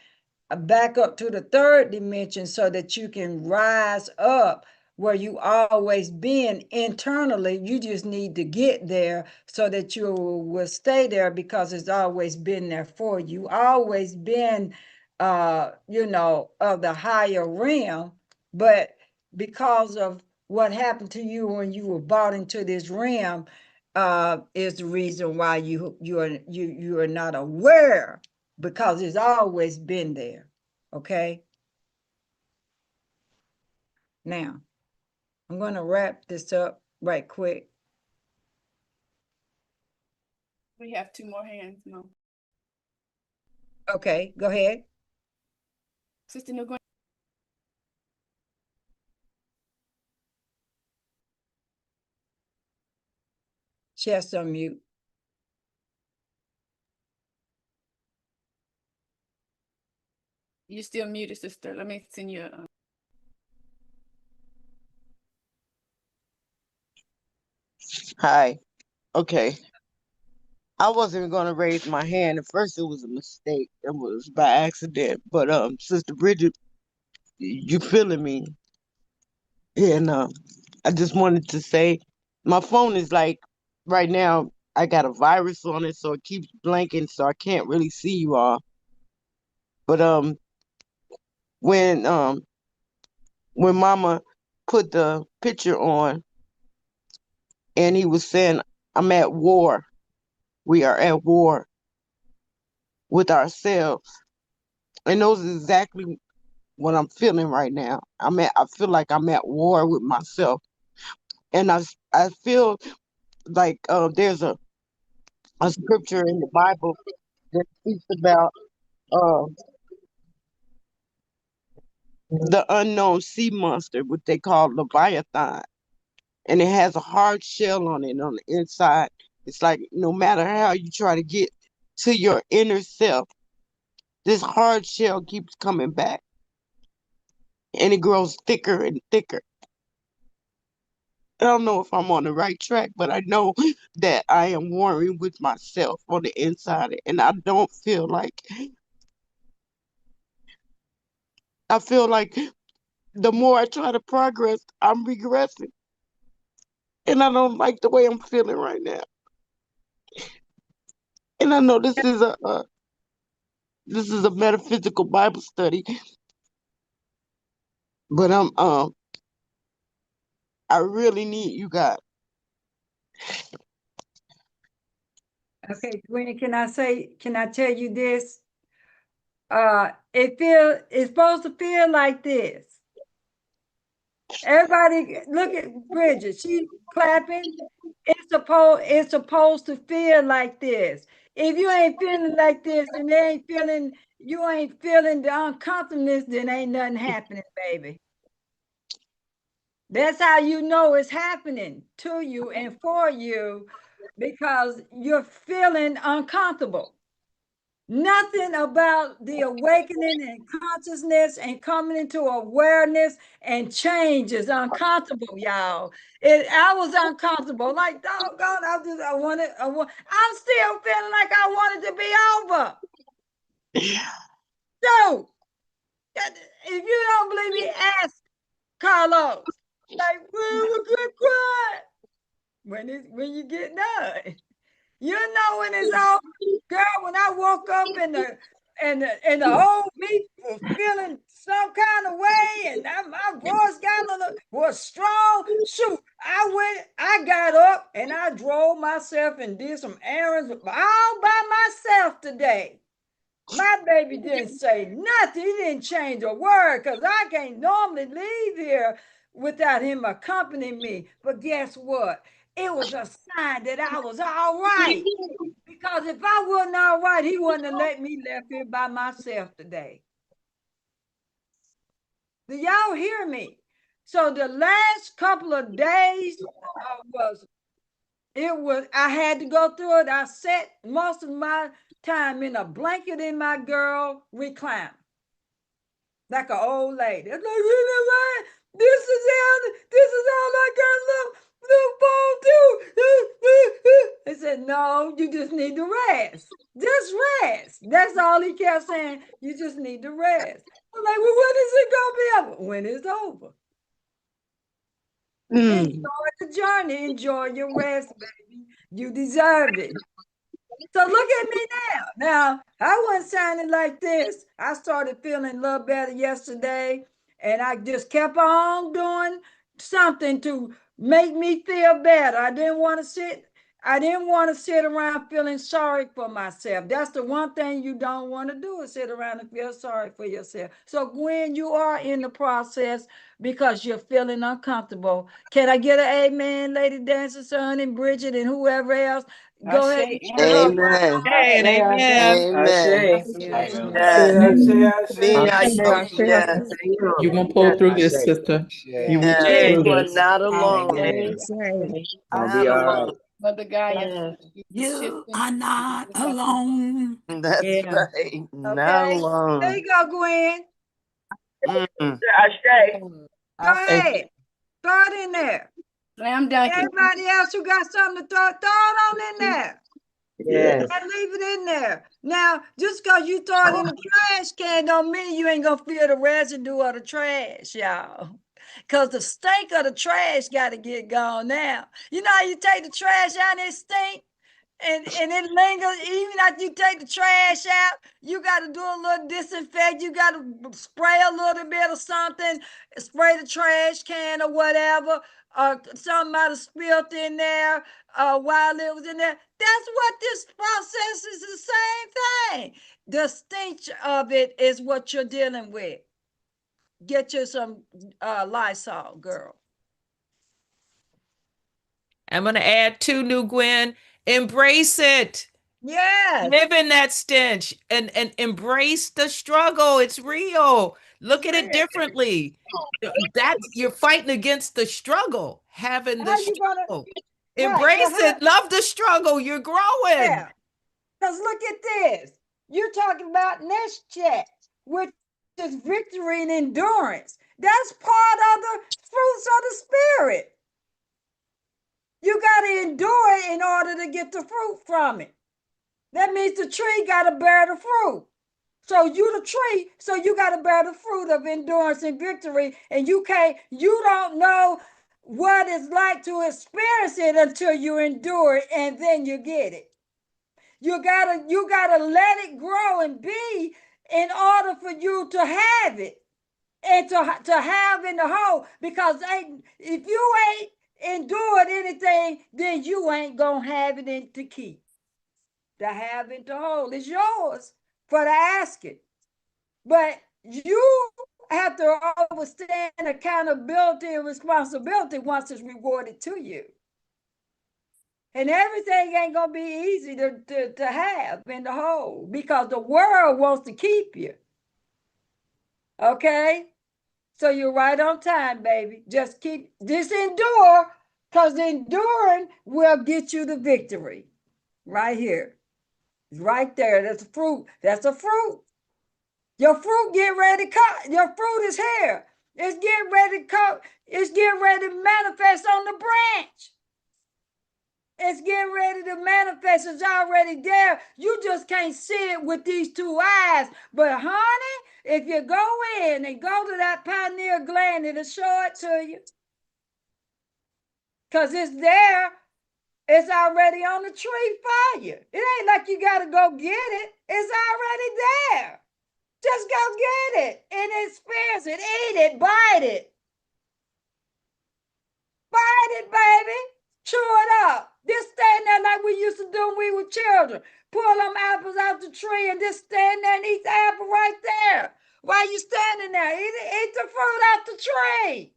back up to the third dimension so that you can rise up where you always been internally. You just need to get there so that you will stay there, because it's always been there for you. Always been of the higher realm, but because of what happened to you when you were brought into this realm, is the reason why you are not aware, because it's always been there. Okay. Now, I'm going to wrap this up right quick. We have two more hands, Mo. Okay, go ahead. Sister New, go. She has to unmute. You still muted, sister. Let me send you a. Hi. Okay. I wasn't going to raise my hand. At first, it was a mistake. It was by accident. But Sister Bridget, you feeling me? And I just wanted to say, my phone is like right now. I got a virus on it, so it keeps blanking, so I can't really see you all. But when um when Mama put the picture on, and he was saying, "I'm at war. We are at war with ourselves," and those is exactly what I'm feeling right now. I feel like I'm at war with myself, and I feel like there's a scripture in the Bible that speaks about uh, the unknown sea monster, what they call Leviathan, and it has a hard shell on it on the inside. It's like no matter how you try to get to your inner self. This hard shell keeps coming back, and it grows thicker and thicker. I don't know if I'm on the right track, but I know that I am warring with myself on the inside, and I don't feel like, I feel like the more I try to progress, I'm regressing. And I don't like the way I'm feeling right now. And I know this is a metaphysical Bible study, but I really need you guys. Okay, Gwen, can I tell you this? It's supposed to feel like this. Everybody look at Bridget. She's clapping. It's supposed to feel like this. If you ain't feeling like this and you ain't feeling the uncomfortableness, then ain't nothing happening, baby. That's how you know it's happening to you and for you, because you're feeling uncomfortable. Nothing about the awakening and consciousness and coming into awareness and change is uncomfortable, y'all. I was uncomfortable, like doggone. I'm still feeling like I want it to be over. So, if you don't believe me, ask Carlos. Like, we're good quiet when you get done. You know when it's all, girl, when I woke up and the old me was feeling some kind of way, and my voice was strong. Shoot, I got up and I drove myself and did some errands all by myself today. My baby didn't say nothing. He didn't change a word, because I can't normally leave here without him accompanying me. But guess what? It was a sign that I was all right. Because if I wasn't all right, he wouldn't have let me left here by myself today. Do y'all hear me? So the last couple of days I had to go through it. I sat most of my time in a blanket in my girl recliner, like an old lady. It's like, you know what? This is all I got left to do. He said, no, you just need to rest. Just rest. That's all he kept saying. You just need to rest. I'm like, well, when is it gonna be over? When it's over. Enjoy the journey. Enjoy your rest, baby. You deserve it. So look at me now. Now, I wasn't sounding like this. I started feeling a little better yesterday, and I just kept on doing something to make me feel better. I didn't want to sit around feeling sorry for myself. That's the one thing you don't want to do, is sit around and feel sorry for yourself. So Gwen, you are in the process because you're feeling uncomfortable. Can I get an amen, Lady Dancer, Son, and Bridget, and whoever else? Go ahead and share your Amen. Hey, and amen. Amen. Yes. Yes. Me, I Ashe. say yes. You're going to pull through this, sister. You will pull Yes. through You are this. not alone. Not alone. Mother Gaia, You are not alone. That's right. Not Okay. There alone. you go, Gwen. Mm. Go ahead. Throw it in there. Slam dunk it. Everybody else who got something to throw it on in there. And leave it in there. Now, just because you throw it in the trash can don't mean you ain't gonna feel the residue of the trash, y'all. Because the stink of the trash got to get gone now. You know how you take the trash out and it stink? And it lingers even after you take the trash out. You got to do a little disinfect. You got to spray a little bit of something, spray the trash can or whatever. Something might have spilled in there while it was in there. That's what this process is, the same thing. The stench of it is what you're dealing with. Get you some Lysol, girl. I'm going to add two, new Gwen. Embrace it. Yes. Live in that stench and embrace the struggle. It's real. Look at it differently. That's, you're fighting against the struggle, having the How you gonna struggle. right? So Embrace it. Love the struggle. You're growing. yeah. Because look at this. You're talking about next chat, which is victory and endurance. That's part of the fruits of the spirit. You got to endure it in order to get the fruit from it. That means the tree got to bear the fruit. So you the tree, so you got to bear the fruit of endurance and victory. And you don't know what it's like to experience it until you endure it and then you get it. You gotta let it grow and be in order for you to have it and to have in the whole. Because if you ain't endured anything, then you ain't gonna have it in to keep. To have it to hold is yours for the asking. But you have to understand accountability and responsibility once it's rewarded to you. And everything ain't gonna be easy to have in the whole because the world wants to keep you. Okay? So you're right on time, baby. Just endure, because enduring will get you the victory. Right here. It's right there. That's a fruit. That's a fruit. Your fruit get ready to cut. Your fruit is here. It's getting ready to cut. It's getting ready to manifest on the branch. It's getting ready to manifest. It's already there. You just can't see it with these two eyes. But honey, if you go in and go to that pineal gland, it'll show it to you. Because it's there. It's already on the tree for you. It ain't like you got to go get it. It's already there. Just go get it and experience it. Eat it. Bite it. Bite it, baby. Chew it up. Just stand there like we used to do when we were children. Pull them apples out the tree and just stand there and eat the apple right there. While you standing there, eat the fruit out the tree.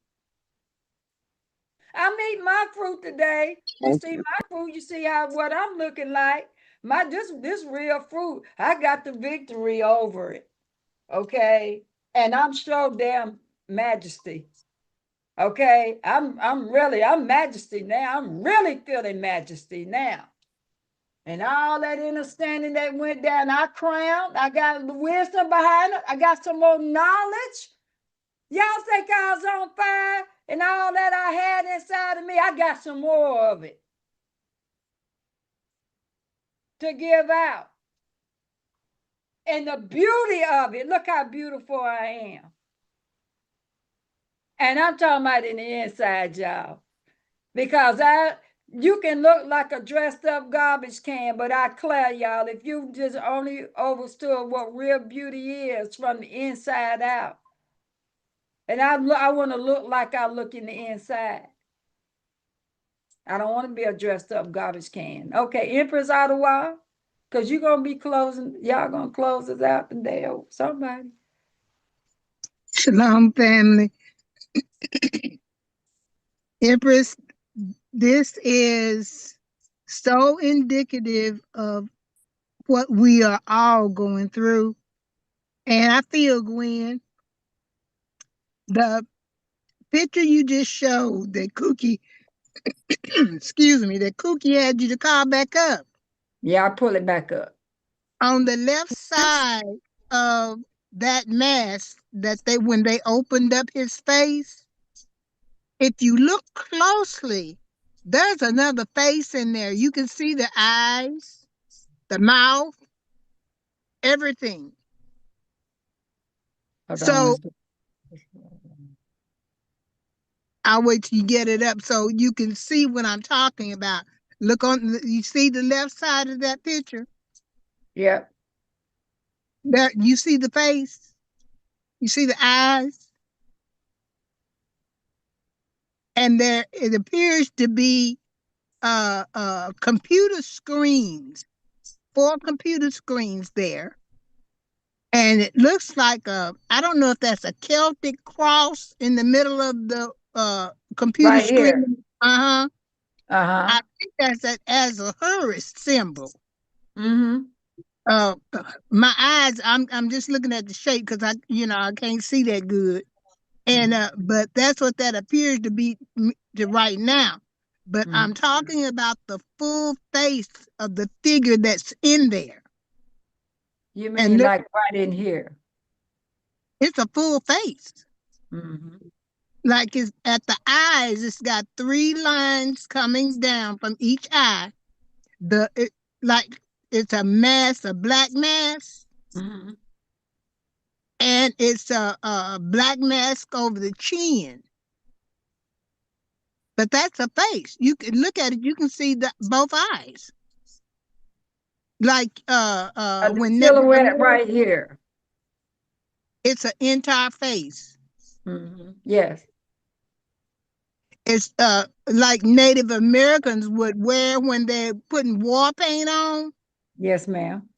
I'm eating my fruit today. You see my fruit. You see what I'm looking like. This real fruit. I got the victory over it. Okay, and I'm so damn majesty. Okay, I'm majesty now. I'm really feeling majesty now. And all that understanding that went down, I crowned. I got the wisdom behind it. I got some more knowledge. Y'all think I was on fire and all that I had inside of me? I got some more of it to give out. And the beauty of it, look how beautiful I am. And I'm talking about in the inside, y'all. Because you can look like a dressed up garbage can, but I declare y'all, if you just only understood what real beauty is from the inside out. And I want to look like I look in the inside. I don't want to be a dressed up garbage can. Okay, Empress out of while, because you're going to be closing, y'all going to close us out today or somebody. Shalom, family. Empress, this is so indicative of what we are all going through. And I feel, Gwen, the picture you just showed that Cookie, excuse me, that Cookie had you to call back up. Yeah, I pull it back up. On the left side of that mask that when they opened up his face, if you look closely, there's another face in there. You can see the eyes, the mouth, everything. So I'll wait till you get it up so you can see what I'm talking about. Look you see the left side of that picture? Yep. There, you see the face? You see the eyes? And there, it appears to be computer screens, 4 computer screens there. And it looks like I don't know if that's a Celtic cross in the middle of the computer right screen. Here. Uh-huh. Uh-huh. I think that's as a H.R.I.M symbol. Mm-hmm. My eyes, I'm just looking at the shape because I can't see that good. And but that's what that appears to be to right now. but I'm talking about the full face of the figure that's in there. You And mean look, like right in here? it's a full face. Mm-hmm. Like it's at the eyes, it's got 3 lines coming down from each eye. Like it's a mask, a black mask, Mm-hmm. and it's a black mask over the chin. But that's a face. You can look at it, you can see both eyes. Like The when Native silhouette American, right here. it's an entire face. Mm-hmm. Yes. It's like Native Americans would wear when they're putting war paint on. Yes, ma'am.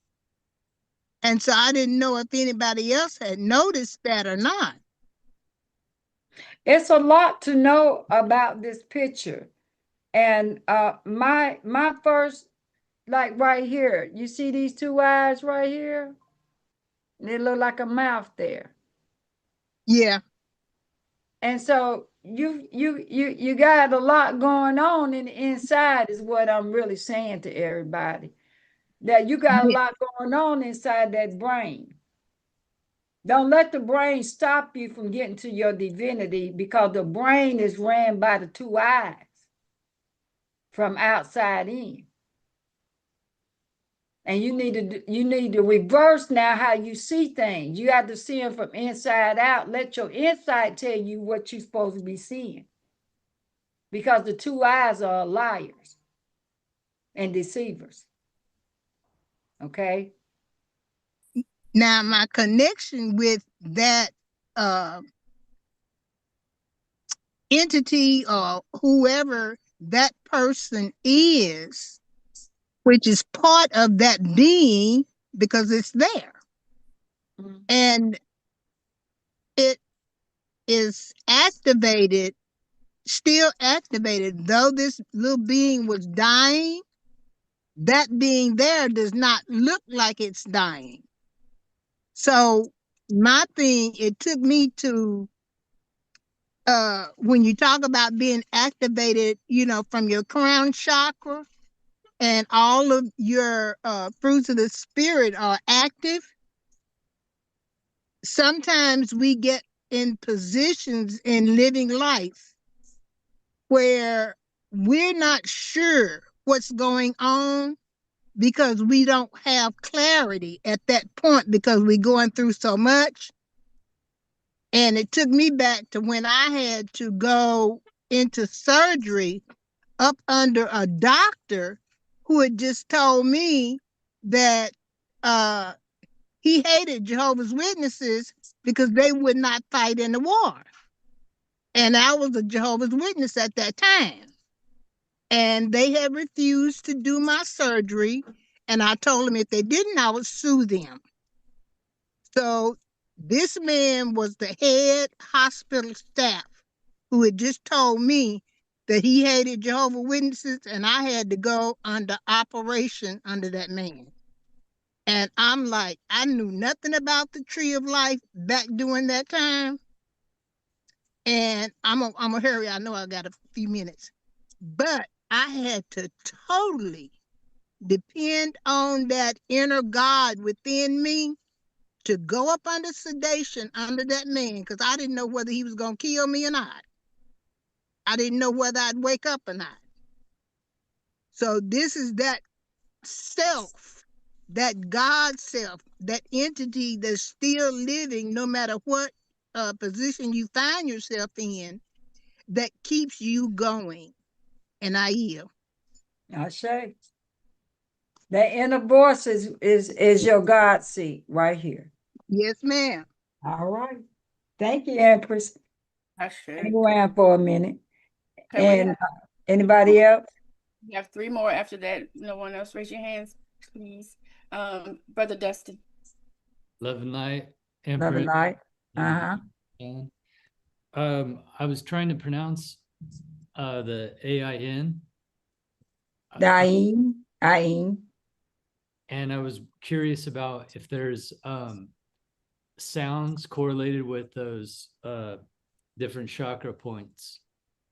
And so I didn't know if anybody else had noticed that or not. It's a lot to know about this picture. And my first, like right here, you see these 2 eyes right here? They look like a mouth there. Yeah. And so you got a lot going on in the inside is what I'm really saying to everybody. That you got a Yeah. lot going on inside that brain. Don't let the brain stop you from getting to your divinity, because the brain is ran by the 2 eyes from outside in. And you need to reverse now how you see things. You have to see them from inside out. Let your inside tell you what you're supposed to be seeing. Because the 2 eyes are liars and deceivers. Okay? Now my connection with that uh entity or whoever that person is, which is part of that being because it's there. Mm-hmm. And it is activated, still activated, though this little being was dying. That being there does not look like it's dying. So my thing, it took me to when you talk about being activated, from your crown chakra and all of your fruits of the spirit are active. Sometimes we get in positions in living life where we're not sure what's going on because we don't have clarity at that point because we're going through so much. And it took me back to when I had to go into surgery up under a doctor who had just told me that he hated Jehovah's Witnesses because they would not fight in the war. And I was a Jehovah's Witness at that time. And they had refused to do my surgery. And I told them if they didn't, I would sue them. So this man was the head hospital staff who had just told me that he hated Jehovah's Witnesses and I had to go under operation under that man. And I'm like, I knew nothing about the tree of life back during that time. And I'm gonna hurry. I know I got a few minutes. But I had to totally depend on that inner God within me to go up under sedation under that man because I didn't know whether he was going to kill me or not. I didn't know whether I'd wake up or not. So this is that self, that God self, that entity that's still living no matter what position you find yourself in, that keeps you going. And I yield. I say. That inner voice is your God seat right here. Yes, ma'am. All right. Thank you, Empress. I should. Hang around for a minute. Okay, And anybody else? we have 3 more after that. No one else, raise your hands, please. Brother Dustin. Love and light, Love and Empress. light. Uh-huh. I was trying to pronounce the AIN. Ain. And I was curious about if there's sounds correlated with those different chakra points.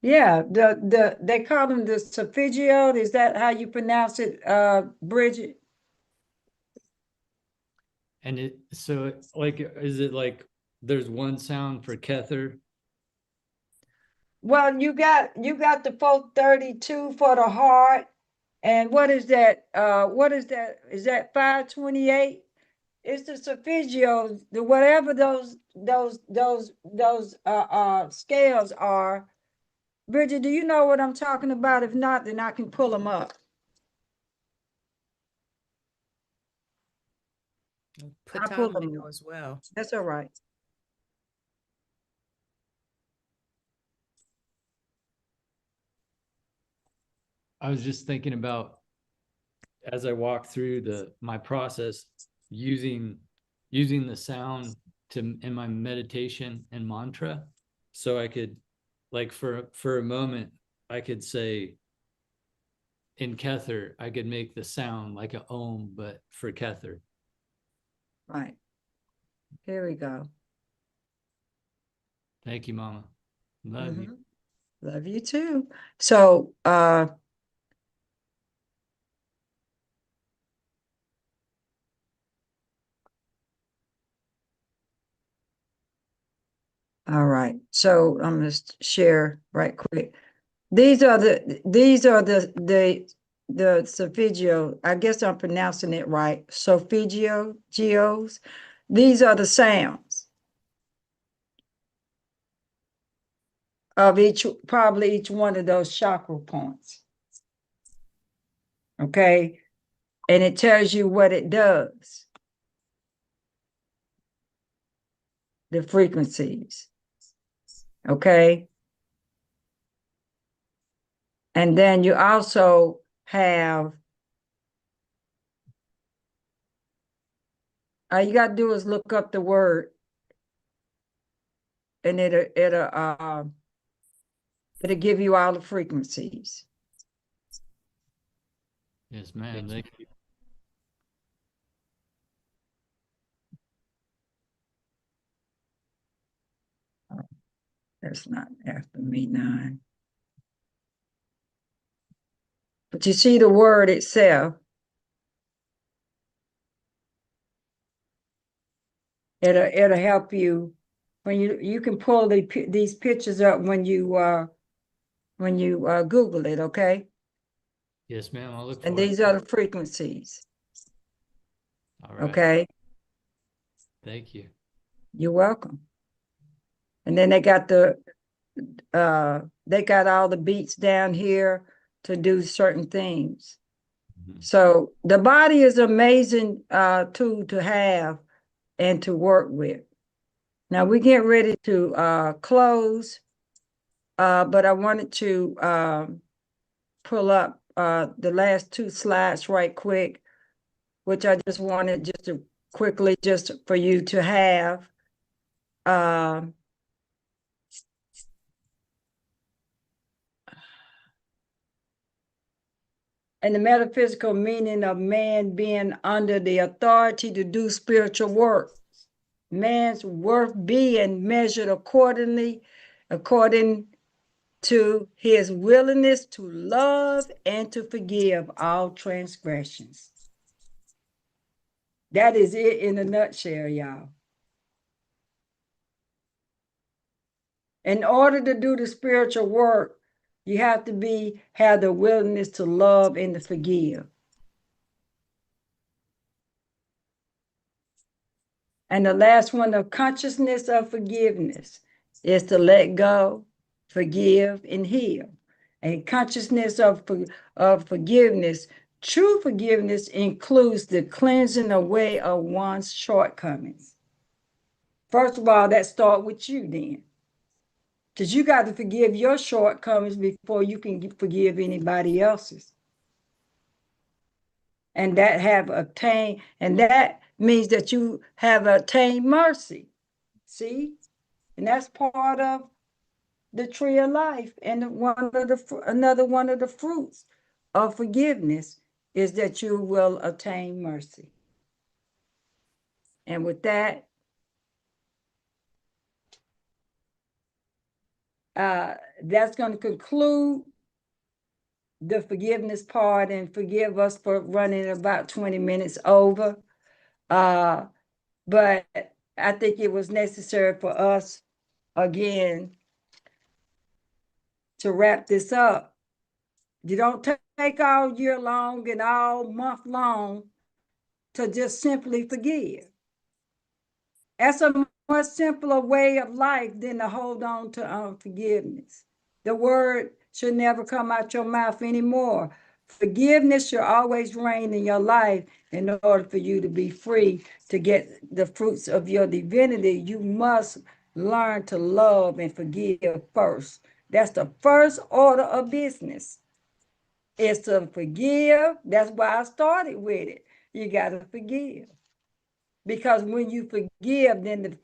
Yeah, they call them the Solfeggio. Is that how you pronounce it, Bridget? And so like, is it like there's one sound for Kether? Well, you got the 432 for the heart. And what is that? What is that? Is that 528? It's the Solfeggio, the whatever those scales are. Bridget, do you know what I'm talking about? If not, then I can pull them up. Put I pull Tom them know up. as well. That's all right. I was just thinking about, as I walk through my process, using the sound in my meditation and mantra, so I could, like, for a moment, I could say in Kether, I could make the sound like a Om, but for Kether. Right. Here we go. Thank you, Mama. Love you. Love you too. So, all right. So I'm going to share right quick. These are the Solfeggio. I guess I'm pronouncing it right. Solfeggio, geos. These are the sounds of probably each one of those chakra points. Okay. And it tells you what it does. The frequencies. Okay. And then you also have, all you got to do is look up the word, and it'll give you all the frequencies. Yes, ma'am. Thank you. That's not after me 9. But you see the word itself. It'll help you when you can pull these pictures up when you Google it, okay? Yes, ma'am. I'll look And for it. these are the frequencies. All right. Okay. Thank you. You're welcome. And then they got all the beats down here to do certain things. So the body is amazing tool to have and to work with. Now we get ready to close, but I wanted to pull up the last 2 slides right quick, which I just wanted just to quickly just for you to have. And the metaphysical meaning of man being under the authority to do spiritual work. Man's worth being measured according to his willingness to love and to forgive all transgressions. That is it in a nutshell, y'all. In order to do the spiritual work, you have to have the willingness to love and to forgive. And the last one, the consciousness of forgiveness, is to let go, forgive, and heal. And consciousness of forgiveness, true forgiveness includes the cleansing away of one's shortcomings. First of all, that starts with you then. Because you got to forgive your shortcomings before you can forgive anybody else's. And that means that you have attained mercy. See? And that's part of the tree of life. And another one of the fruits of forgiveness is that you will attain mercy. And with that, that's going to conclude the forgiveness part, and forgive us for running about 20 minutes over. But I think it was necessary for us, again, to wrap this up. You don't take all year long and all month long to just simply forgive. That's a much simpler way of life than to hold on to unforgiveness. The word should never come out your mouth anymore. Forgiveness should always reign in your life. In order for you to be free to get the fruits of your divinity, you must learn to love and forgive first. That's the first order of business, is to forgive. That's why I started with it. You got to forgive. Because when you forgive, then the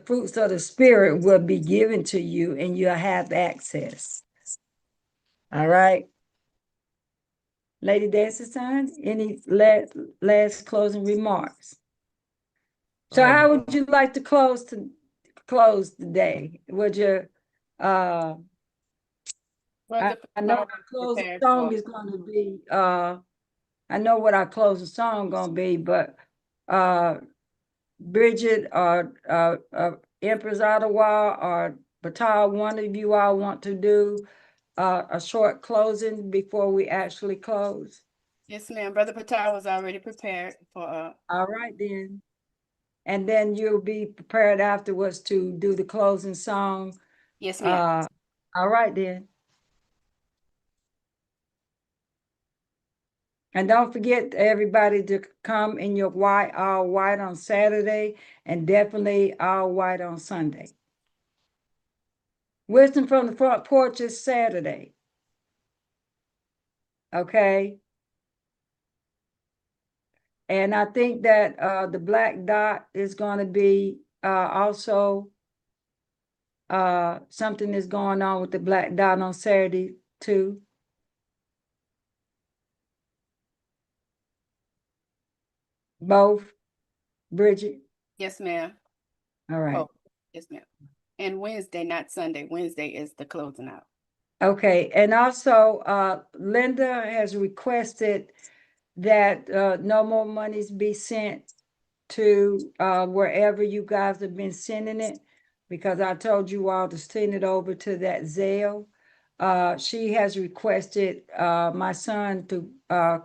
fruits of the spirit will be given to you and you'll have access. All right. Lady Dancing, any last closing remarks? So how would you like to close the day? Would you I know our closing song is going to be I know what our closing song going to be, but Bridget or Empress Ottawa or Batal, one of you all want to do a short closing before we actually close? Yes, ma'am. Brother Patel was already prepared for all right then. And then you'll be prepared afterwards to do the closing song. Yes, ma'am. All right then. And don't forget, everybody, to come in your all white on Saturday, and definitely all white on Sunday. Wisdom from the Front Porch is Saturday. Okay. And I think that the black dot is going to be also something is going on with the black dot on Saturday too. Both, Bridget? Yes, ma'am. All right. Oh, yes, ma'am. And Wednesday, not Sunday. Wednesday is the closing out. Okay. And also, Linda has requested that no more monies be sent to wherever you guys have been sending it, because I told you all to send it over to that Zelle. She has requested my son to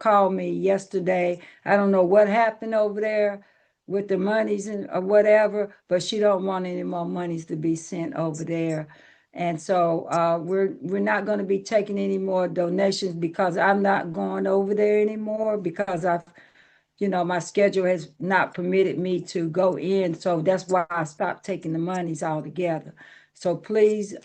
call me yesterday. I don't know what happened over there with the monies and or whatever, but she don't want any more monies to be sent over there. And so we're not going to be taking any more donations, because I'm not going over there anymore, because my schedule has not permitted me to go in. So that's why I stopped taking the monies altogether. So please,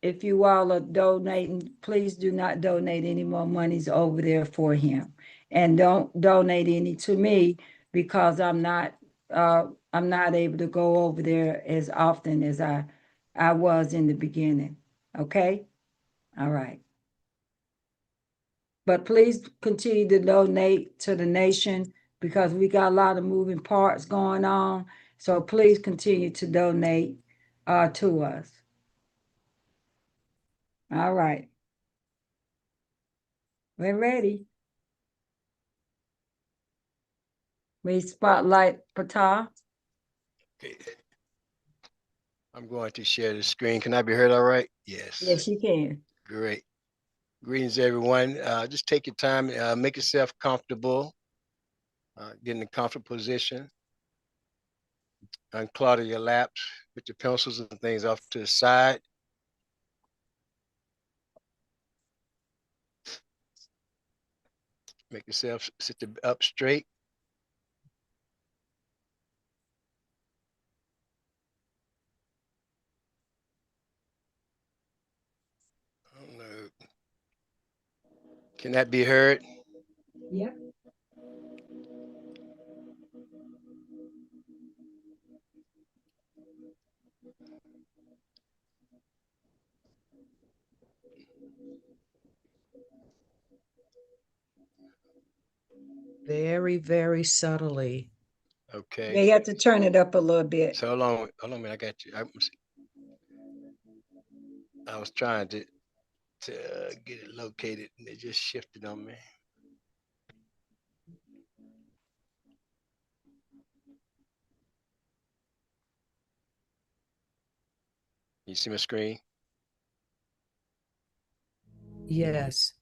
if you all are donating, please do not donate any more monies over there for him. And don't donate any to me, because I'm not able to go over there as often as I was in the beginning. Okay? All right. But please continue to donate to the nation, because we got a lot of moving parts going on. So please continue to donate to us. All right. We're ready. We spotlight Patah. Okay. I'm going to share the screen. Can I be heard all right? Yes. Yes, you can. Great. Greetings, everyone. Just take your time, make yourself comfortable, get in a comfortable position, unclutter your laps, put your pencils and things off to the side. Make yourself sit up straight. I don't know. Can that be heard? Yep. Very, very subtly. Okay. Yeah, you have to turn it up a little bit. So hold on a minute. I got you. I was trying to get it located, and it just shifted on me. You see my screen? Yes.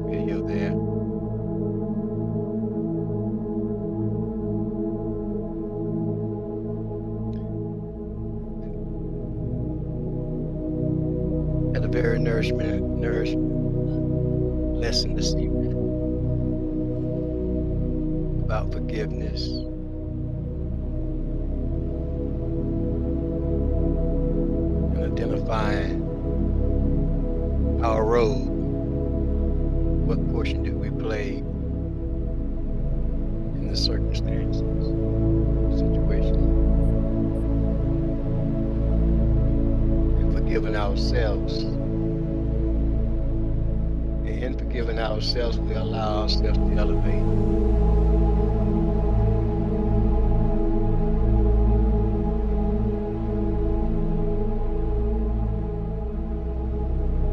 Video there. Had a very nourishment lesson this evening about forgiveness. And identifying our role. What portion did we play in the circumstances, situation, and forgiving ourselves. And in forgiving ourselves, we allow ourselves to elevate.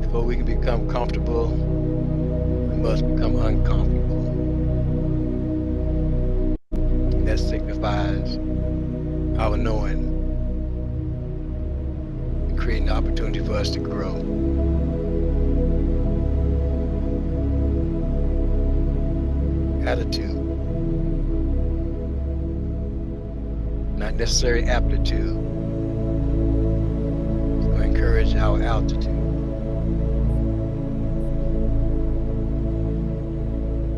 Before we can become comfortable, we must become uncomfortable. And that signifies our knowing and creating the opportunity for us to grow. Attitude, not necessarily aptitude, is going to encourage our altitude.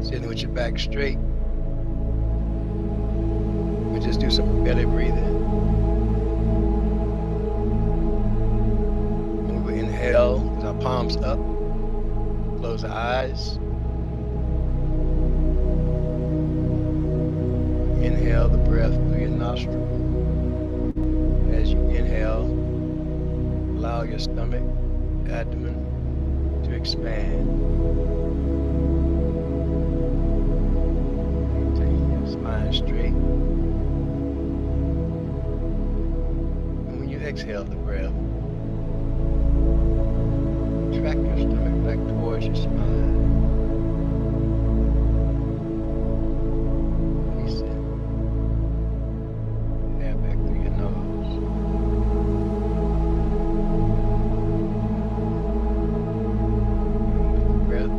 Sitting with your back straight. We just do some belly breathing. And we will inhale with our palms up. Close our eyes. Inhale the breath through your nostril. As you inhale, allow your stomach, abdomen to expand. Spine straight. And when you exhale the breath, track your stomach back towards your spine. Release it. Air back through your nose. With the breath,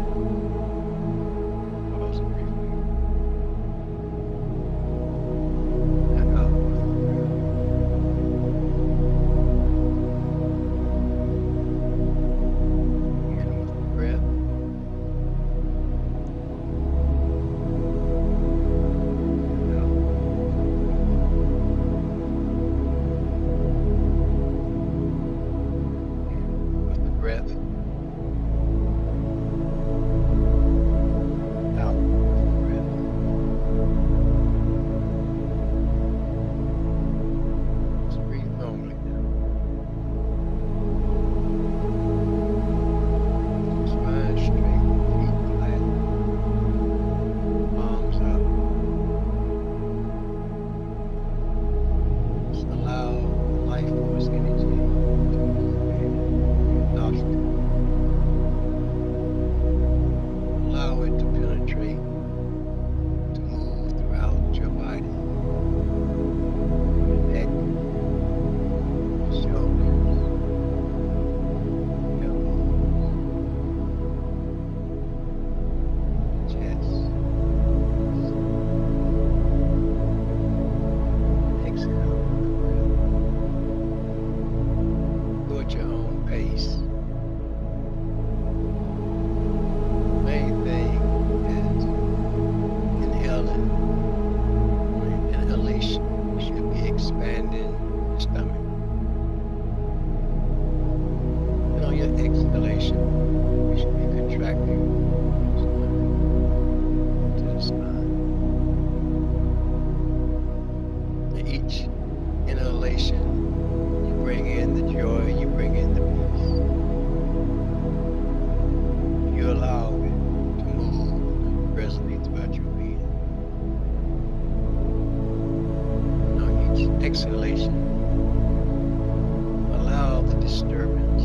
pause it briefly. disturbance.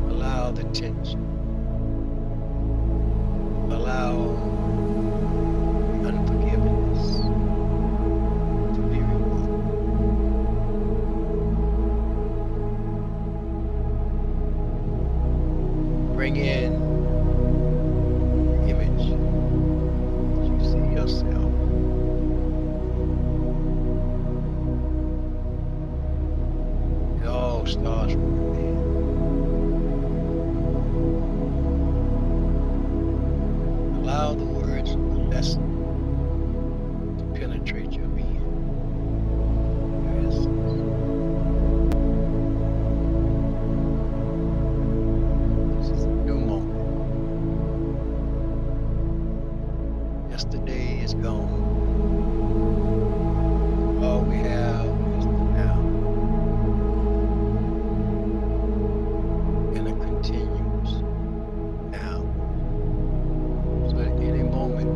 Allow the tension. Allow the unforgiveness to be removed. Bring in the image that you see yourself. It all starts from within. Allow the words of the lesson to penetrate your being, your essence. This is a new moment. Yesterday is gone. All we have is the now. And a continuous now. So at any moment,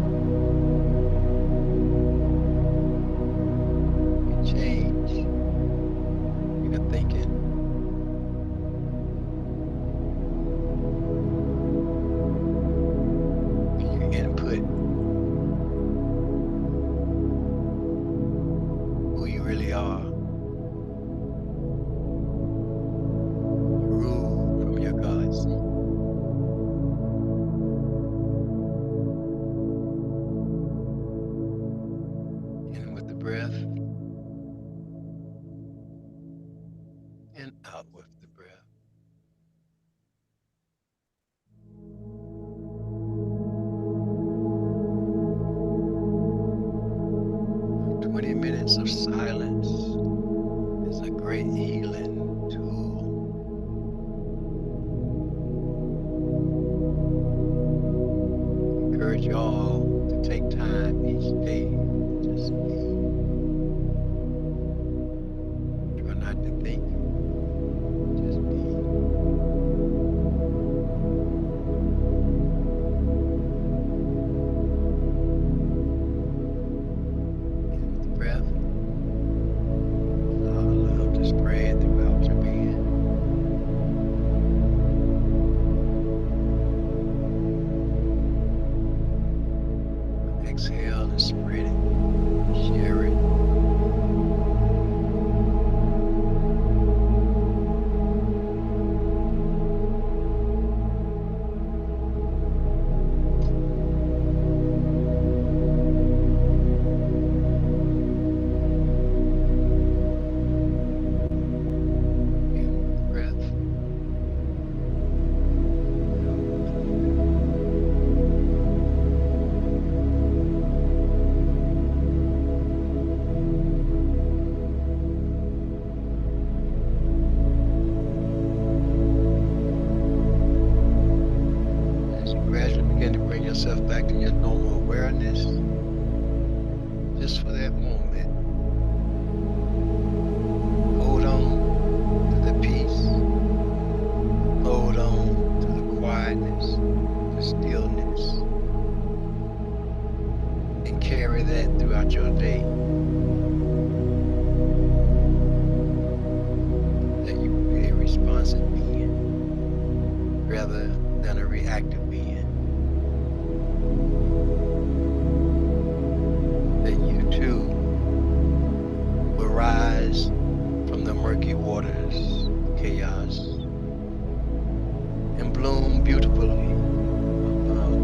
you change your thinking. And you input who you really are. You rule from your God seat. In with the breath and out with the breath. 20 minutes of silence is a great healing tool. Encourage you all to take time each day to just be. Try not to think, just be. And with the breath, allow the love to spread throughout your being. Exhale and spread it. Share it. In with the breath. Out with the breath. As you gradually begin to bring yourself back to your normal awareness, just for that moment, hold on to the peace, hold on to the quietness, the stillness, and carry that throughout your day. That you will be a responsive being rather than a reactive being. That you too will rise from the murky waters of chaos and bloom beautifully above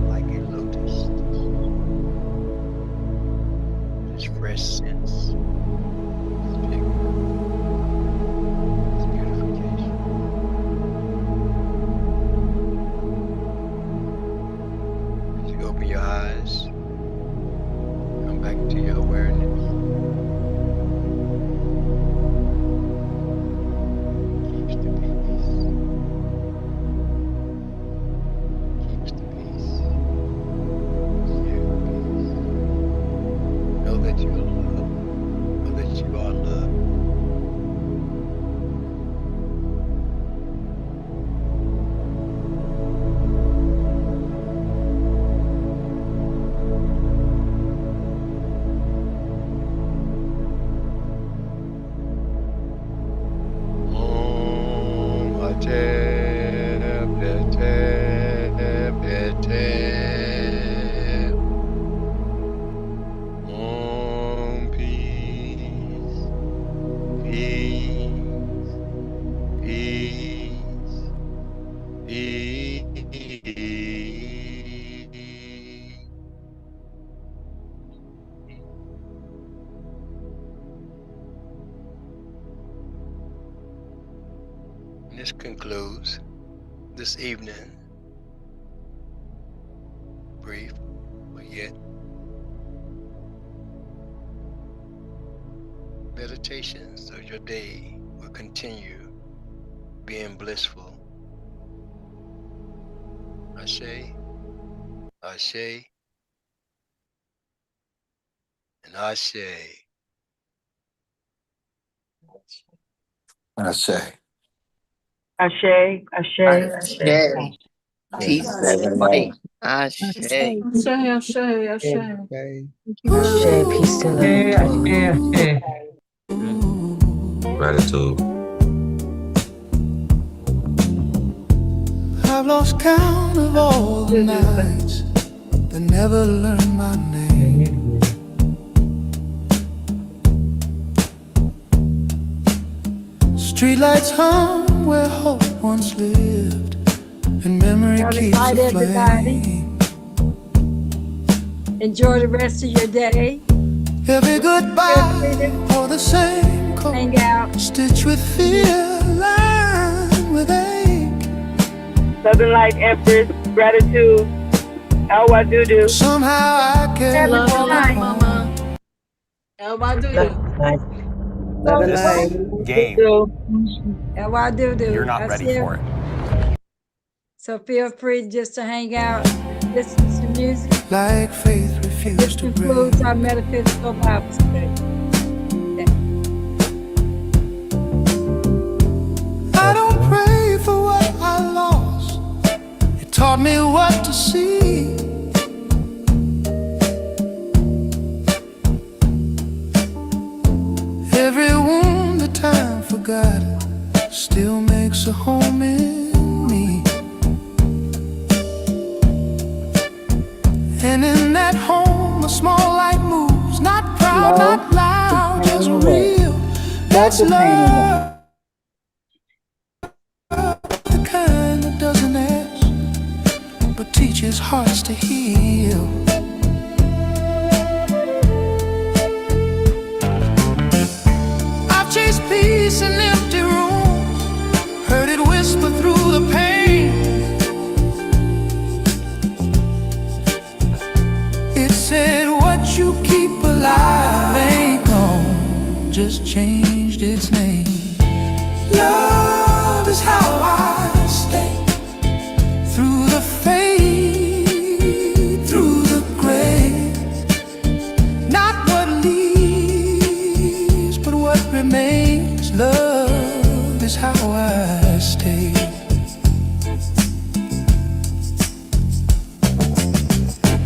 like a lotus. This fresh sense, this vigor, this beautification. As you open your eyes, come back into your awareness. Keeps the peace. Keeps the peace. Share the peace. Know that you are loved. Know that you are loved. This concludes this evening. Brief, but yet meditation, so your day will continue being blissful. Ashe, Ashe, and Ashe. Ashe. Ashe, Ashe, Ashe. Ashe. Peace and light. Ashe. Ashe, Ashe, Ashe. Okay. Ashe, peace to love. Gratitude. I've lost count of all the nights that never learned my name. Streetlights hum where hope once lived, and memory keeps Night, a everybody. flame. Enjoy the rest of your day. Every goodbye or the same coat, Hang out. stitched with fear, lined with ache. Southern Light, Empress, gratitude. How I do. Somehow I can't Love and light. Mama. Everybody do this. Southern This Light. game, And what I do. you're not ready for it. So feel free just to hang out, listen to some music. like faith This refused to break. concludes our metaphysical Bible study. I don't pray for what I lost. It taught me what to see. Every wound that time forgot still makes a home in me. And in that home, a small light moves, not proud, not loud, just real. That's love, the kind that doesn't ask, but teaches hearts to heal. I've chased peace in empty rooms, heard it whisper through the pain. It said, what you keep alive ain't gone, just changed its name. Love is how I stay through the fade, through the gray. Not what leaves, but what remains. Love is how I stay.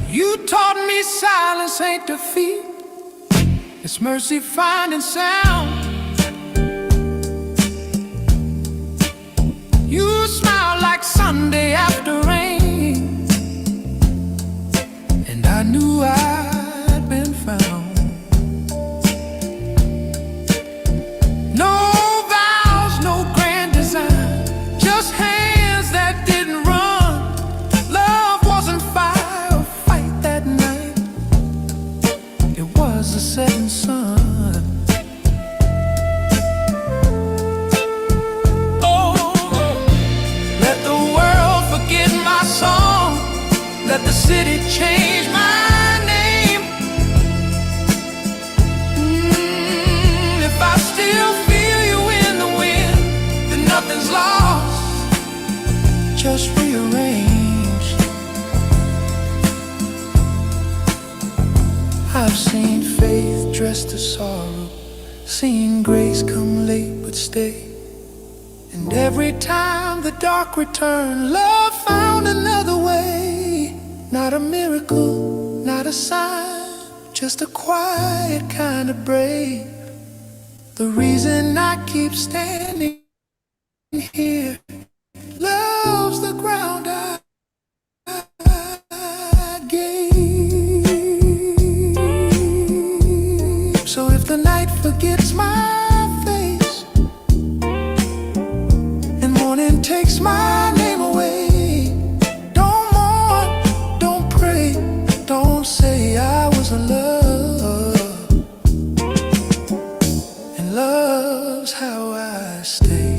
You taught me silence ain't defeat, it's mercy finding sound. You smile like Sunday after rain, and I knew I'd been found. No vows, no grand design, just hands that didn't run. Love wasn't fire or fight that night, it was the setting sun. Let the world forget my song, let the city change my name. If I still feel you in the wind, then nothing's lost, just rearrange. I've seen faith dressed as sorrow, seen grace come late but stay. And every time the dark returned, love found another way. Not a miracle, not a sign, just a quiet kind of brave. The reason I keep standing here, love's the ground I gave. So if the night forgets my face, morning takes my name away, don't mourn, don't pray, don't say I was in love. And love's how I stay.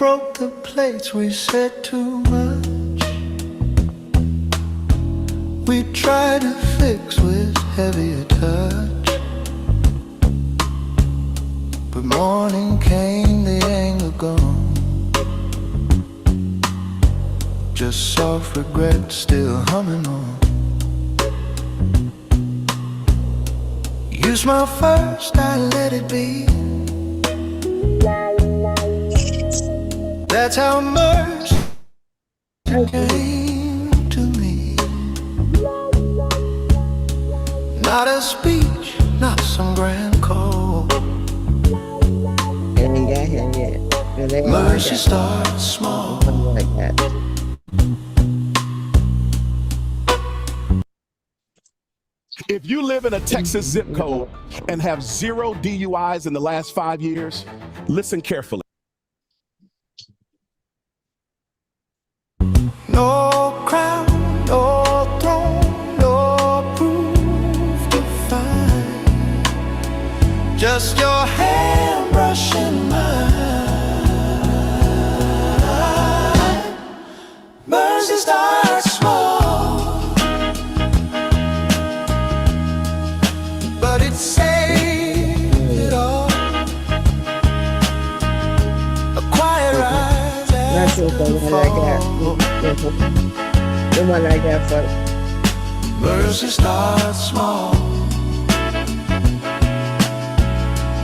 broke the plates, we said too much. We tried to fix with heavier touch. But morning came, the anger gone. Just soft regret still humming on. You smiled first, I let it be. That's how mercy came to me. Not a speech, not some grand call. Ain't got here yet. Mercy starts small. Like that. If you live in a Texas zip code and have 0 DUIs in the last 5 years, listen carefully. No crown, no throne, no proof to find. Just your hand brushing mine. Mercy starts small, but it saved it all. A quiet rise after the fall. The one I got first. Mercy starts small.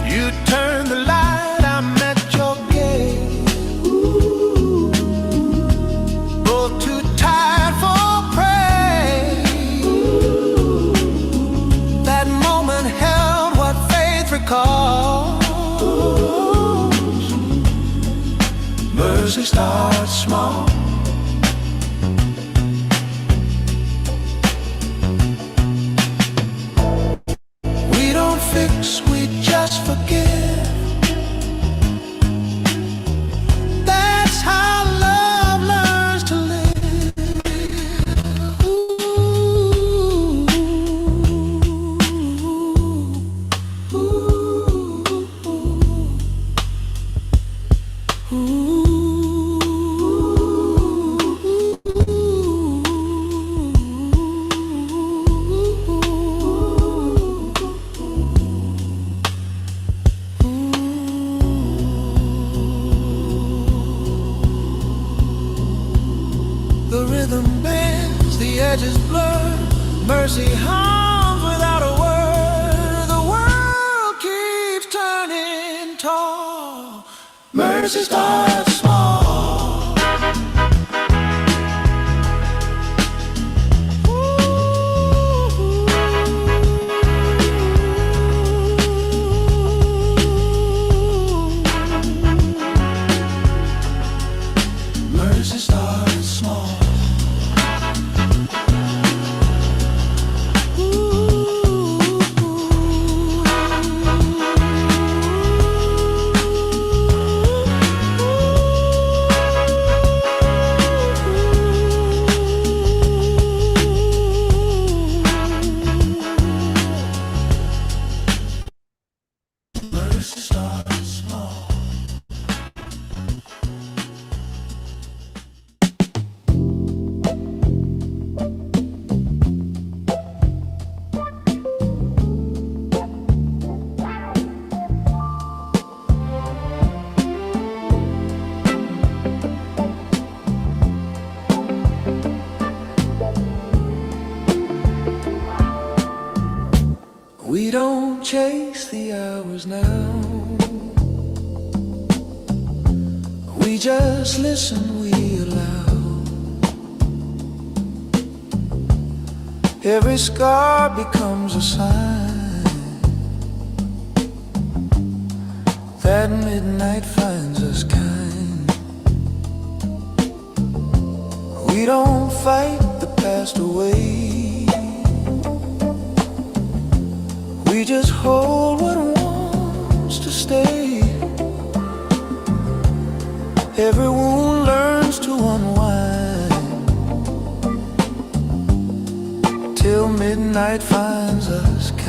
You turn the light, I'm at your gate. Ooh. Both too tired for praise. Ooh. That moment held what faith recalls. Mercy starts small. We don't fix, we just forgive. That's how love learns to live. Ooh, ooh, ooh. The rhythm bends, the edges blur. Mercy hums without a word. The world keeps turning tall. Mercy starts small. Mercy starts small. Mercy starts small. We don't chase the hours now. We just listen, we allow. Every scar becomes a sign that midnight finds us kind. We don't fight the past away. We just hold what wants to stay. Every wound learns to unwind till midnight finds us kind.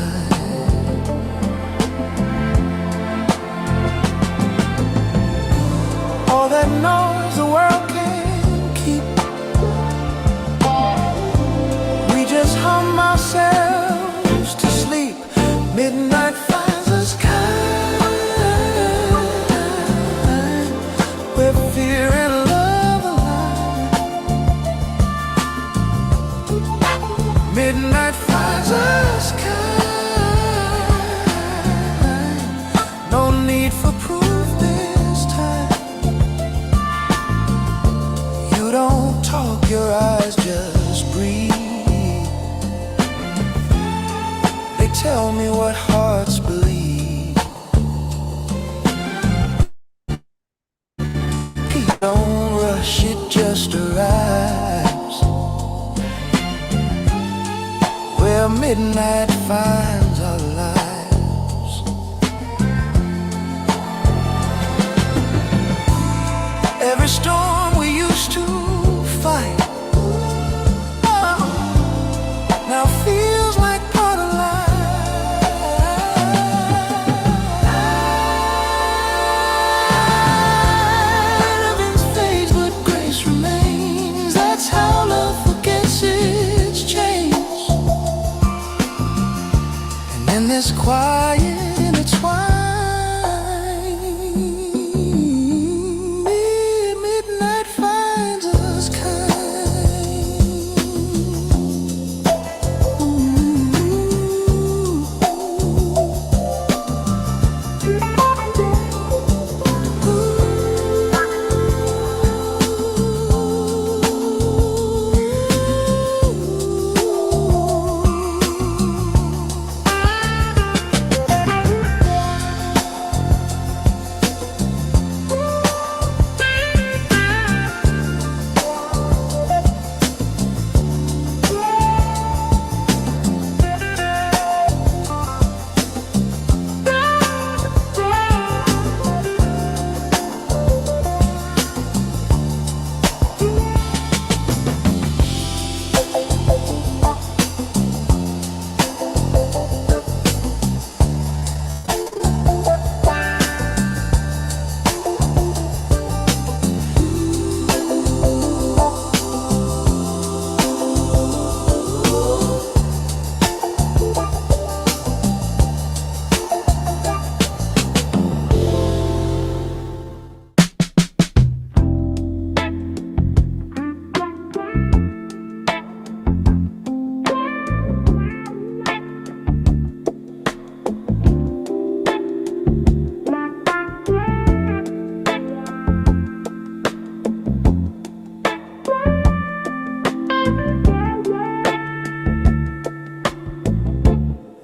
all that noise the world can keep. We just hum ourselves to sleep. Midnight finds us kind, where fear and love align. Midnight finds us kind, no need for proof this time. You don't talk, your eyes just breathe. They tell me what hearts believe. Don't rush, it just arrives where midnight finds our lives. Every storm we used to fight now feels like part of life. Heavens fades, but grace remains. That's how love forgets its chains. And in this quiet intertwine, midnight finds us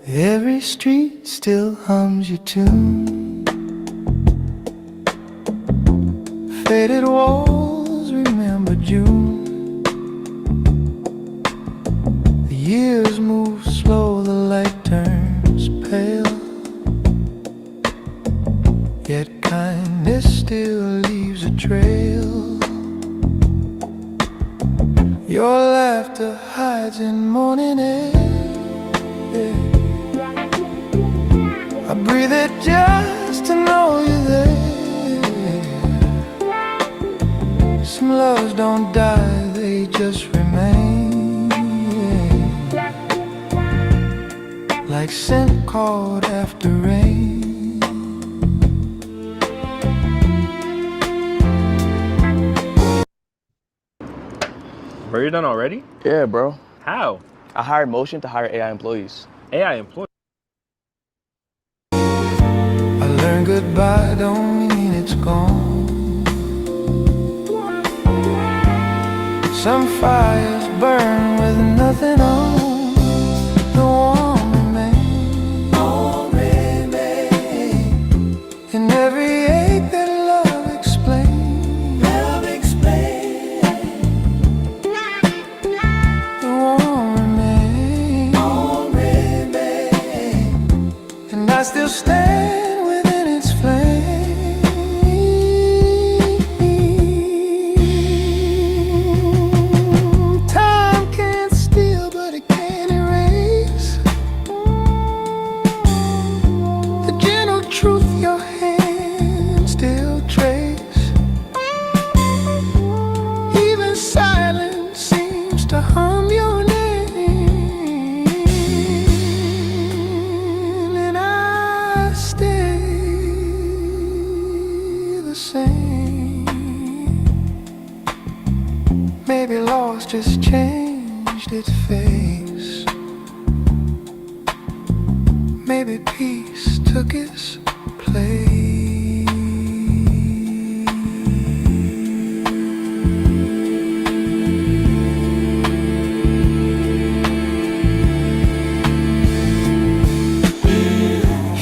every street still hums your tune. Faded walls remember June. The years move slow, the light turns pale, yet kindness still leaves a trail. Your laughter hides in morning air. I breathe it just to know you're there. Some loves don't die, they just remain, like scent caught after rain. Bro, you're done already? Yeah, bro. How? I hired Motion to hire AI employees. AI employee? I learned goodbye don't mean it's gone. Some fires burn with nothing on. The warm remains in every ache that love explains. The warm remains, and I still stand within its flame. Time can't steal, but it can face. Maybe peace took its place.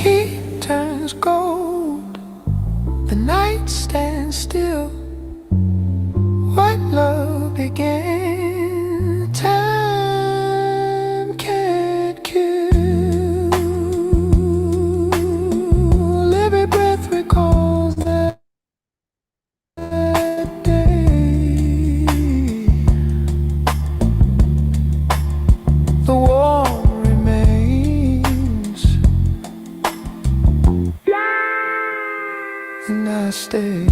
He turns gold, the night stands still. What love began, time can't kill. Every breath recalls that day. The war remains, and I stay.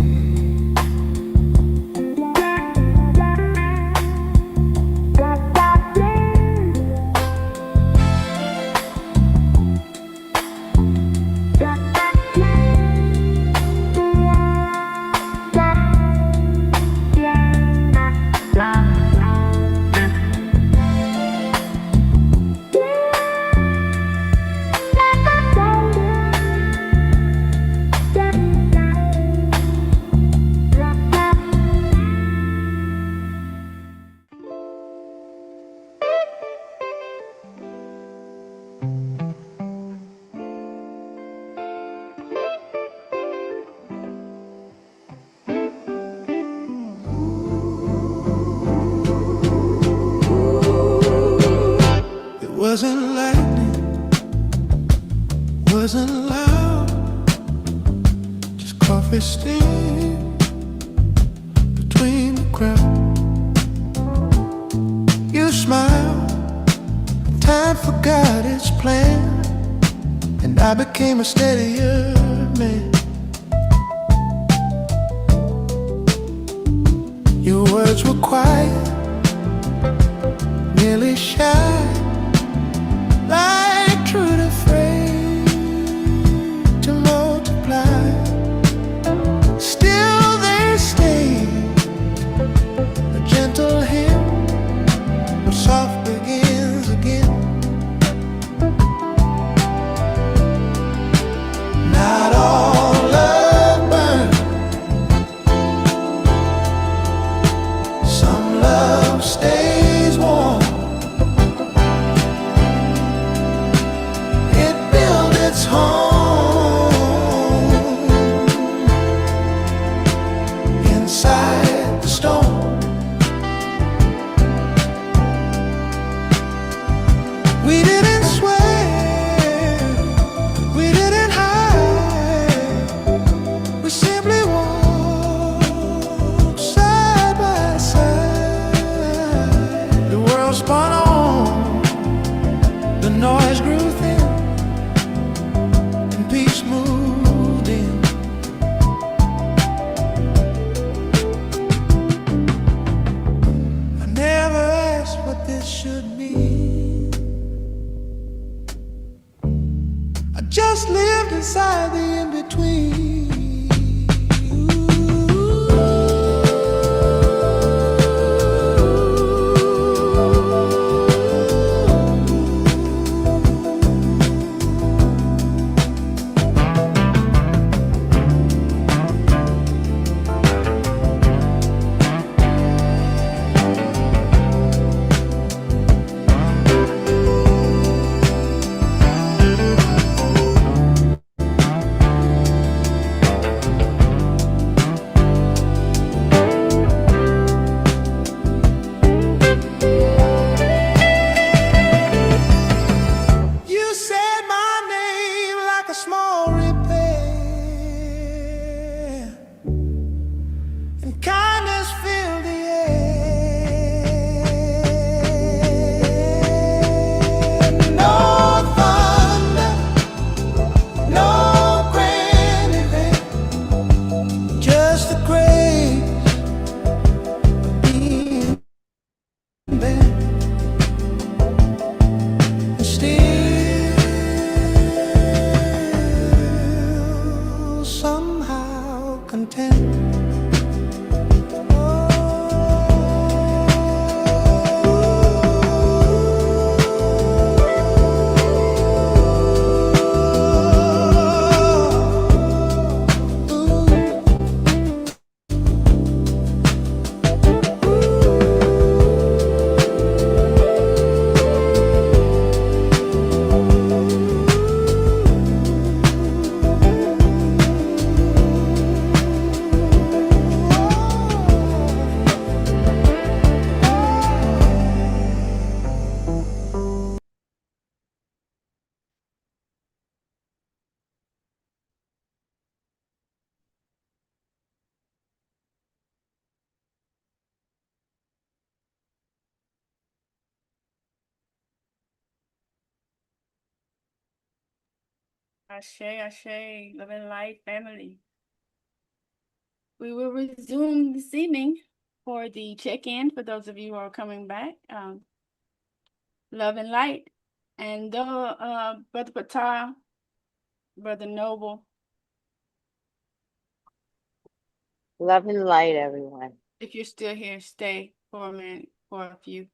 It wasn't lightning, wasn't loud, just coffee steam between the crowd. You smiled, time forgot its plan, and I became a steadier man. Your words were quiet, nearly shy, like truth afraid to multiply. Still they stayed, a gentle hymn, but soft begins again. Not all love burns, some love stays warm. It built its home inside the storm. We didn't swear, we didn't hide, we simply walked side by side. The world spun on, the noise grew thin, and peace moved in. I never asked what this should mean. I just lived inside the in-between. Ashe, Ashe, love and light family. We will resume this evening for the check-in for those of you who are coming back. Love and light. And Brother Patar, Brother Noble. Love and light, everyone. If you're still here, stay for a minute, for a few.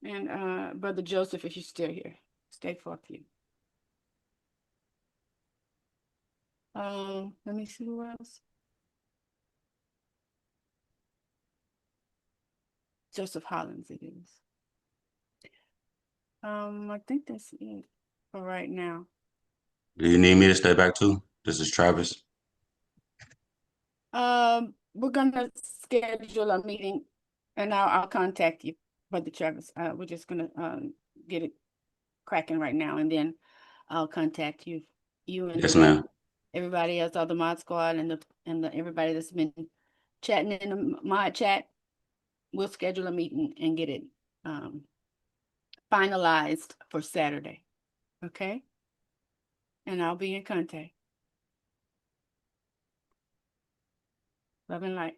And Brother Joseph, if you're still here, stay for a few. Let me see who else. Joseph Hollins, it is. I think that's it for right now. Do you need me to stay back too? This is Travis. We're gonna schedule a meeting, and I'll contact you, Brother Travis. We're just gonna get it cracking right now, and then I'll contact you. You and Yes, ma'am. everybody else, all the mod squad and the everybody that's been chatting in the mod chat. We'll schedule a meeting and get it finalized for Saturday. Okay? And I'll be in contact. Love and light.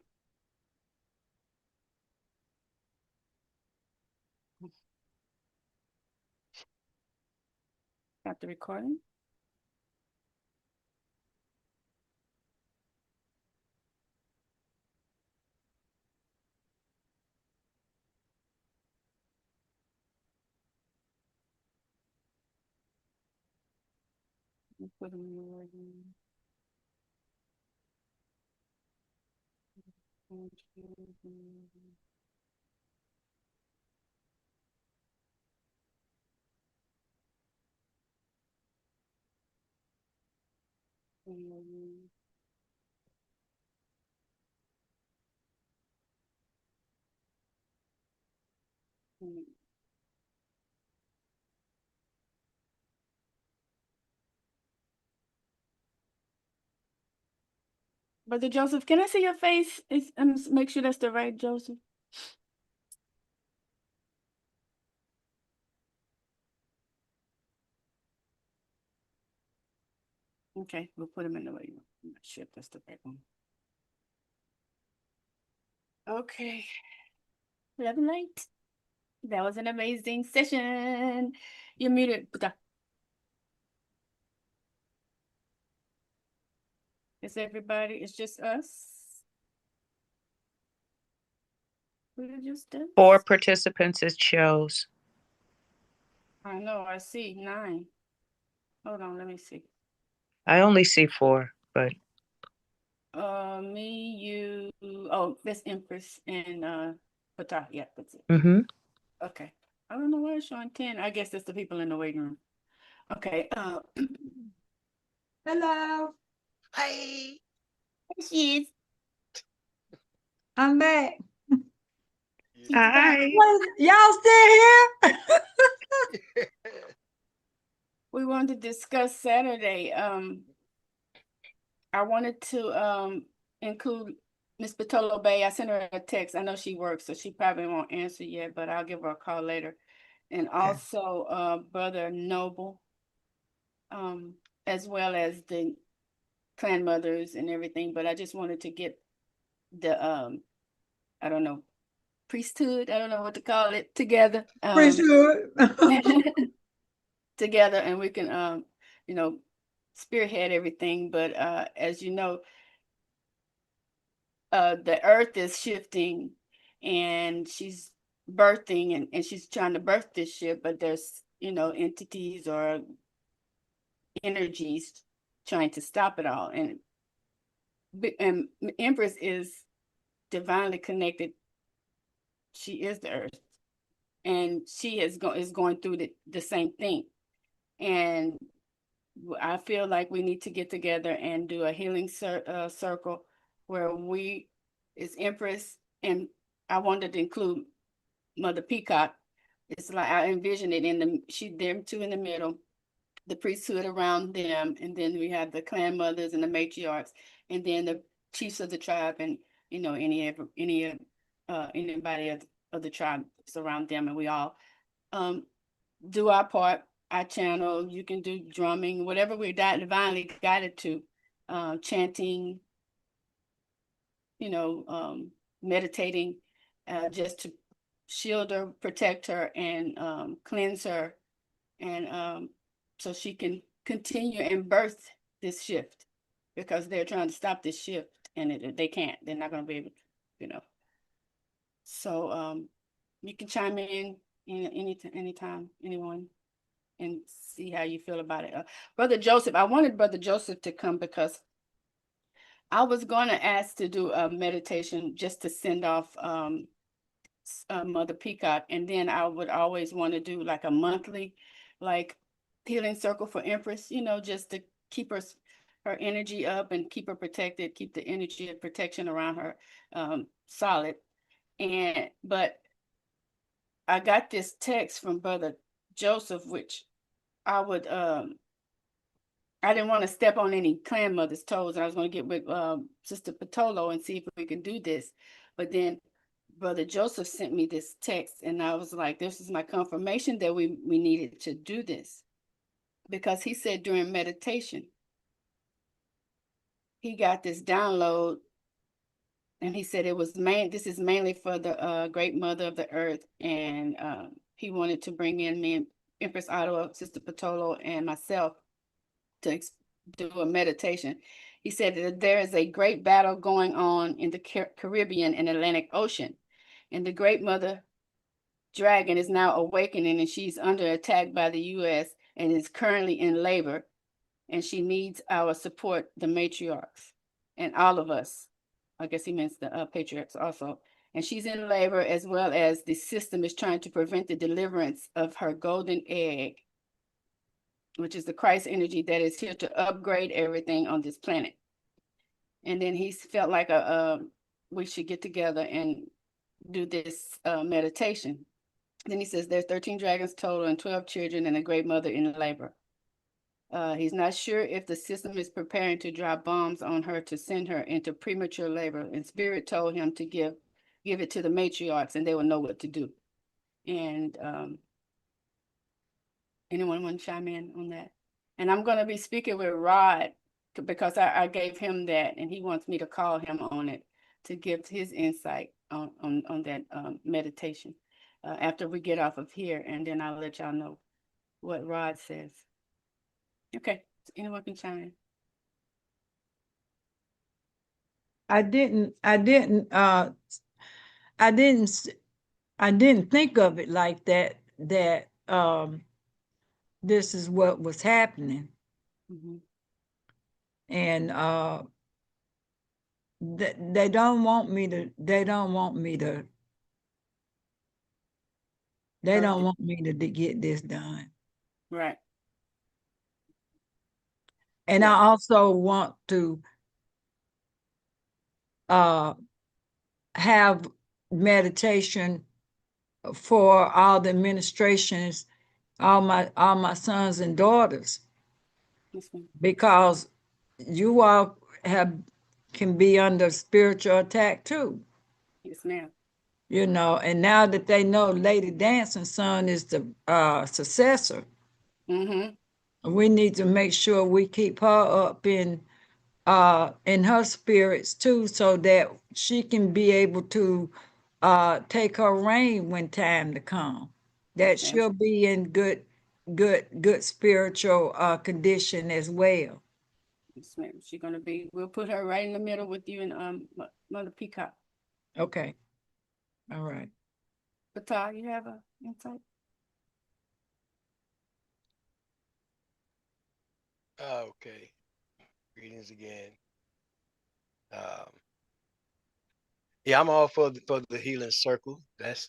Got the recording? Put them in the wording. Brother Joseph, can I see your face? Make sure that's the right Joseph. Okay, we'll put him in the way. I'm not sure if that's the right one. Okay. Love and light. That was an amazing session. You're muted. Is everybody? It's just us. We're just us. 4 participants it shows. I know, I see 9. Hold on, let me see. I only see 4, but Me, you, oh, that's Empress and Pata. Yeah, that's it. Okay. I don't know why it's showing 10. I guess that's the people in the waiting room. Okay. Hello, Hey. There she is. I'm back. She's back. Y'all still here? We wanted to discuss Saturday. I wanted to include Miss Patolo Bay. I sent her a text. I know she works, so she probably won't answer yet, but I'll give her a call later. And also Brother Noble, as well as the clan mothers and everything. But I just wanted to get the I don't know, priesthood, I don't know what to call it, together. Priesthood. Together, and we can you know, spearhead everything. But as you know, the earth is shifting, and she's birthing, and she's trying to birth this ship, but there's, you know, entities or energies trying to stop it all. And Empress is divinely connected. She is the earth, and she is going through the same thing. And I feel like we need to get together and do a healing circle where it's Empress, and I wanted to include Mother Peacock. It's like I envision it them two in the middle, the priesthood around them, and then we have the clan mothers and the matriarchs, and then the chiefs of the tribe, and you know, anybody of the tribe around them, and we all do our part. I channel, you can do drumming, whatever we're divinely guided to, chanting, meditating, just to shield her, protect her, and cleanse her, and so she can continue and birth this shift, because they're trying to stop this shift, and they can't. They're not going to be able to. So you can chime in anytime, anyone, and see how you feel about it. Brother Joseph, I wanted Brother Joseph to come because I was going to ask to do a meditation just to send off Mother Peacock, and then I would always want to do like a monthly, like healing circle for Empress, just to keep her energy up and keep her protected, keep the energy of protection around her solid. But I got this text from Brother Joseph, which I didn't want to step on any clan mother's toes. I was going to get with Sister Patolo and see if we can do this. But then Brother Joseph sent me this text, and I was like, this is my confirmation that we needed to do this. Because he said during meditation, he got this download, and he said this is mainly for the great mother of the earth, and he wanted to bring in me and Empress Ottawa, Sister Patolo, and myself to do a meditation. He said that there is a great battle going on in the Caribbean and Atlantic Ocean, and the great mother dragon is now awakening, and she's under attack by the U.S. and is currently in labor, and she needs our support, the matriarchs, and all of us. I guess he means the patriarchs also. And she's in labor, as well as the system is trying to prevent the deliverance of her golden egg, which is the Christ energy that is here to upgrade everything on this planet. And then he felt like we should get together and do this meditation. Then he says there's 13 dragons total and 12 children and a great mother in labor. He's not sure if the system is preparing to drop bombs on her to send her into premature labor. And Spirit told him to give it to the matriarchs, and they will know what to do. And anyone want to chime in on that? And I'm going to be speaking with Rod, because I gave him that, and he wants me to call him on it to give his insight on that meditation after we get off of here, and then I'll let y'all know what Rod says. Okay, anyone can chime in. I didn't think of it like that, this is what was happening. Mm-hmm. And they don't want me to get this done. Right. And Yeah. I also want to have meditation for all the administrations, all my sons and daughters, because you all can be under spiritual attack too. Yes, ma'am. And now that they know Lady Dancing's son is the successor, we need to make sure we keep her up in her spirits too, so that she can be able to take her reign when time to come. That she'll be in good spiritual condition as well. Yes, ma'am. She's gonna be. We'll put her right in the middle with you and Mother Peacock. Okay. All right. Pata, you have an insight? Okay. Greetings again. Yeah, I'm all for the healing circle. That's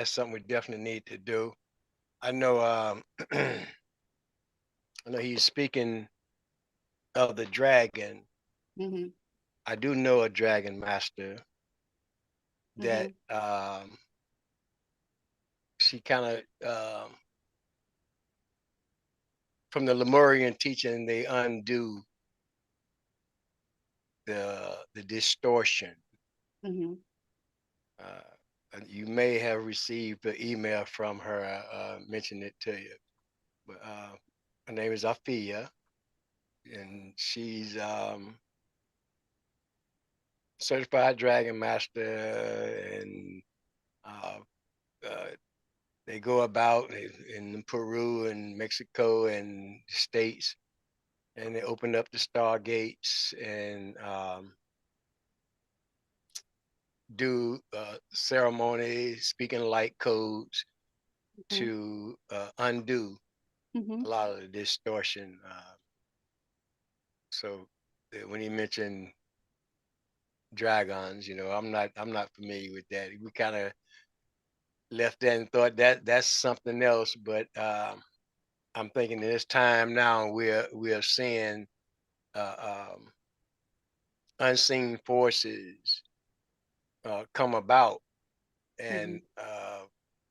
something we definitely need to do. I know I know he's speaking of the dragon. I do know a dragon master that she kind of from the Lemurian teaching, they undo the distortion. You may have received an email from her. Mentioned it to you. But her name is Afia, and she's certified dragon master, and uh, uh, they go about in Peru and Mexico and states, and they open up the stargates and do ceremonies, speaking light codes to undo a lot of the distortion. So when he mentioned dragons, I'm not familiar with that. We kind of left that and thought that that's something else, but I'm thinking this time now we're seeing unseen forces come about, and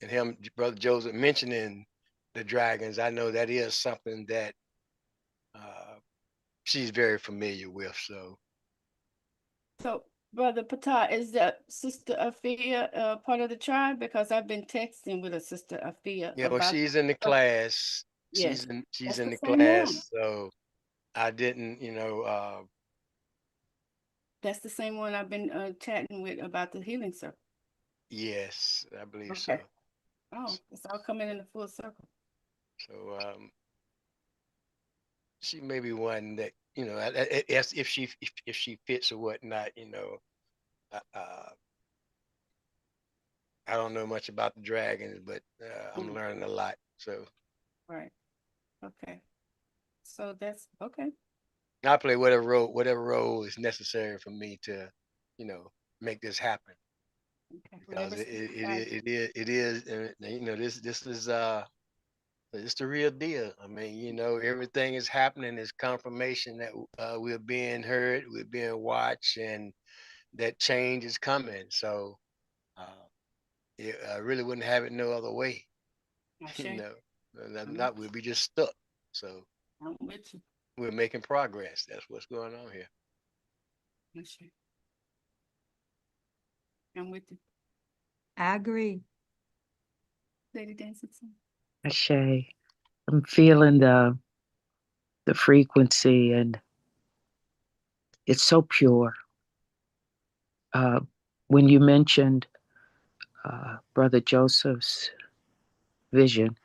him, Brother Joseph, mentioning the dragons. I know that is something that she's very familiar with. So, Brother Patah, is that Sister Afia part of the tribe? Because I've been texting with a Sister Afia Yeah, well, about. she's in the class. Yes, She's that's in the the same one. class, so I didn't, That's the same one I've been chatting with about the healing circle. yes, I believe so. Okay. Oh, it's all coming in a full circle. So she may be one that if she fits or whatnot. I don't know much about the dragons, but I'm learning a lot. So Right. Okay. So that's okay. I play whatever role is necessary for me to, make this happen. Okay. Because Whatever. it is, and this is it's the real deal. I mean, everything is happening. Is confirmation that we're being heard, we're being watched, and that change is coming. So I really wouldn't have it no other way. You know, not we'll be just stuck. So I'm with you. we're making progress. That's what's going on here. I'm with you. I agree. Lady Dancing. Ashe. I'm feeling the frequency, and it's so pure. When you mentioned Brother Joseph's vision,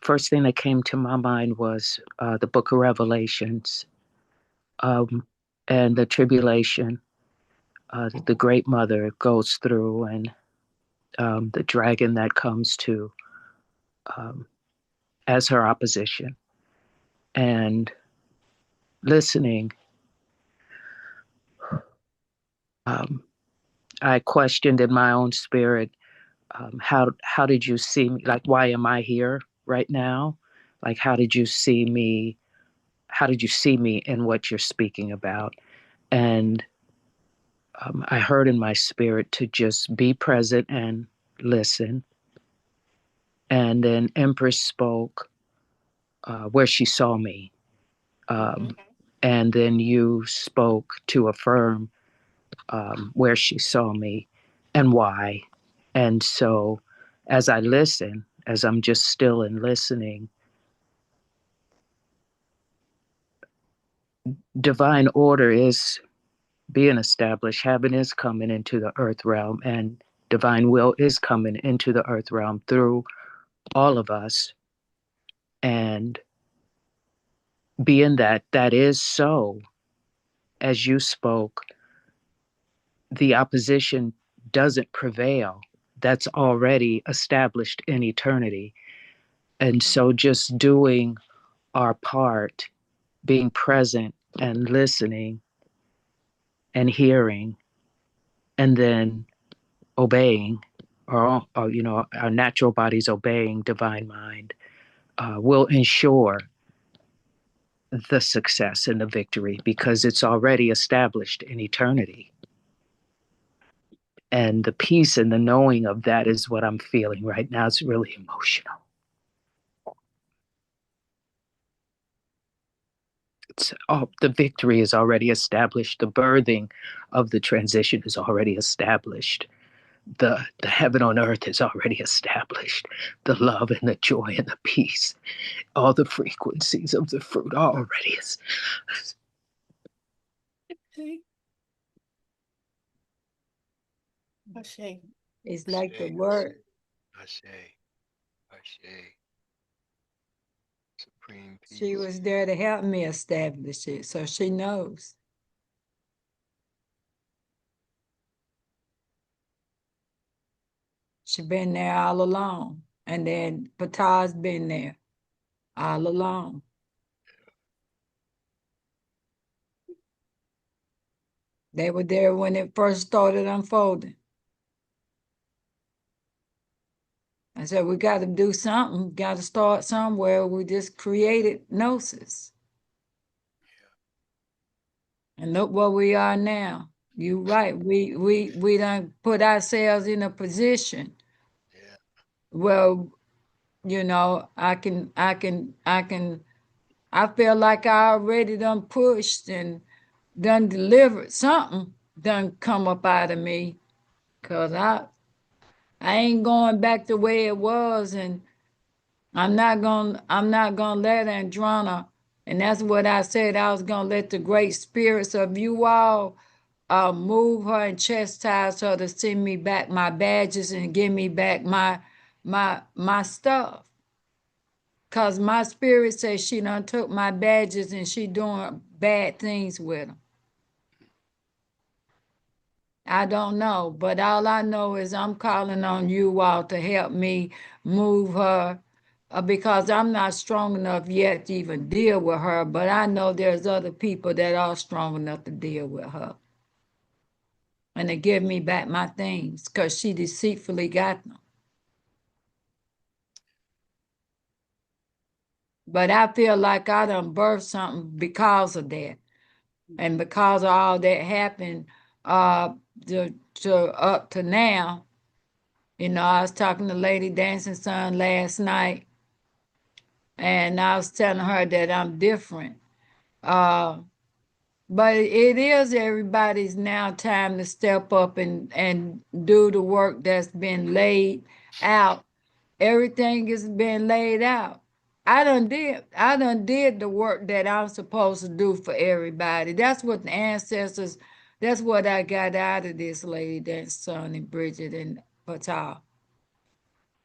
first thing that came to my mind was the book of Revelations, and the tribulation that the great mother goes through, and the dragon that comes to um, as her opposition. And listening, I questioned in my own spirit, how did you see me? Like, why am I here right now? Like, how did you see me? How did you see me in what you're speaking about? And I heard in my spirit to just be present and listen. And then Empress spoke where she saw me. And then you spoke to affirm where she saw me and why. And so as I listen, as I'm just still and listening, divine order is being established. Heaven is coming into the earth realm, and divine will is coming into the earth realm through all of us. And being that is so, as you spoke, the opposition doesn't prevail. That's already established in eternity. And so just doing our part, being present and listening and hearing, and then obeying, or our natural bodies obeying divine mind, will ensure the success and the victory, because it's already established in eternity. And the peace and the knowing of that is what I'm feeling right now. It's really emotional. The victory is already established. The birthing of the transition is already established. the heaven on earth is already established. The love and the joy and the peace, all the frequencies of the fruit are already Ashe. It's like the word. Ashe. Ashe. Supreme peace. She was there to help me establish it, so she knows. She been there all along. And then Patah's been there all along. They were there when it first started unfolding. I said, we got to do something, got to start somewhere. We just created Gnosis. And look where we are now. You're right. We done put ourselves in a position. Well, you know, I feel like I already done pushed and done delivered something done come up out of me. Cause I ain't going back the way it was, and I'm not gonna let Androna, and that's what I said. I was gonna let the great spirits of you all move her and chastise her to send me back my badges and give me back my stuff. Cause my spirit says she done took my badges and she doing bad things with them. I don't know, but all I know is I'm calling on you all to help me move her because I'm not strong enough yet to even deal with her, but I know there's other people that are strong enough to deal with her. And to give me back my things because she deceitfully got them. But I feel like I done birthed something because of that. And because of all that happened to up to now, you know, I was talking to Lady Dancing Sun last night, and I was telling her that I'm different. But it is everybody's now time to step up and do the work that's been laid out. Everything is being laid out. I done did the work that I'm supposed to do for everybody. That's what the ancestors, that's what I got out of this, Lady Dancing Sun and Bridget and Patal.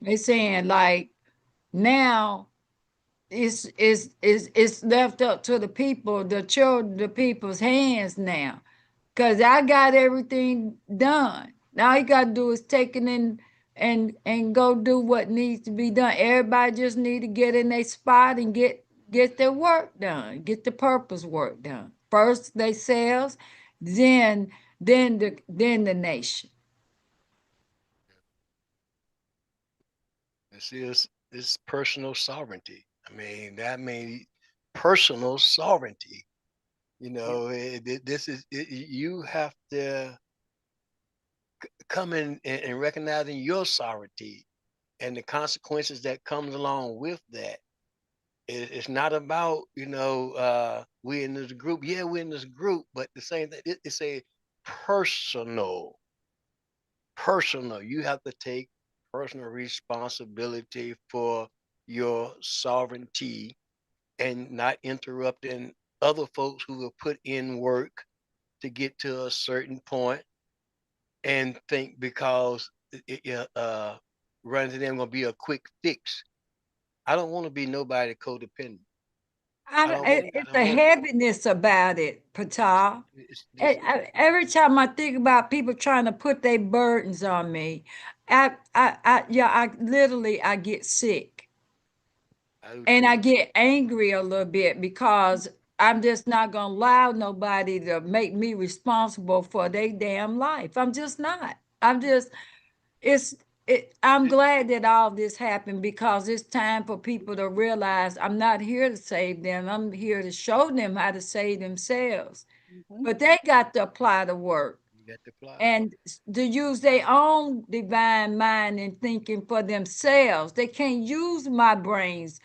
They saying like now it's left up to the people, the children, the people's hands now. Cause I got everything done. Now all you gotta do is take it in and go do what needs to be done. Everybody just need to get in their spot and get their work done, get the purpose work done. First they selves, then the nation. This is personal sovereignty. I mean, that means personal sovereignty. You know, this is you have to come in and recognizing your sovereignty and the consequences that comes along with that. It's not about, you know, we in this group. Yeah, we're in this group, but the same thing. It's a personal, personal. You have to take personal responsibility for your sovereignty and not interrupting other folks who have put in work to get to a certain point and think because running to them gonna be a quick fix. I don't want to be nobody codependent. It's a heaviness about it, Pata. Every time I think about people trying to put their burdens on me, I literally I get sick. And I get angry a little bit because I'm just not gonna allow nobody to make me responsible for their damn life. I'm just not. I'm glad that all this happened because it's time for people to realize I'm not here to save them. I'm here to show them how to save themselves. But they got to apply the work and to use their own divine mind and thinking for themselves. They can't use my brains.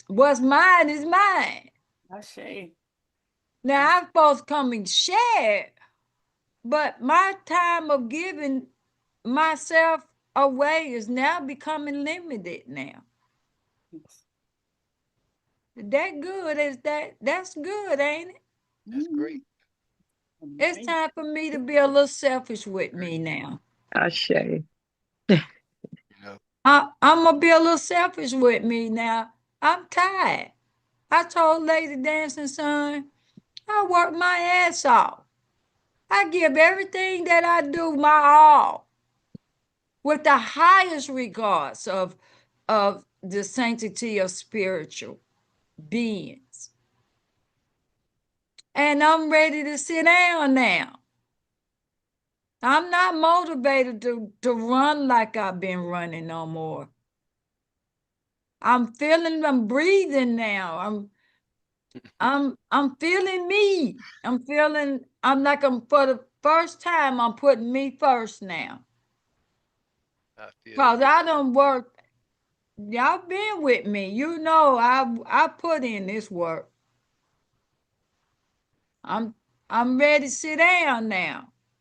What's mine is mine. Ashe. Now I'm supposed to come and share, but my time of giving myself away is now becoming limited now. That good is that's good, ain't it? That's great. It's time for me to be a little selfish with me now. Ashe. You know, I'm gonna be a little selfish with me now. I'm tired. I told Lady Dancing Son, I work my ass off. I give everything that I do my all with the highest regards of the sanctity of spiritual beings. And I'm ready to sit down now. I'm not motivated to run like I've been running no more. I'm breathing now. I'm feeling me. For the first time, I'm putting me first now. I feel Cause you. I don't work. Y'all been with me. You know I put in this work. I'm ready to sit down now.